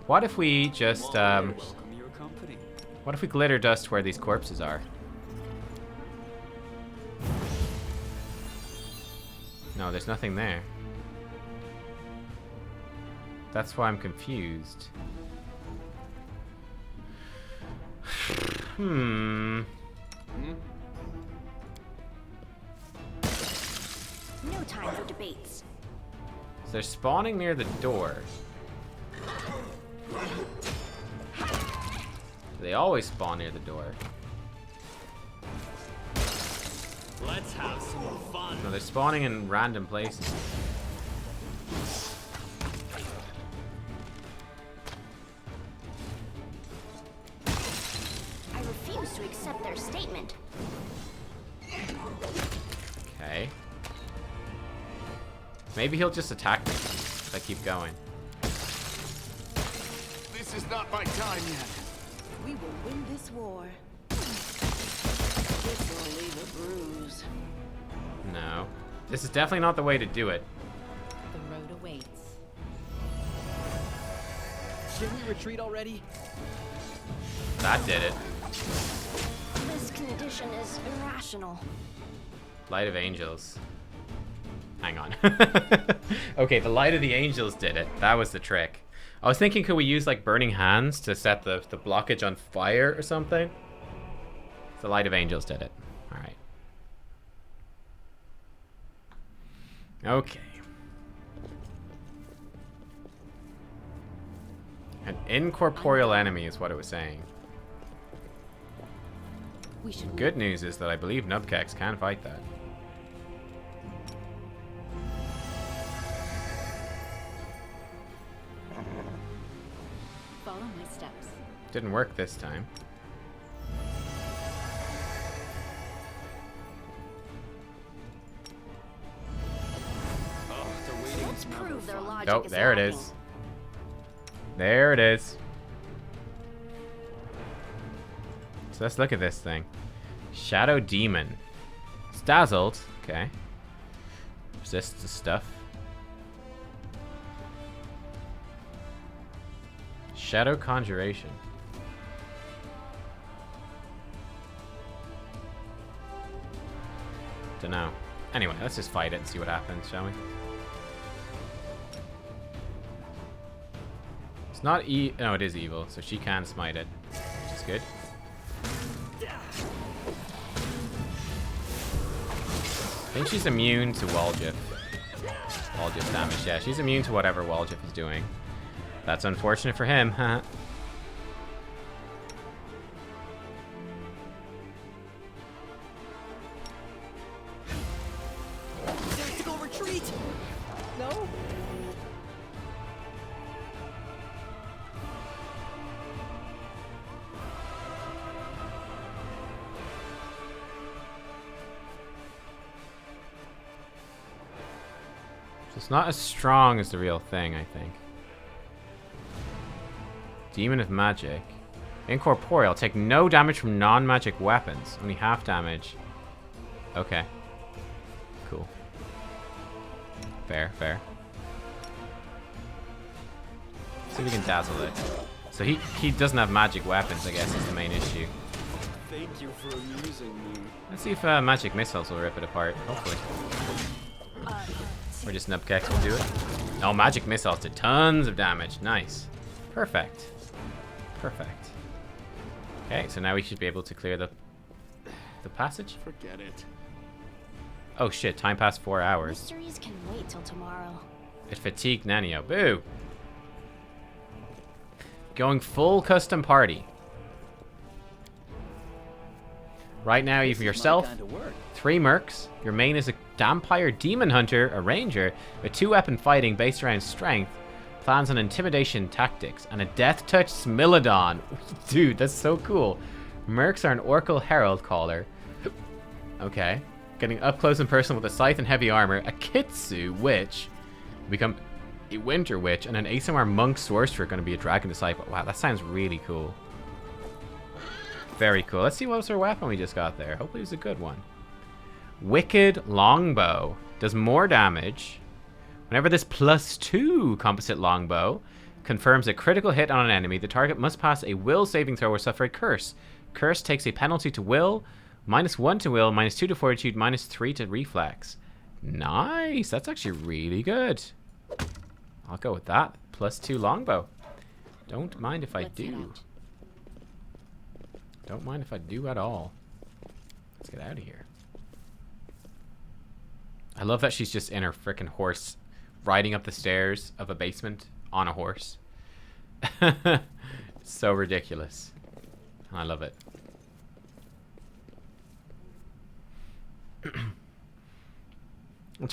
What if we just Welcome your company. what if we glitter dust where these corpses are? No, there's nothing there. That's why I'm confused. No time for debates. So they're spawning near the door. They always spawn near the door. Let's have some fun. No, they're spawning in random places. I refuse to accept their statement. Okay. Maybe he'll just attack me if I keep going. This is not my time yet. We will win this war. This will leave a bruise. No. This is definitely not the way to do it. The road awaits. Can we retreat already? That did it. This condition is irrational. Light of Angels. Hang on. Okay, the Light of the Angels did it. That was the trick. I was thinking, could we use like Burning Hands to set the blockage on fire or something? The Light of Angels did it. Alright. Okay. An incorporeal enemy is what it was saying. We should Good news is that I believe nubkeks can fight that. follow my steps. Didn't work this time. Oh, they're waiting. Let's prove their logic Oh, is there it lacking. is. There it is. So let's look at this thing. Shadow Demon. It's dazzled. Okay. Resists the stuff. Shadow Conjuration. Dunno. Anyway, let's just fight it and see what happens, shall we? It's not no, it is evil, so she can smite it, which is good. I think she's immune to Walgif. Walgif damage, yeah, she's immune to whatever Walgif is doing. That's unfortunate for him, huh? Tactical retreat! No? So it's not as strong as the real thing, I think. Demon of Magic. Incorporeal. Take no damage from non-magic weapons. Only half damage. Okay. Cool. Fair, fair. See if we can dazzle it. So he doesn't have magic weapons, I guess, is the main issue. Thank you for amusing me. Let's see if magic missiles will rip it apart. Hopefully. Or just nubkeks will do it. Oh, magic missiles did tons of damage. Nice. Perfect. Perfect. Okay, so now we should be able to clear the passage. Forget it. Oh shit, time passed 4 hours. Mysteries can wait till tomorrow. It fatigued Nanio. Boo! Going full custom party. Right now, you've yourself, Kind of work. 3 mercs. Your main is a Vampire Demon Hunter, a Ranger, with 2-weapon fighting based around strength, plans on intimidation tactics, and a Death Touch Smilodon. Dude, that's so cool. Mercs are an Oracle Herald Caller. Okay. Getting up close and personal with a Scythe and Heavy Armor, a Kitsu Witch, become a Winter Witch, and an ASMR Monk Sorcerer going to be a Dragon Disciple. Wow, that sounds really cool. Very cool. Let's see what sort of weapon we just got there. Hopefully it was a good one. Wicked Longbow. Does more damage. Whenever this +2 composite longbow confirms a critical hit on an enemy, the target must pass a will saving throw or suffer a curse. Curse takes a penalty to will, -1 to will, -2 to fortitude, -3 to reflex. Nice. That's actually really good. I'll go with that. +2 longbow. Don't mind if I Let's head do. out. Don't mind if I do at all. Let's get out of here. I love that she's just in her frickin' horse, riding up the stairs of a basement on a horse. So ridiculous. I love it.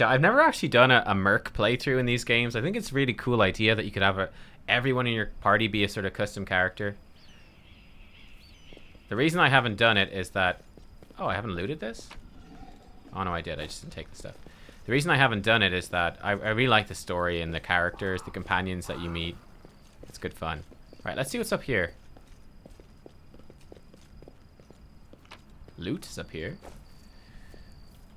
I've never actually done a merc playthrough in these games. I think it's a really cool idea that you could have everyone in your party be a sort of custom character. The reason I haven't done it is that... Oh, I haven't looted this? Oh, no, I did. I just didn't take the stuff. The reason I haven't done it is that I really like the story and the characters, the companions that you meet. It's good fun. Right, let's see what's up here. Loot is up here.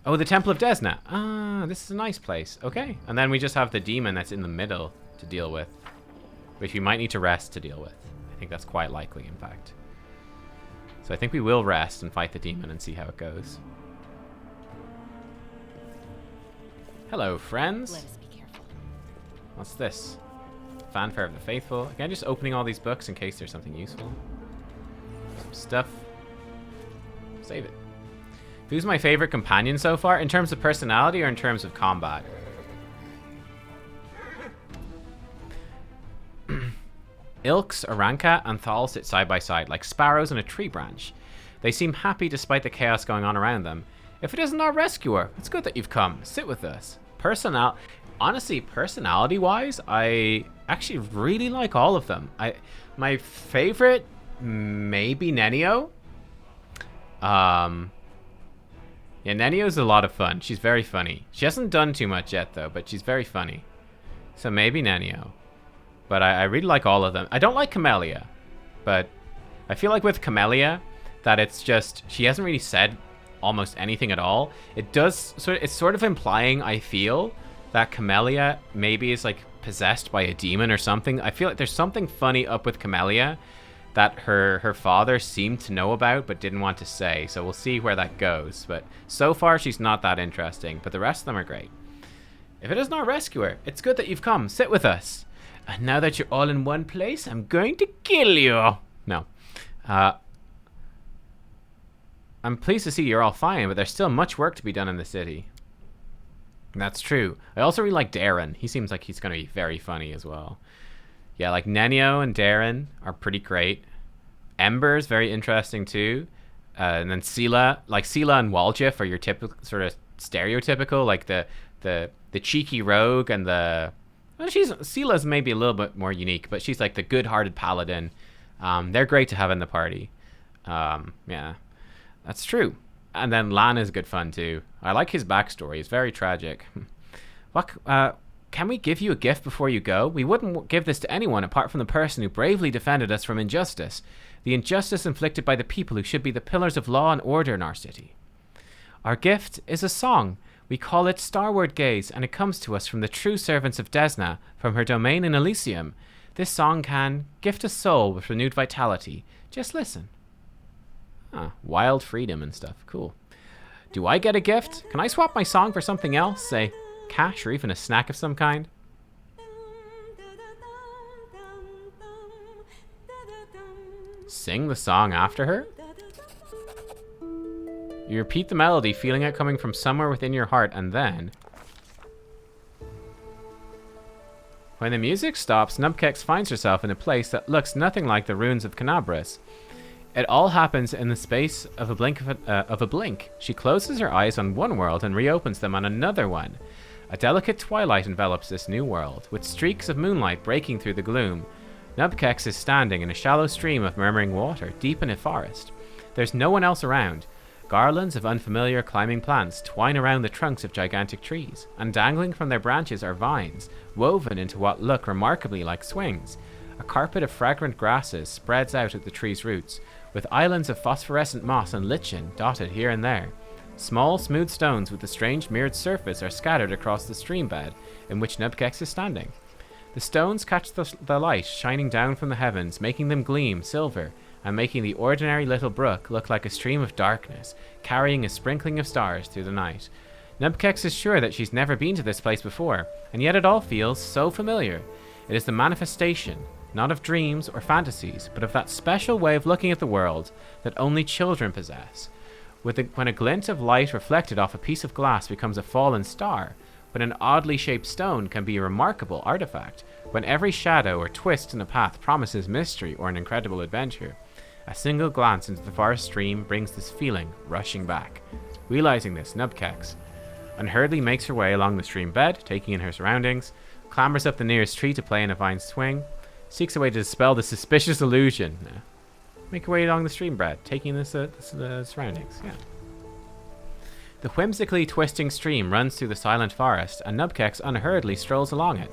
Oh, the Temple of Desna. Ah, this is a nice place. Okay. And then we just have the demon that's in the middle to deal with, which we might need to rest to deal with. I think that's quite likely, in fact. So I think we will rest and fight the demon and see how it goes. Hello, friends. Let us be careful. What's this? Fanfare of the Faithful. Again, just opening all these books in case there's something useful. Some stuff. Save it. Who's my favorite companion so far? In terms of personality or in terms of combat? Ilks, Aranka, and Thal sit side by side, like sparrows on a tree branch. They seem happy despite the chaos going on around them. If it isn't our rescuer, it's good that you've come. Sit with us. Honestly, personality-wise, I actually really like all of them. My favorite, maybe Nenio. Yeah, Nenio's a lot of fun. She's very funny. She hasn't done too much yet, though, but she's very funny. So maybe Nenio. But I really like all of them. I don't like Camellia, but I feel like with Camellia that it's just, she hasn't really said almost anything at all. It's sort of implying, I feel, that Camellia maybe is like possessed by a demon or something. I feel like there's something funny up with Camellia that her father seemed to know about but didn't want to say. So we'll see where that goes. But so far she's not that interesting, but the rest of them are great. If it isn't our rescuer, it's good that you've come. Sit with us. And now that you're all in one place, I'm going to kill you. No. I'm pleased to see you're all fine, but there's still much work to be done in the city. That's true. I also really like Darren. He seems like he's going to be very funny as well. Yeah, like Nenio and Darren are pretty great. Ember's very interesting too. And then Sela, like Sela and Waljif are your typical, sort of stereotypical, like the cheeky rogue and the... Well, Sela's maybe a little bit more unique, but she's like the good-hearted paladin. They're great to have in the party. Yeah, that's true. And then Lan is good fun too. I like his backstory. It's very tragic. Can we give you a gift before you go? We wouldn't give this to anyone apart from the person who bravely defended us from injustice. The injustice inflicted by the people who should be the pillars of law and order in our city. Our gift is a song. We call it Starward Gaze, and it comes to us from the true servants of Desna, from her domain in Elysium. This song can gift a soul with renewed vitality. Just listen. Wild freedom and stuff. Cool. Do I get a gift? Can I swap my song for something else? Say, cash or even a snack of some kind? Sing the song after her? You repeat the melody, feeling it coming from somewhere within your heart, and then... When the music stops, Nubkeks finds herself in a place that looks nothing like the ruins of Canabras. It all happens in the space of a blink. She closes her eyes on one world and reopens them on another one. A delicate twilight envelops this new world, with streaks of moonlight breaking through the gloom. Nubkeks is standing in a shallow stream of murmuring water, deep in a forest. There's no one else around. Garlands of unfamiliar climbing plants twine around the trunks of gigantic trees, and dangling from their branches are vines, woven into what look remarkably like swings. A carpet of fragrant grasses spreads out at the tree's roots, with islands of phosphorescent moss and lichen dotted here and there. Small, smooth stones with a strange mirrored surface are scattered across the stream bed in which Nubkeks is standing. The stones catch the light shining down from the heavens, making them gleam silver, and making the ordinary little brook look like a stream of darkness, carrying a sprinkling of stars through the night. Nubkeks is sure that she's never been to this place before, and yet it all feels so familiar. It is the manifestation, not of dreams or fantasies, but of that special way of looking at the world that only children possess. When a glint of light reflected off a piece of glass becomes a fallen star, when an oddly shaped stone can be a remarkable artifact, when every shadow or twist in a path promises mystery or an incredible adventure, a single glance into the forest stream brings this feeling rushing back. Realizing this, Nubkeks unhurriedly makes her way along the stream bed, taking in her surroundings, clambers up the nearest tree to play in a vine swing, seeks a way to dispel the suspicious illusion. Make her way along the stream bed, taking in the surroundings. Yeah. The whimsically twisting stream runs through the silent forest, and Nubkeks unhurriedly strolls along it.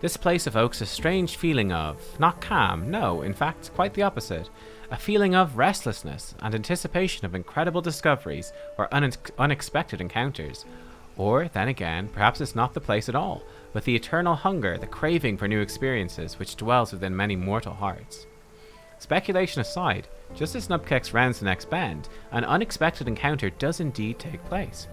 This place evokes a strange feeling of, not calm, no, in fact, quite the opposite. A feeling of restlessness and anticipation of incredible discoveries or unexpected encounters. Or, then again, perhaps it's not the place at all, but the eternal hunger, the craving for new experiences which dwells within many mortal hearts. Speculation aside, just as Nubkeks rounds the next bend, an unexpected encounter does indeed take place.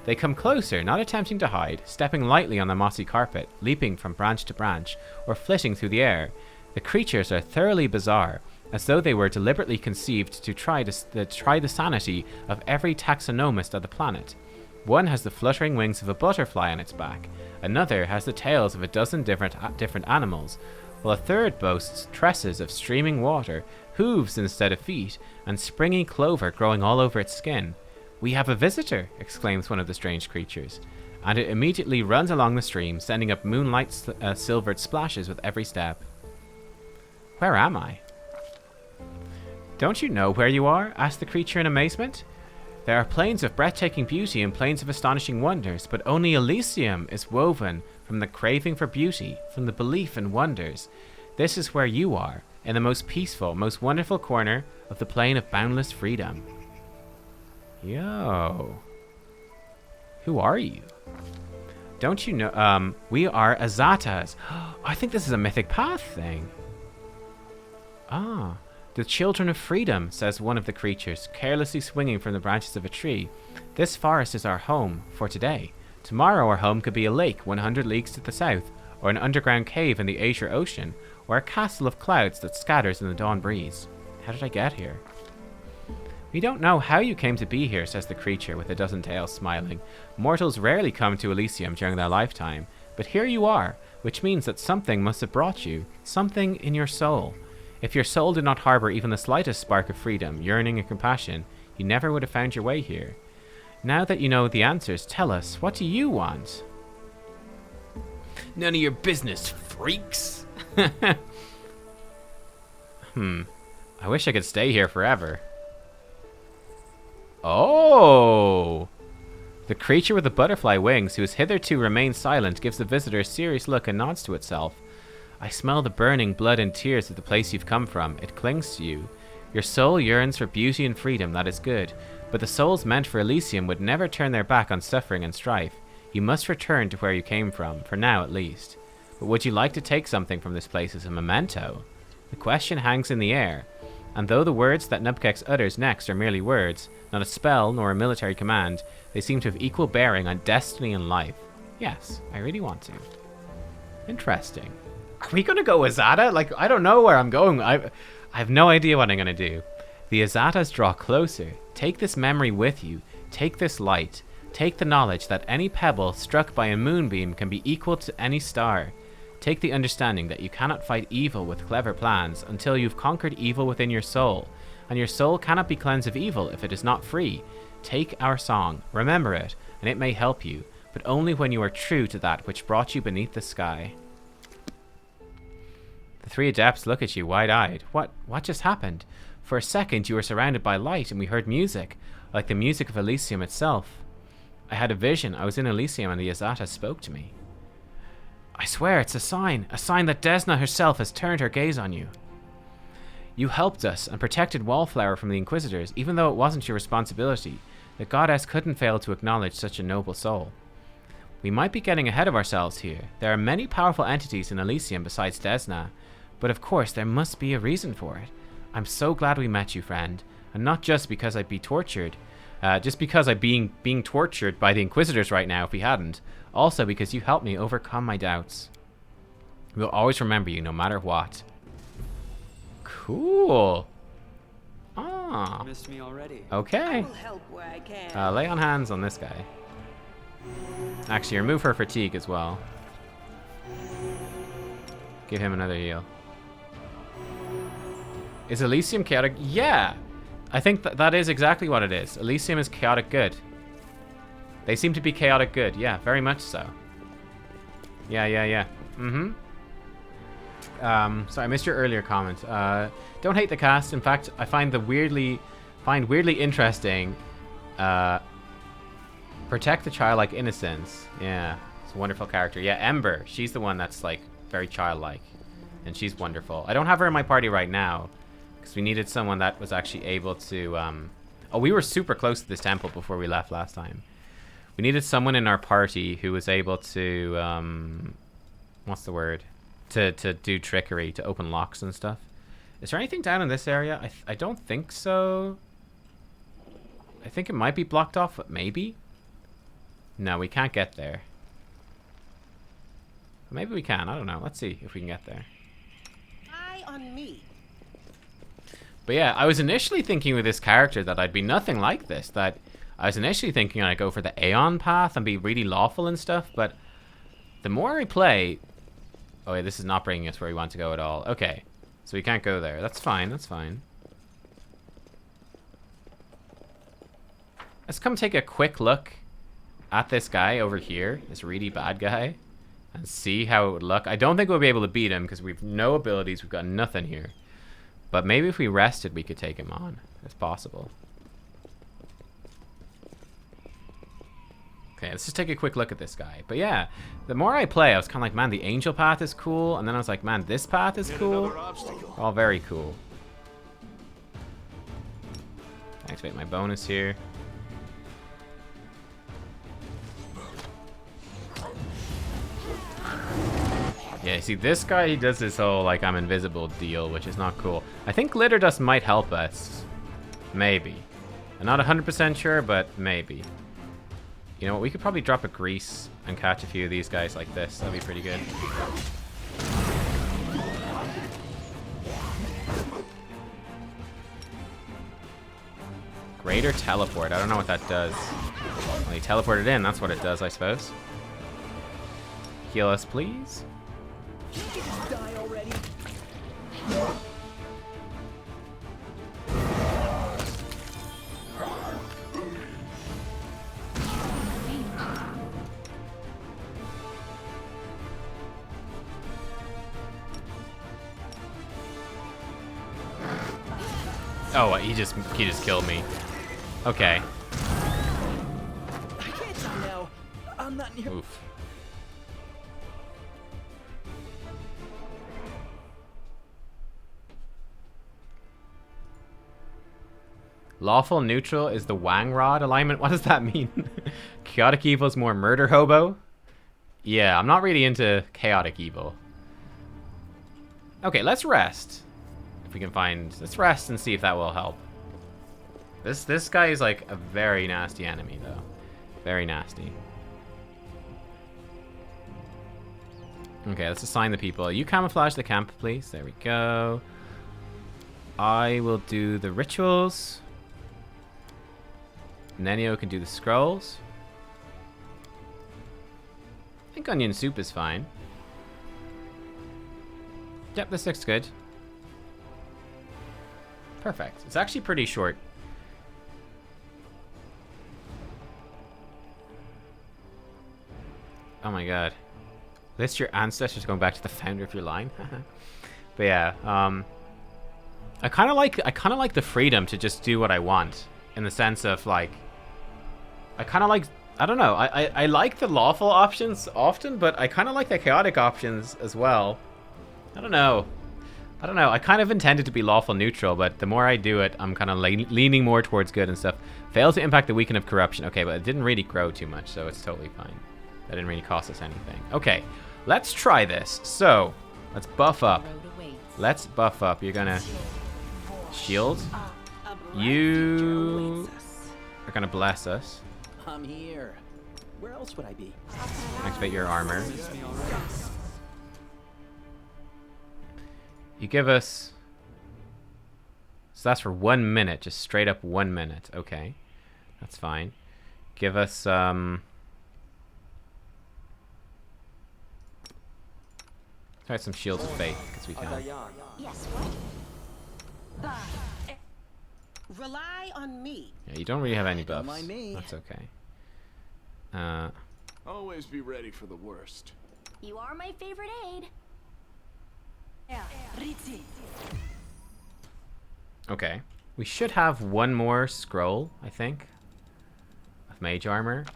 They come closer, not attempting to hide, stepping lightly on the mossy carpet, leaping from branch to branch, or flitting through the air. The creatures are thoroughly bizarre, as though they were deliberately conceived to try the sanity of every taxonomist of the planet. One has the fluttering wings of a butterfly on its back, another has the tails of a dozen different animals, while a third boasts tresses of streaming water, hooves instead of feet, and springy clover growing all over its skin. "We have a visitor," exclaims one of the strange creatures, and it immediately runs along the stream, sending up moonlight silvered splashes with every step. Where am I? Don't you know where you are? Asked the creature in amazement. There are plains of breathtaking beauty and plains of astonishing wonders, but only Elysium is woven from the craving for beauty, from the belief in wonders. This is where you are, in the most peaceful, most wonderful corner of the plain of boundless freedom. Yo. Who are you? Don't you know, we are Azatas. I think this is a Mythic Path thing. The children of freedom, says one of the creatures, carelessly swinging from the branches of a tree. This forest is our home for today. Tomorrow our home could be a lake 100 leagues to the south, or an underground cave in the Azure Ocean, or a castle of clouds that scatters in the dawn breeze. How did I get here? We don't know how you came to be here, says the creature with a dozen tails, smiling. Mortals rarely come to Elysium during their lifetime, but here you are, which means that something must have brought you, something in your soul. If your soul did not harbor even the slightest spark of freedom, yearning, and compassion, you never would have found your way here. Now that you know the answers, tell us, what do you want? None of your business, freaks. I wish I could stay here forever. Oh! The creature with the butterfly wings, who has hitherto remained silent, gives the visitor a serious look and nods to itself. I smell the burning blood and tears of the place you've come from. It clings to you. Your soul yearns for beauty and freedom, that is good. But the souls meant for Elysium would never turn their back on suffering and strife. You must return to where you came from, for now at least. But would you like to take something from this place as a memento? The question hangs in the air, and though the words that nubkeks utters next are merely words, not a spell nor a military command, they seem to have equal bearing on destiny and life. Yes, I really want to. Interesting. Are we gonna go Azata? Like, I don't know where I'm going. I have no idea what I'm gonna do. The Azatas draw closer. Take this memory with you. Take this light. Take the knowledge that any pebble struck by a moonbeam can be equal to any star. Take the understanding that you cannot fight evil with clever plans until you've conquered evil within your soul, and your soul cannot be cleansed of evil if it is not free. Take our song, remember it, and it may help you, but only when you are true to that which brought you beneath the sky. The three adepts look at you wide-eyed. What just happened? For a second you were surrounded by light and we heard music, like the music of Elysium itself. I had a vision. I was in Elysium and the Azata spoke to me. I swear it's a sign that Desna herself has turned her gaze on you. You helped us and protected Wallflower from the Inquisitors, even though it wasn't your responsibility. The goddess couldn't fail to acknowledge such a noble soul. We might be getting ahead of ourselves here. There are many powerful entities in Elysium besides Desna, but of course there must be a reason for it. I'm so glad we met you, friend, and not just because I'd be tortured. Just because I'm being tortured by the Inquisitors right now if we hadn't. Also because you helped me overcome my doubts. We'll always remember you no matter what. Cool. Ah. Missed me already. Okay. I'll help where I can. Lay on hands on this guy. Actually, remove her fatigue as well. Give him another heal. Is Elysium chaotic? Yeah! I think that is exactly what it is. Elysium is chaotic good. They seem to be chaotic good. Yeah, very much so. Yeah. Mm-hmm. Sorry, I missed your earlier comment. Don't hate the cast. In fact, I find weirdly interesting. Protect the childlike innocence. Yeah, it's a wonderful character. Yeah, Ember. She's the one that's like very childlike, and she's wonderful. I don't have her in my party right now because we needed someone that was actually able to. Oh, we were super close to this temple before we left last time. We needed someone in our party who was able to. What's the word? To do trickery, to open locks and stuff. Is there anything down in this area? I don't think so. I think it might be blocked off, but maybe. No, we can't get there. Maybe we can. I don't know. Let's see if we can get there. Eye on me. But yeah, I was initially thinking with this character that I'd be nothing like this. That I was initially thinking I'd go for the Aeon path and be really lawful and stuff. But the more I play... Oh, wait, this is not bringing us where we want to go at all. Okay, so we can't go there. That's fine. That's fine. Let's come take a quick look at this guy over here, this really bad guy, and see how it would look. I don't think we'll be able to beat him because we've no abilities. We've got nothing here. But maybe if we rested, we could take him on. It's possible. Okay, let's just take a quick look at this guy. But yeah, the more I play, I was kind of like, man, the angel path is cool. And then I was like, man, this path is cool. All very cool. Activate my bonus here. Yeah, see, this guy, he does this whole, like, I'm invisible deal, which is not cool. I think Glitter Dust might help us. Maybe. I'm not 100% sure, but maybe. You know what, we could probably drop a grease and catch a few of these guys like this. That'd be pretty good. Greater teleport. I don't know what that does. Well, he teleported in. That's what it does, I suppose. Heal us, please. Die already. Oh, he just killed me. Okay. Oof. Lawful neutral is the Wang Rod alignment. What does that mean? Chaotic evil is more murder hobo? Yeah, I'm not really into chaotic evil. Okay, let's rest. If we can find... Let's rest and see if that will help. This guy is like a very nasty enemy, though. Very nasty. Okay, let's assign the people. You camouflage the camp, please. There we go. I will do the rituals. Nenio can do the scrolls. I think onion soup is fine. Yep, this looks good. Perfect. It's actually pretty short. Oh my god. List your ancestors going back to the founder of your line. But yeah, I kind of like the freedom to just do what I want, in the sense of like, I kind of like, I don't know, I like the lawful options often, but I kind of like the chaotic options as well. I don't know. I kind of intended to be lawful neutral, but the more I do it, I'm kind of leaning more towards good and stuff. Fail to impact the weaken of corruption. Okay, but it didn't really grow too much, so it's totally fine. That didn't really cost us anything. Okay, let's try this. So, let's buff up. Let's buff up. You're gonna shield. You are gonna bless us. I'm here. Where else would I be? Activate your armor. You give us... So that's for 1 minute. Just straight up 1 minute. Okay. That's fine. Give us... Try some Shields of Faith, because we can. Yes, what? Rely on me. Yeah, you don't really have any Don't buffs. mind me. That's okay. Always be ready for the worst. You are my favorite aid. Okay. We should have one more scroll, I think, of mage armor.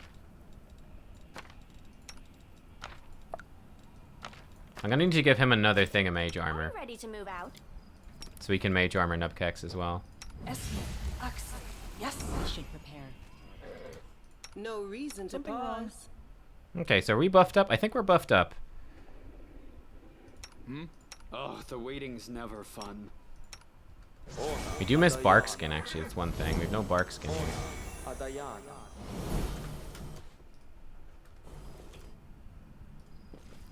I'm gonna need to give him another thing of mage armor, I'm ready to move out. so we can mage armor nubkeks as well. Yes, we should prepare. No reason to pause. Okay, so are we buffed up? I think we're buffed up. Oh, the waiting's never fun. We do miss bark skin, actually. That's one thing. We have no bark skin here.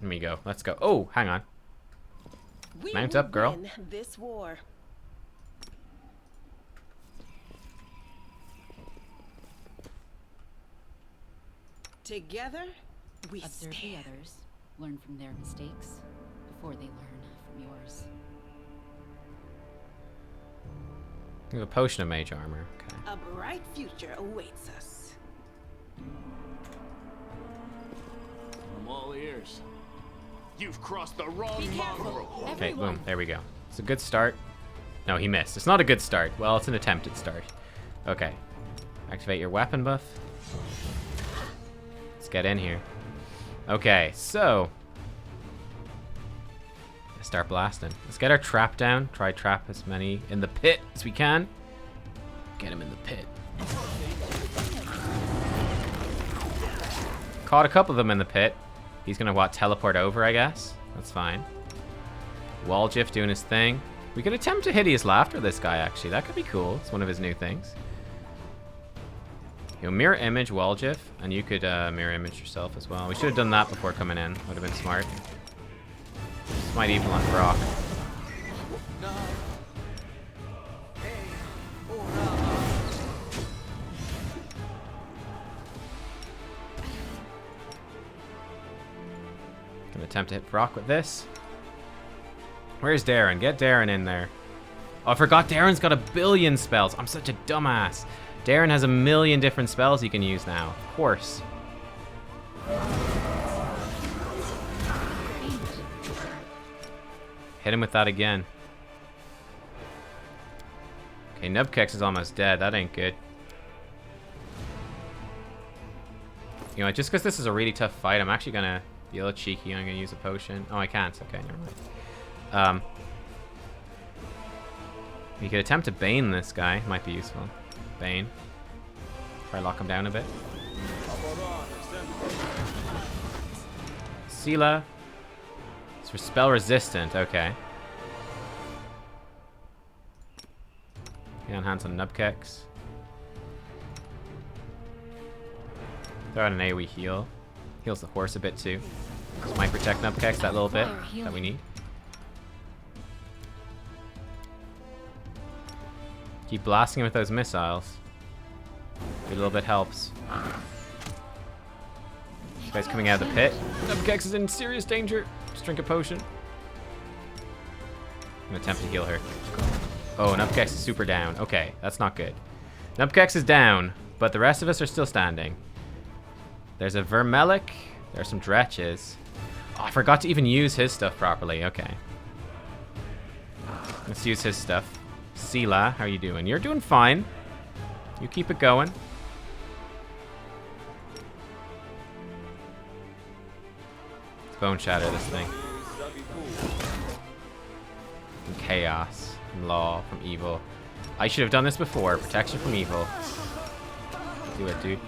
Let me go. Let's go. Oh, hang on. We Mount will up, girl. win this war. Together, we Observe the stand. others. Learn from their mistakes before they learn from yours. We have a potion of mage armor. Okay. A bright future awaits us. I'm all ears. You've crossed the wrong mongrel. Okay, boom. There we go. It's a good start. No, he missed. It's not a good start. Well, it's an attempted start. Okay. Activate your weapon buff. Let's get in here. Okay, so... let's start blasting. Let's get our trap down. Try trap as many in the pit as we can. Get him in the pit. Caught a couple of them in the pit. He's gonna, what, teleport over, I guess? That's fine. Walgif doing his thing. We could attempt to hideous laughter this guy, actually. That could be cool. It's one of his new things. You'll mirror image Walgif, and you could mirror image yourself as well. We should have done that before coming in. Would have been smart. This might even on Brock. Gonna attempt to hit Brock with this. Where's Darren? Get Darren in there. Oh, I forgot Darren's got a billion spells. I'm such a dumbass. Darren has a million different spells he can use now. Of course. Hit him with that again. Okay, nubkeks is almost dead. That ain't good. You know, just because this is a really tough fight, I'm actually gonna be a little cheeky. I'm gonna use a potion. Oh, I can't. Okay, never mind. You could attempt to Bane this guy. Might be useful. Bane. Try to lock him down a bit. Sela. It's for spell resistant. Okay. Enhance on nubkeks. Throw out an AoE heal. Heals the horse a bit too. This might protect nubkeks that little bit that we need. Keep blasting him with those missiles. A little bit helps. This guy's coming out of the pit. Nubkeks is in serious danger. Just drink a potion. I'm gonna attempt to heal her. Oh, Nubkeks is super down. Okay, that's not good. Nubkeks is down, but the rest of us are still standing. There's a Vermelic. There's some Dretches. Oh, I forgot to even use his stuff properly. Okay. Let's use his stuff. Sela, how are you doing? You're doing fine. You keep it going. Let's bone shatter this thing. From chaos, from law, from evil. I should have done this before. Protection from evil. Do it, dude.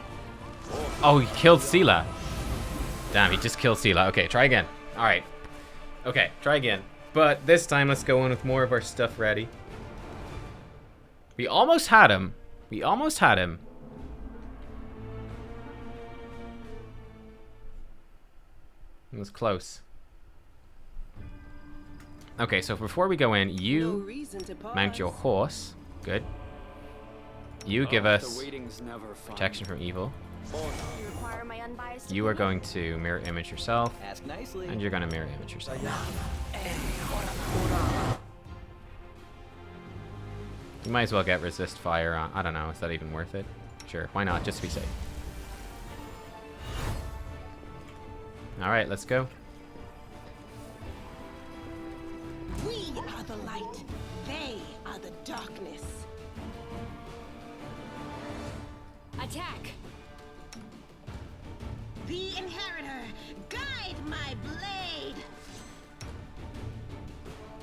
Oh, he killed Sela. Damn, he just killed Sela. Okay, try again. Alright. Okay, try again. But this time, let's go in with more of our stuff ready. We almost had him. We almost had him. It was close. Okay, so before we go in, you mount your horse. Good. You give us protection from evil. You are going to mirror image yourself. Ask nicely. And you're going to mirror image yourself. You might as well get resist fire on. I don't know. Is that even worth it? Sure. Why not? Just to be safe. Alright, let's go. We are the light. They are the darkness. Attack! The inheritor, guide my blade.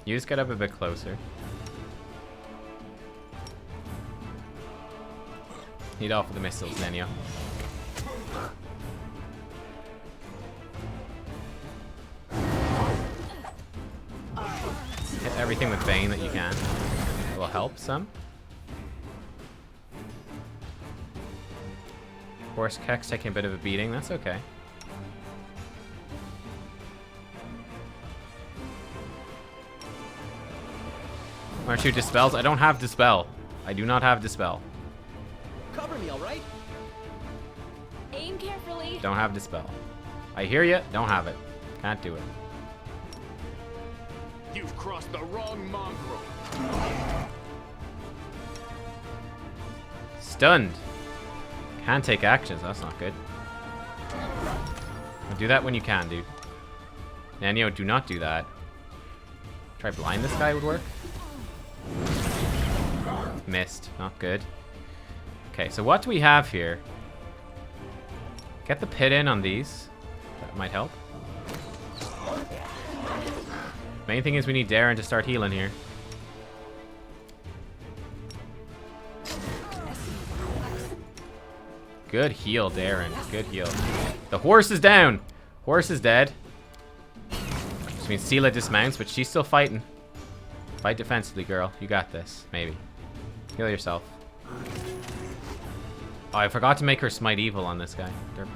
You just get up a bit closer. Need off with the missiles, Nenio. Hit everything with Bane that you can. It will help some. Horse Keck's taking a bit of a beating. That's okay. One or two dispels. I don't have dispel. I do not have dispel. Cover me, all right? Aim carefully. Don't have dispel. I hear you. Don't have it. Can't do it. You've crossed the wrong mongrel. Stunned. Can't take actions. That's not good. Do that when you can, dude. Nanio, do not do that. Try blind this guy would work. Missed. Not good. Okay, so what do we have here? Get the pit in on these. That might help. Main thing is we need Darren to start healing here. Good heal, Darren. Good heal. The horse is down. Horse is dead. Which means Sela dismounts, but she's still fighting. Fight defensively, girl. You got this. Maybe. Heal yourself. Oh, I forgot to make her smite evil on this guy. Derp.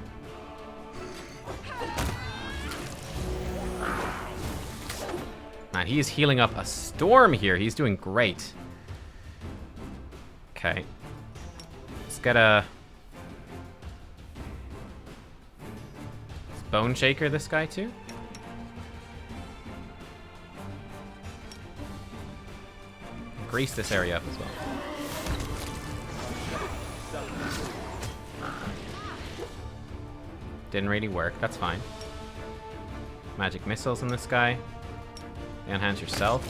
Man, he is healing up a storm here. He's doing great. Okay. Let's get a... Let's Bone Shaker this guy too. Grease this area up as well. Didn't really work. That's fine. Magic missiles on this guy. Enhance yourself.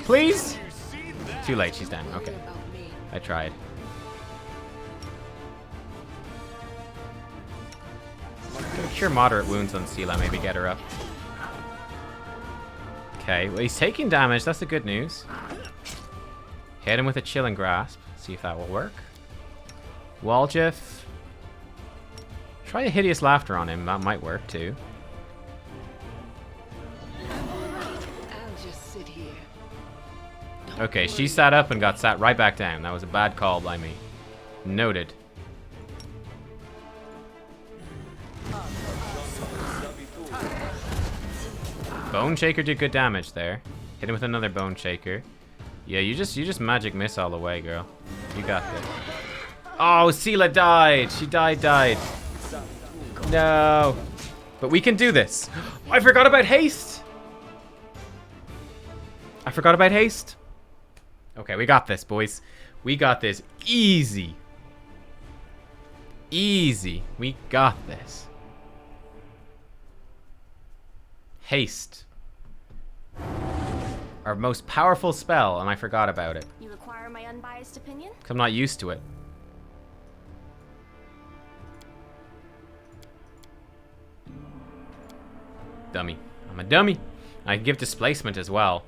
Please? Too late. She's down. Okay. I tried. Cure moderate wounds on Sela, maybe get her up. Okay, well, he's taking damage. That's the good news. Hit him with a Chilling Grasp. See if that will work. Waljif. Try a Hideous Laughter on him. That might work too. I'll just sit here. Okay, she sat up and got sat right back down. That was a bad call by me. Noted. Bone Shaker did good damage there. Hit him with another Bone Shaker. Yeah, you just magic miss all the way, girl. You got this. Oh, Sela died. She died. No. But we can do this. I forgot about haste. Okay, we got this, boys. We got this. Easy. We got this. Haste. Our most powerful spell, and I forgot about it. You require my unbiased opinion? 'Cause I'm not used to it. Dummy. I'm a dummy. I can give displacement as well.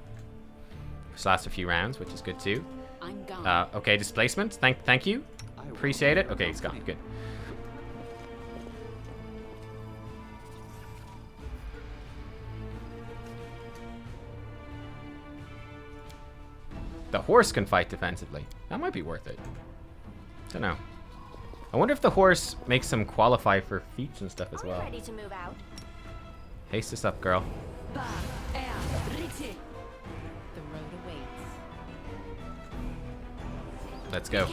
Which lasts a few rounds, which is good too. I'm gone. Okay, displacement. Thank you. Appreciate it. Okay, it's gone. Good. The horse can fight defensively. That might be worth it. Don't know. I wonder if the horse makes them qualify for feats and stuff as Are we well. ready to move out? Haste this up, girl. The road awaits. Let's go.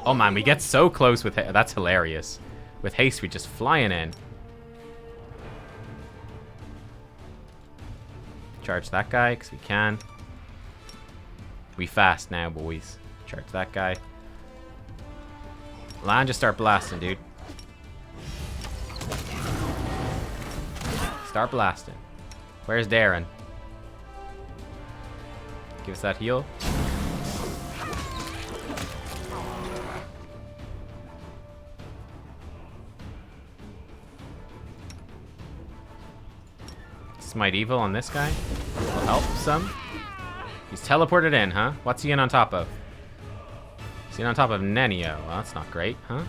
Oh man, we get so close with that's hilarious. With haste, we just flying in. Charge that guy, because we can. We fast now, boys. Charge that guy. Land, just start blasting, dude. Start blasting. Where's Darren? Give us that heal. Smite Evil on this guy. Will help some. He's teleported in, huh? What's he in on top of? Is he on top of Nenio? Well, that's not great, huh?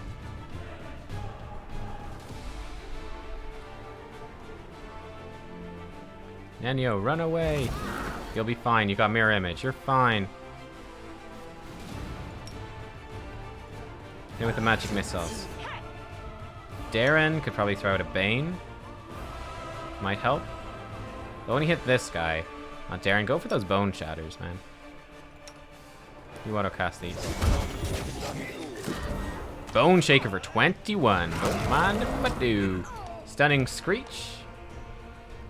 Nenio, run away. You'll be fine. You got mirror image. You're fine. Hit with the magic missiles. Darren could probably throw out a Bane. Might help. But when you hit this guy, Darren, go for those bone shatters, man. You auto cast these. Bone Shaker for 21. Don't mind if I do. Stunning Screech.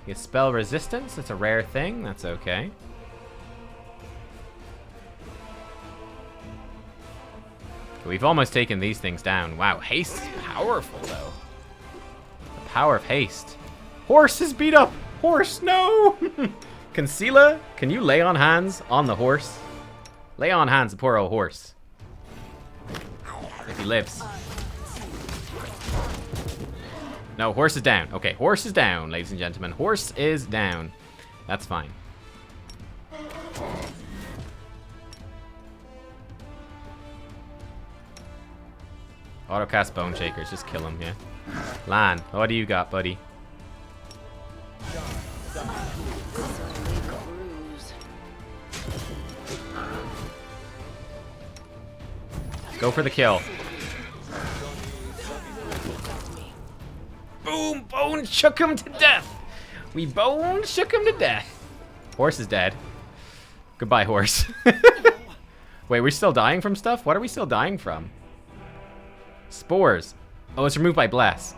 You get spell resistance. It's a rare thing. That's okay. We've almost taken these things down. Wow, haste is powerful, though. The power of haste. Horse is beat up. Horse, no! Concealer, can you lay on hands on the horse? Lay on hands, the poor old horse. If he lives. No, horse is down. Okay, horse is down, ladies and gentlemen. Horse is down. That's fine. Autocast Bone Shakers, just kill him, yeah. Lan, what do you got, buddy? Go for the kill. Boom! Bone shook him to death! We bone shook him to death. Horse is dead. Goodbye, horse. Wait, we're still dying from stuff? What are we still dying from? Spores. Oh, it's removed by Bless.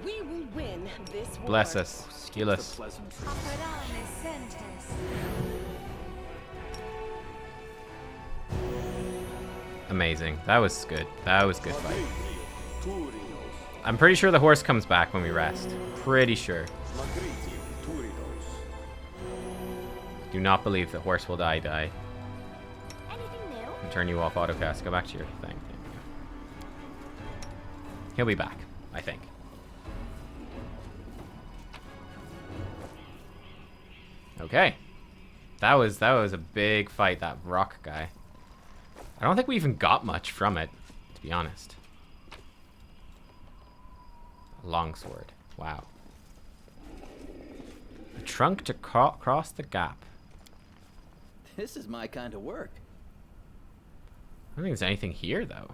We will win this war. Bless us. Heal us. Amazing. That was good. That was good fight. I'm pretty sure the horse comes back when we rest. Pretty sure. Do not believe the horse will die. Anything new? And turn you off autocast. Go back to your thing. He'll be back, I think. Okay. That was a big fight, that rock guy. I don't think we even got much from it, to be honest. A longsword. Wow. A trunk to cross the gap. This is my kind of work. I don't think there's anything here, though.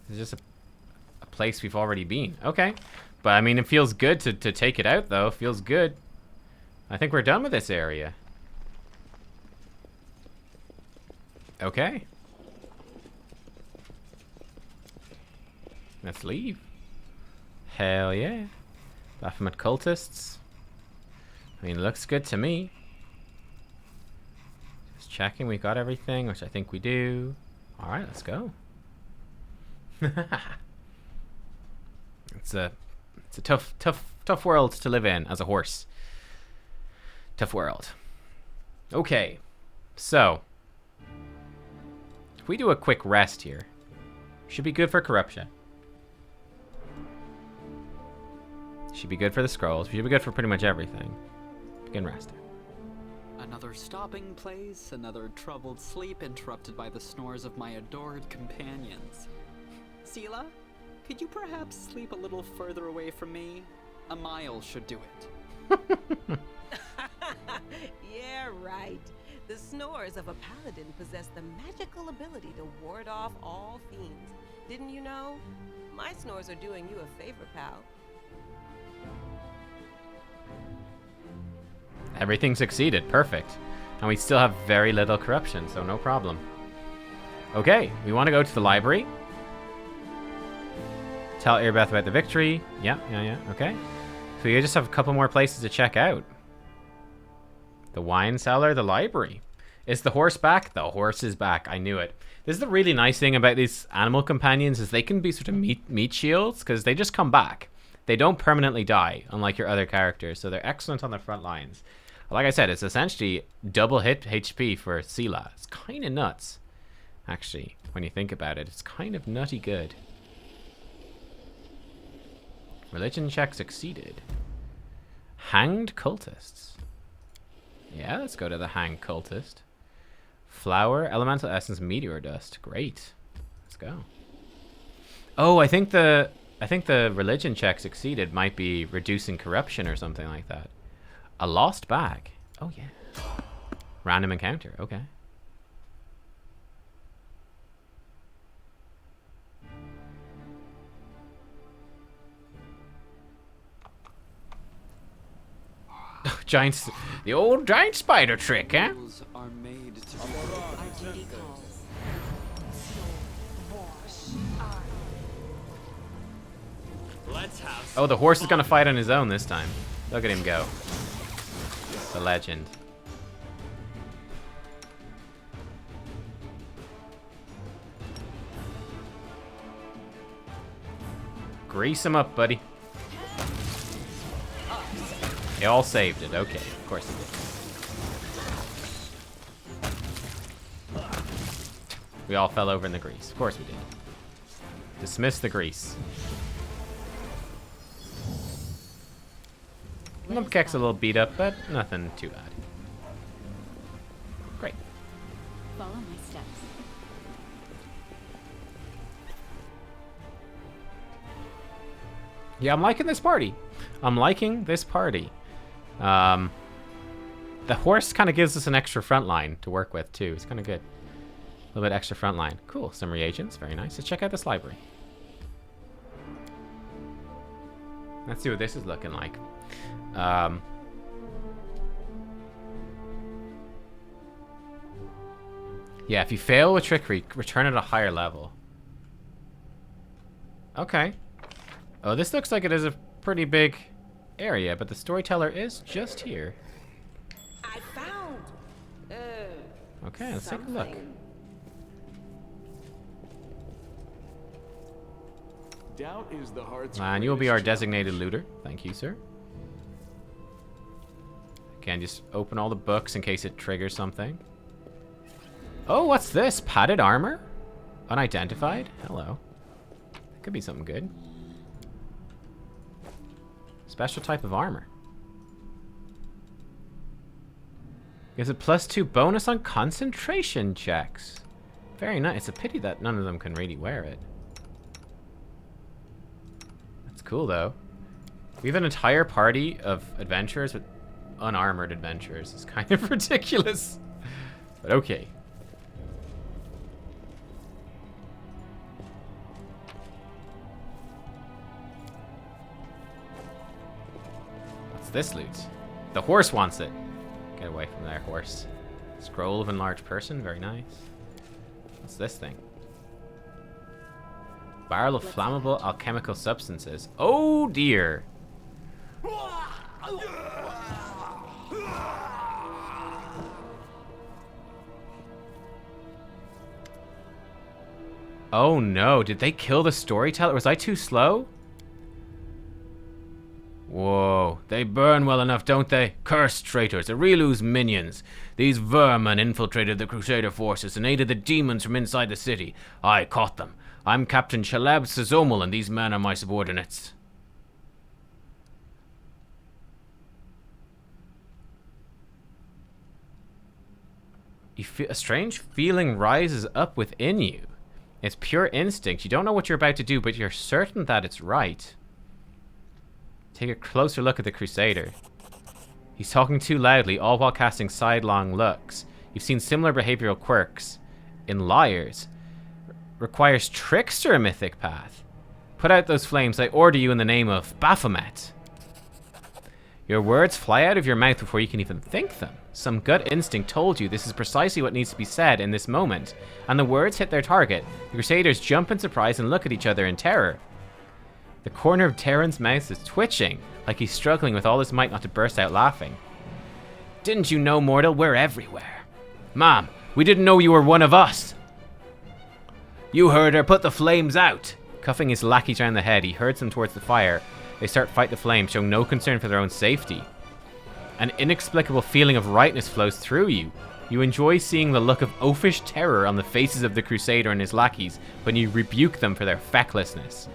It's just a place we've already been. Okay. But, I mean, it feels good to take it out, though. It feels good. I think we're done with this area. Okay. Let's leave. Hell yeah. Baphomet cultists. I mean, it looks good to me. Just checking we got everything, which I think we do. Alright, let's go. It's a tough world to live in as a horse. Tough world. Okay. So, if we do a quick rest here, should be good for corruption. Should be good for the scrolls. Should be good for pretty much everything. Begin resting. Another stopping place, another troubled sleep interrupted by the snores of my adored companions. Sela, could you perhaps sleep a little further away from me? A mile should do it. Yeah, right. The snores of a paladin possess the magical ability to ward off all fiends. Didn't you know? My snores are doing you a favor, pal. Everything succeeded. Perfect. And we still have very little corruption, so no problem. Okay, we want to go to the library. Tell Irbeth about the victory. Yeah. Okay. So we just have a couple more places to check out. The wine cellar, the library. Is the horse back? The horse is back. I knew it. This is the really nice thing about these animal companions is they can be sort of meat shields because they just come back. They don't permanently die, unlike your other characters, so they're excellent on the front lines. Like I said, it's essentially double hit HP for Sela. It's kind of nuts, actually, when you think about it. It's kind of nutty good. Religion check succeeded. Hanged cultists. Yeah, let's go to the hanged cultist. Flower, elemental essence, meteor dust. Great. Let's go. Oh, I think the religion check succeeded might be reducing corruption or something like that. A lost bag. Oh yeah. Random encounter. Okay. Giants, the old giant spider trick, huh? Are made to RTD calls. Let's have Oh, the horse is gonna fight on his own this time. Look at him go. The legend. Grease him up, buddy. They all saved it. Okay, of course they did. We all fell over in the grease. Of course we did. Dismiss the grease. Nubkeks a little beat up, but nothing too bad. Great. Follow my steps. Yeah, I'm liking this party. I'm liking this party. The horse kind of gives us an extra front line to work with, too. It's kind of good. A little bit extra front line. Cool. Some reagents. Very nice. Let's check out this library. Let's see what this is looking like. Yeah, if you fail with trickery, return at a higher level. Okay. Oh, this looks like it is a pretty big area, but the storyteller is just here. I found. Okay, let's take a look. Something. doubt is the heart's And you will be our greatest designated challenge. looter. Thank you, sir. Again, just open all the books in case it triggers something. Oh, what's this? Padded armor? Unidentified? Hello. That could be something good. Special type of armor. Gives a +2 bonus on concentration checks. Very nice. It's a pity that none of them can really wear it. That's cool, though. We have an entire party of adventurers with unarmored adventurers. It's kind of ridiculous. But okay. What's this loot? The horse wants it. Get away from there, horse. Scroll of enlarged person. Very nice. What's this thing? Barrel of flammable alchemical substances. Oh dear. Oh no, did they kill the storyteller? Was I too slow? Whoa, they burn well enough, don't they? Cursed traitors, the Rilu's minions. These vermin infiltrated the Crusader forces and aided the demons from inside the city. I caught them. I'm Captain Chalab Sazomel, and these men are my subordinates. You feel a strange feeling rises up within you. It's pure instinct. You don't know what you're about to do, but you're certain that it's right. Take a closer look at the Crusader. He's talking too loudly, all while casting sidelong looks. You've seen similar behavioral quirks in liars. Requires Trickster a mythic path. Put out those flames, I order you in the name of Baphomet. Your words fly out of your mouth before you can even think them. Some gut instinct told you this is precisely what needs to be said in this moment, and the words hit their target. The Crusaders jump in surprise and look at each other in terror. The corner of Terran's mouth is twitching, like he's struggling with all his might not to burst out laughing. Didn't you know, mortal? We're everywhere. Mom, we didn't know you were one of us. You heard her, put the flames out. Cuffing his lackeys around the head, he herds them towards the fire. They start fight the flames, showing no concern for their own safety. An inexplicable feeling of rightness flows through you. You enjoy seeing the look of oafish terror on the faces of the Crusader and his lackeys, when you rebuke them for their fecklessness.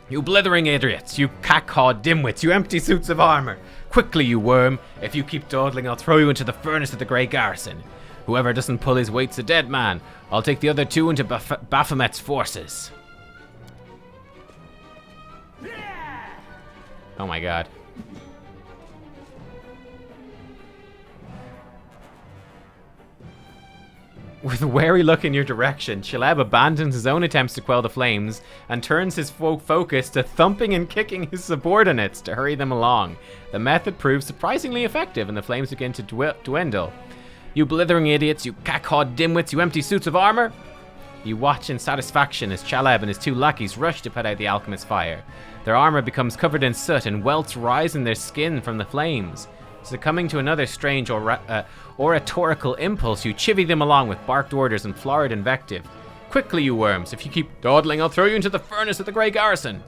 You blithering idiots, you cack-cawed dimwits, you empty suits of armor. Quickly, you worm. If you keep dawdling, I'll throw you into the furnace of the Grey Garrison. Whoever doesn't pull his weight's a dead man. I'll take the other two into Baphomet's forces. Oh my god. With a wary look in your direction, Chalab abandons his own attempts to quell the flames and turns his focus to thumping and kicking his subordinates to hurry them along. The method proves surprisingly effective and the flames begin to dwindle. You blithering idiots, you cack-cawed dimwits, you empty suits of armor! You watch in satisfaction as Chalab and his two lackeys rush to put out the alchemist's fire. Their armor becomes covered in soot and welts rise in their skin from the flames. Succumbing to another strange oratorical impulse, you chivvy them along with barked orders and florid invective. Quickly, you worms, if you keep dawdling, I'll throw you into the furnace of the Grey Garrison.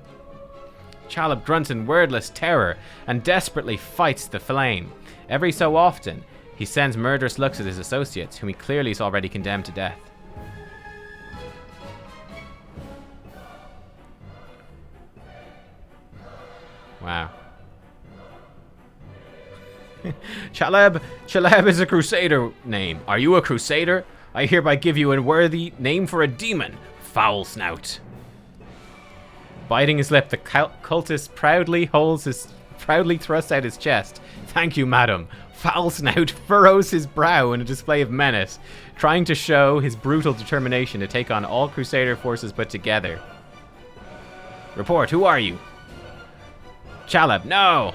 Chalab grunts in wordless terror and desperately fights the flame. Every so often, he sends murderous looks at his associates, whom he clearly is already condemned to death. Wow. Chalab is a Crusader name. Are you a Crusader? I hereby give you a worthy name for a demon. Foul Snout. Biting his lip, the cultist proudly thrusts out his chest. Thank you, madam. Foul Snout furrows his brow in a display of menace, trying to show his brutal determination to take on all Crusader forces put together. Report, who are you? Chalab, no!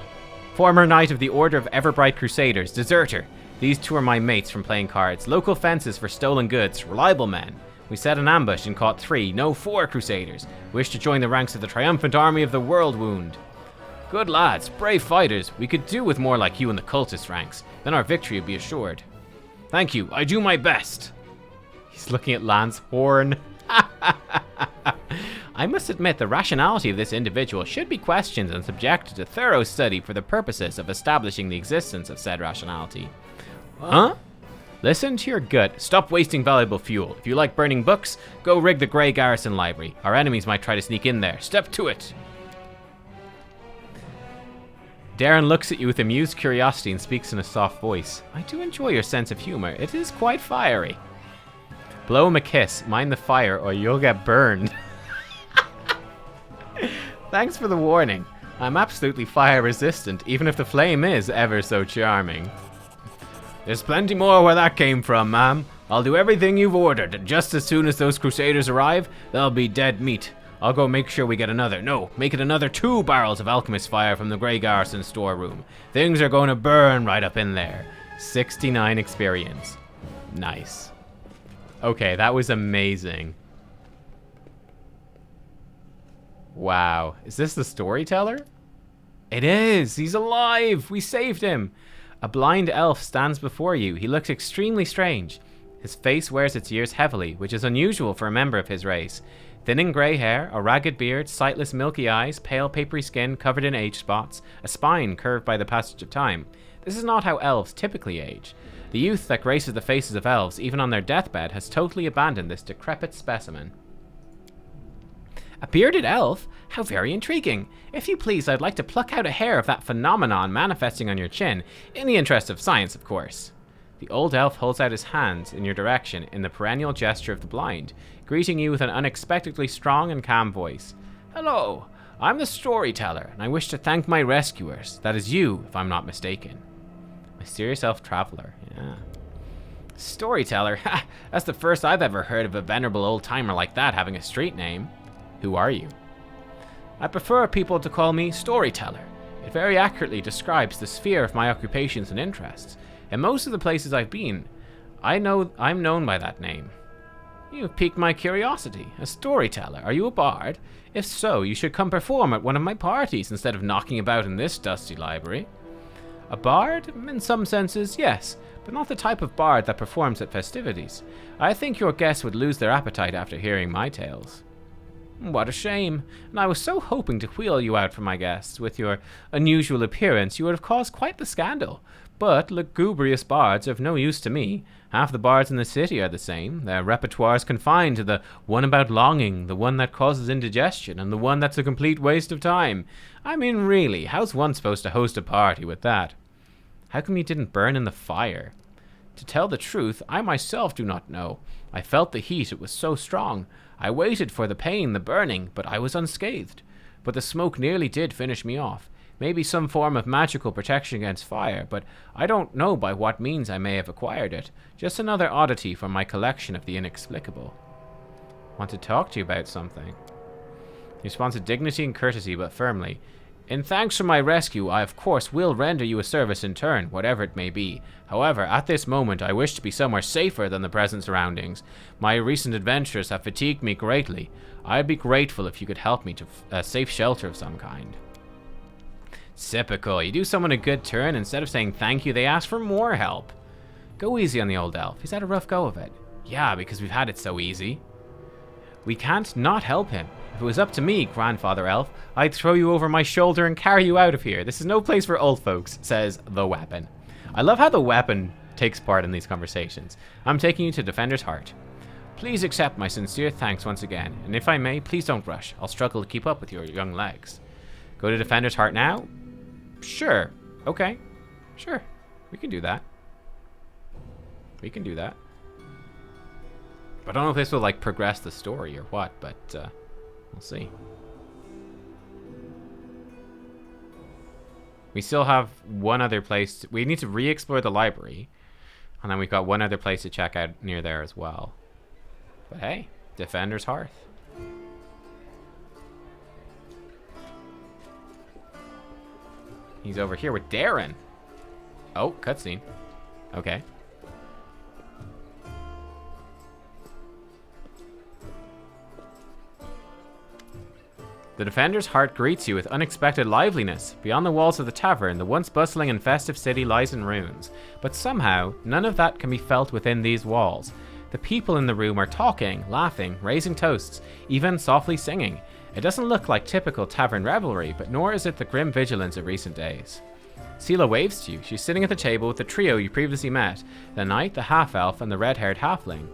Former knight of the Order of Everbright Crusaders, deserter. These two are my mates from playing cards. Local fences for stolen goods, reliable men. We set an ambush and caught 3, no 4 Crusaders. Wish to join the ranks of the triumphant army of the World Wound. Good lads, brave fighters. We could do with more like you in the cultist ranks. Then our victory would be assured. Thank you, I do my best. He's looking at Lance Horn. I must admit the rationality of this individual should be questioned and subjected to thorough study for the purposes of establishing the existence of said rationality. Huh? Listen to your gut. Stop wasting valuable fuel. If you like burning books, go rig the Grey Garrison library. Our enemies might try to sneak in there. Step to it. Darren looks at you with amused curiosity and speaks in a soft voice. I do enjoy your sense of humor. It is quite fiery. Blow him a kiss. Mind the fire or you'll get burned. Thanks for the warning. I'm absolutely fire resistant, even if the flame is ever so charming. There's plenty more where that came from, ma'am. I'll do everything you've ordered, and just as soon as those crusaders arrive, they'll be dead meat. I'll go make sure we get make it another 2 barrels of alchemist fire from the Grey Garrison storeroom. Things are going to burn right up in there. 69 experience. Nice. Okay, that was amazing. Wow. Is this the storyteller? It is! He's alive! We saved him! A blind elf stands before you. He looks extremely strange. His face wears its years heavily, which is unusual for a member of his race. Thinning grey hair, a ragged beard, sightless milky eyes, pale papery skin covered in age spots, a spine curved by the passage of time. This is not how elves typically age. The youth that graces the faces of elves, even on their deathbed, has totally abandoned this decrepit specimen. A bearded elf? How very intriguing. If you please, I'd like to pluck out a hair of that phenomenon manifesting on your chin, in the interest of science, of course. The old elf holds out his hands in your direction in the perennial gesture of the blind, greeting you with an unexpectedly strong and calm voice. Hello, I'm the storyteller, and I wish to thank my rescuers. That is you, if I'm not mistaken. Mysterious elf traveler, yeah. Storyteller? Ha! That's the first I've ever heard of a venerable old-timer like that having a street name. Who are you? I prefer people to call me Storyteller. It very accurately describes the sphere of my occupations and interests. In most of the places I've been, I'm known by that name. You've piqued my curiosity. A storyteller, are you a bard? If so, you should come perform at one of my parties instead of knocking about in this dusty library. A bard? In some senses, yes, but not the type of bard that performs at festivities. I think your guests would lose their appetite after hearing my tales. What a shame, and I was so hoping to wheel you out for my guests. With your unusual appearance, you would have caused quite the scandal. But lugubrious bards are of no use to me. Half the bards in the city are the same. Their repertoire is confined to the one about longing, the one that causes indigestion, and the one that's a complete waste of time. I mean, really, how's one supposed to host a party with that? How come you didn't burn in the fire? To tell the truth, I myself do not know. I felt the heat, it was so strong. I waited for the pain, the burning, but I was unscathed. But the smoke nearly did finish me off. Maybe some form of magical protection against fire, but I don't know by what means I may have acquired it. Just another oddity from my collection of the inexplicable. Want to talk to you about something. He responds with dignity and courtesy, but firmly. In thanks for my rescue, I of course will render you a service in turn, whatever it may be. However, at this moment, I wish to be somewhere safer than the present surroundings. My recent adventures have fatigued me greatly. I'd be grateful if you could help me to a safe shelter of some kind. Typical. You do someone a good turn, instead of saying thank you, they ask for more help. Go easy on the old elf. He's had a rough go of it. Yeah, because we've had it so easy. We can't not help him. If it was up to me, Grandfather Elf, I'd throw you over my shoulder and carry you out of here. This is no place for old folks, says the weapon. I love how the weapon takes part in these conversations. I'm taking you to Defender's Heart. Please accept my sincere thanks once again, and if I may, please don't rush. I'll struggle to keep up with your young legs. Go to Defender's Heart now? Sure. Okay. Sure. We can do that. We can do that. I don't know if this will, like, progress the story or what, but, we'll see. We still have one other place. We need to re-explore the library. And then we've got one other place to check out near there as well. But hey, Defender's Hearth. He's over here with Darren. Oh, cutscene. Okay. The Defender's Heart greets you with unexpected liveliness. Beyond the walls of the tavern, the once bustling and festive city lies in ruins. But somehow, none of that can be felt within these walls. The people in the room are talking, laughing, raising toasts, even softly singing. It doesn't look like typical tavern revelry, but nor is it the grim vigilance of recent days. Sela waves to you. She's sitting at the table with the trio you previously met, the knight, the half-elf, and the red-haired halfling.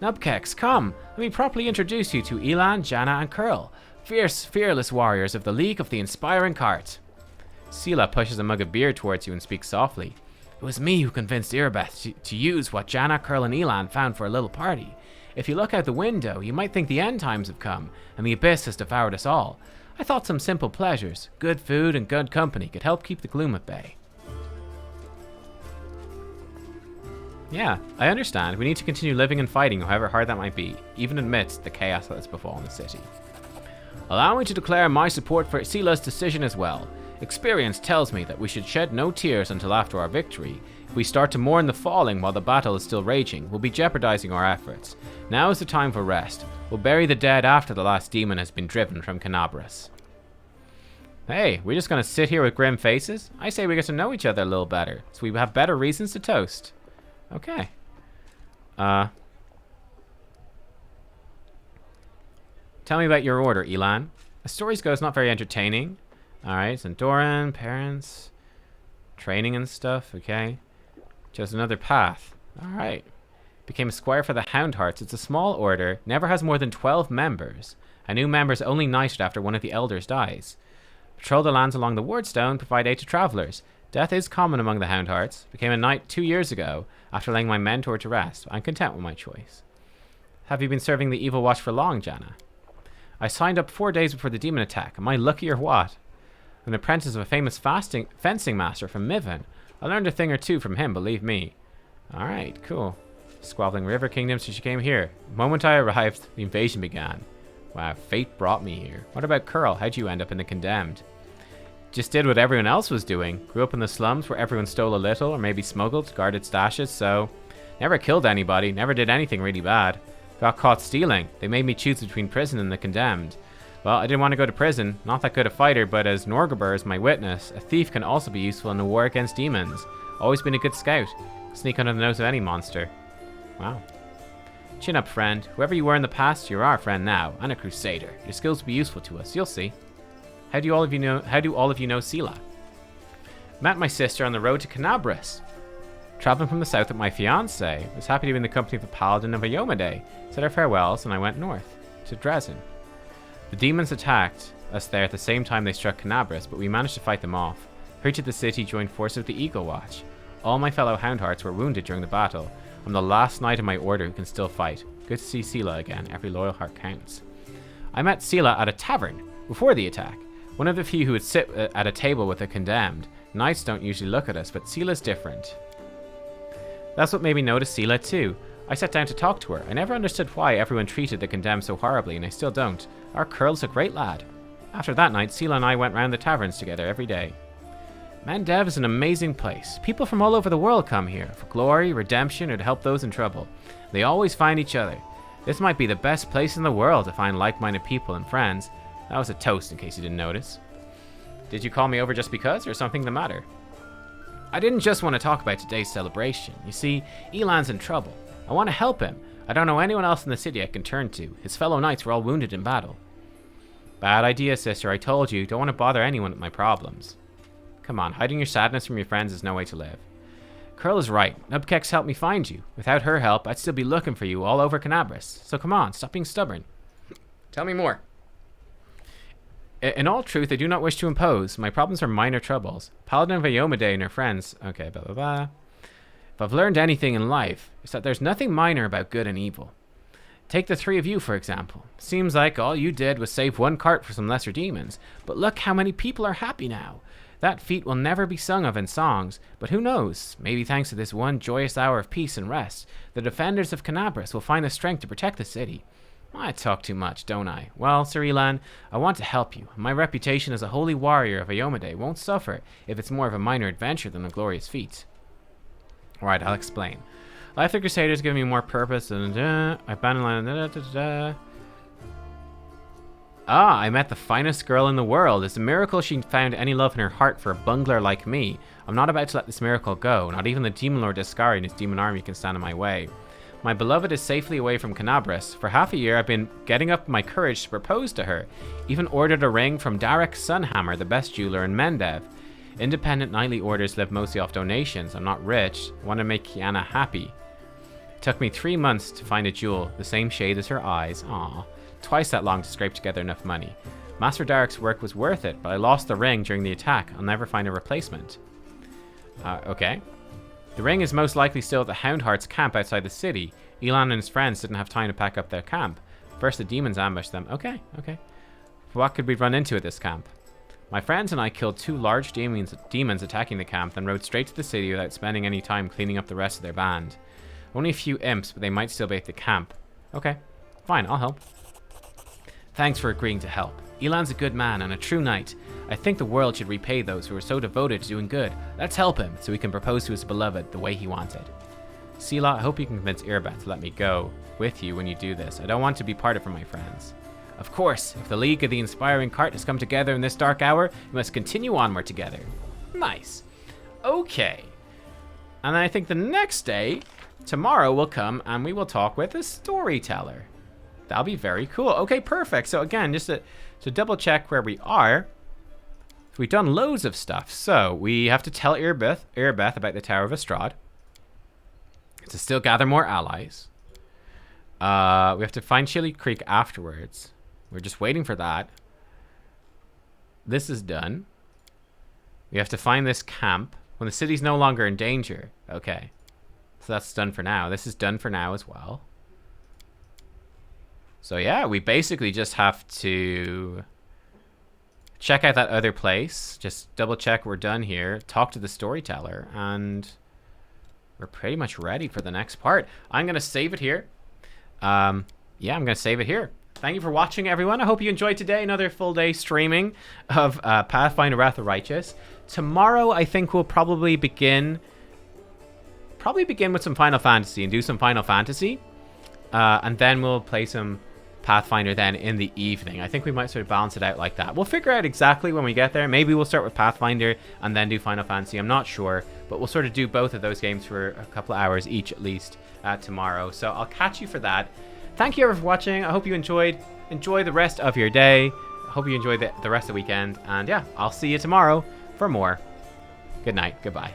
Nubkeks, come! Let me properly introduce you to Elan, Janna, and Curl. Fierce, fearless warriors of the League of the Inspiring Cart. Sela pushes a mug of beer towards you and speaks softly. It was me who convinced Irbeth to use what Janna, Curl, and Elan found for a little party. If you look out the window, you might think the end times have come, and the abyss has devoured us all. I thought some simple pleasures, good food and good company, could help keep the gloom at bay. Yeah, I understand. We need to continue living and fighting, however hard that might be, even amidst the chaos that has befallen the city. Allow me to declare my support for Sela's decision as well. Experience tells me that we should shed no tears until after our victory. If we start to mourn the falling while the battle is still raging, we'll be jeopardizing our efforts. Now is the time for rest. We'll bury the dead after the last demon has been driven from Canabras. Hey, we're just gonna sit here with grim faces? I say we get to know each other a little better, so we have better reasons to toast. Okay. Tell me about your order, Elan. The stories go, it's not very entertaining. Alright, Zandoran, parents, training and stuff, okay. Chose another path. Alright. Became a squire for the Houndhearts. It's a small order, never has more than 12 members. A new member is only knighted after one of the elders dies. Patrol the lands along the Wardstone, provide aid to travelers. Death is common among the Houndhearts. Became a knight 2 years ago, after laying my mentor to rest. I'm content with my choice. Have you been serving the Evil Watch for long, Janna? I signed up 4 days before the demon attack. Am I lucky or what? I'm an apprentice of a famous fencing master from Mivan. I learned a thing or two from him, believe me. Alright, cool. Squabbling river kingdoms since she came here. The moment I arrived, the invasion began. Wow, fate brought me here. What about Curl? How'd you end up in the Condemned? Just did what everyone else was doing. Grew up in the slums where everyone stole a little, or maybe smuggled, guarded stashes, so... Never killed anybody, never did anything really bad. Got caught stealing. They made me choose between prison and the Condemned. Well, I didn't want to go to prison. Not that good a fighter, but as Norgabur is my witness, a thief can also be useful in a war against demons. Always been a good scout. Sneak under the nose of any monster. Wow. Chin up, friend. Whoever you were in the past, you're our friend now, and a crusader. Your skills will be useful to us. You'll see. How do all of you know Sela? Met my sister on the road to Canabras. Traveling from the south with my fiancé. Was happy to be in the company of the paladin of Ayomade. Said our farewells, and I went north to Dresden. The demons attacked us there at the same time they struck Canabras, but we managed to fight them off. Hurried to the city, joined forces with the Eagle Watch. All my fellow Houndhearts were wounded during the battle. I'm the last knight in my order who can still fight. Good to see Sela again. Every loyal heart counts. I met Sela at a tavern before the attack. One of the few who would sit at a table with the Condemned. Knights don't usually look at us, but Sela's different. That's what made me notice Sela too. I sat down to talk to her. I never understood why everyone treated the Condemned so horribly, and I still don't. Our Curl's a great lad. After that night, Sela and I went round the taverns together every day. Mendev is an amazing place. People from all over the world come here, for glory, redemption, or to help those in trouble. They always find each other. This might be the best place in the world to find like-minded people and friends. That was a toast, in case you didn't notice. Did you call me over just because, or something the matter? I didn't just want to talk about today's celebration. You see, Elan's in trouble. I want to help him. I don't know anyone else in the city I can turn to. His fellow knights were all wounded in battle. Bad idea, sister. I told you. Don't want to bother anyone with my problems. Come on, hiding your sadness from your friends is no way to live. Curl is right. Nubkeks helped me find you. Without her help, I'd still be looking for you all over Canabras. So come on, stop being stubborn. Tell me more. In all truth, I do not wish to impose. My problems are minor troubles. Paladin of Ayomade and her friends... Okay, blah, blah, blah. If I've learned anything in life, it's that there's nothing minor about good and evil. Take the three of you, for example. Seems like all you did was save one cart for some lesser demons. But look how many people are happy now. That feat will never be sung of in songs, but who knows? Maybe thanks to this one joyous hour of peace and rest, the defenders of Canabras will find the strength to protect the city. I talk too much, don't I? Well, Sir Elan, I want to help you. My reputation as a holy warrior of Ayomade won't suffer if it's more of a minor adventure than a glorious feat. Alright, I'll explain. Life of the Crusaders give me more purpose and I abandoned I met the finest girl in the world. It's a miracle she found any love in her heart for a bungler like me. I'm not about to let this miracle go. Not even the Demon Lord Descari and his demon army can stand in my way. My beloved is safely away from Canabras. For half a year, I've been getting up my courage to propose to her. Even ordered a ring from Darek Sunhammer, the best jeweler in Mendev. Independent knightly orders live mostly off donations. I'm not rich. I want to make Kiana happy. It took me 3 months to find a jewel, the same shade as her eyes. Aww. Twice that long to scrape together enough money. Master Derek's work was worth it, but I lost the ring during the attack. I'll never find a replacement. Okay. The ring is most likely still at the Houndheart's camp outside the city. Elan and his friends didn't have time to pack up their camp. First, the demons ambushed them. Okay, okay. What could we run into at this camp? My friends and I killed 2 large demons attacking the camp, then rode straight to the city without spending any time cleaning up the rest of their band. Only a few imps, but they might still be at the camp. Okay, fine, I'll help. Thanks for agreeing to help. Elan's a good man and a true knight. I think the world should repay those who are so devoted to doing good. Let's help him, so he can propose to his beloved the way he wanted. Sela, I hope you can convince Irbeth to let me go with you when you do this. I don't want to be parted from my friends. Of course, if the League of the Inspiring Cart has come together in this dark hour, we must continue onward together. Nice. Okay. And I think the next day, tomorrow, will come and we will talk with a storyteller. That'll be very cool. Okay, perfect. So again, just to double check where we are, we've done loads of stuff. So we have to tell Irbeth about the Tower of Estrad. To still gather more allies. We have to find Chili Creek afterwards. We're just waiting for that. This is done. We have to find this camp when the city's no longer in danger. Okay. So that's done for now. This is done for now as well. So yeah, we basically just have to check out that other place. Just double check we're done here. Talk to the storyteller. And we're pretty much ready for the next part. I'm going to save it here. Yeah, I'm going to save it here. Thank you for watching, everyone. I hope you enjoyed today. Another full day streaming of Pathfinder Wrath of the Righteous. Tomorrow, I think we'll probably begin with some Final Fantasy and do some Final Fantasy. And then we'll play some Pathfinder then in the evening. I think we might sort of balance it out like that. We'll figure out exactly when we get there. Maybe we'll start with Pathfinder and then do Final Fantasy. I'm not sure. But we'll sort of do both of those games for a couple of hours each at least tomorrow. So I'll catch you for that. Thank you everyone for watching. I hope you enjoyed. Enjoy the rest of your day. I hope you enjoy the rest of the weekend. And yeah, I'll see you tomorrow for more. Good night. Goodbye.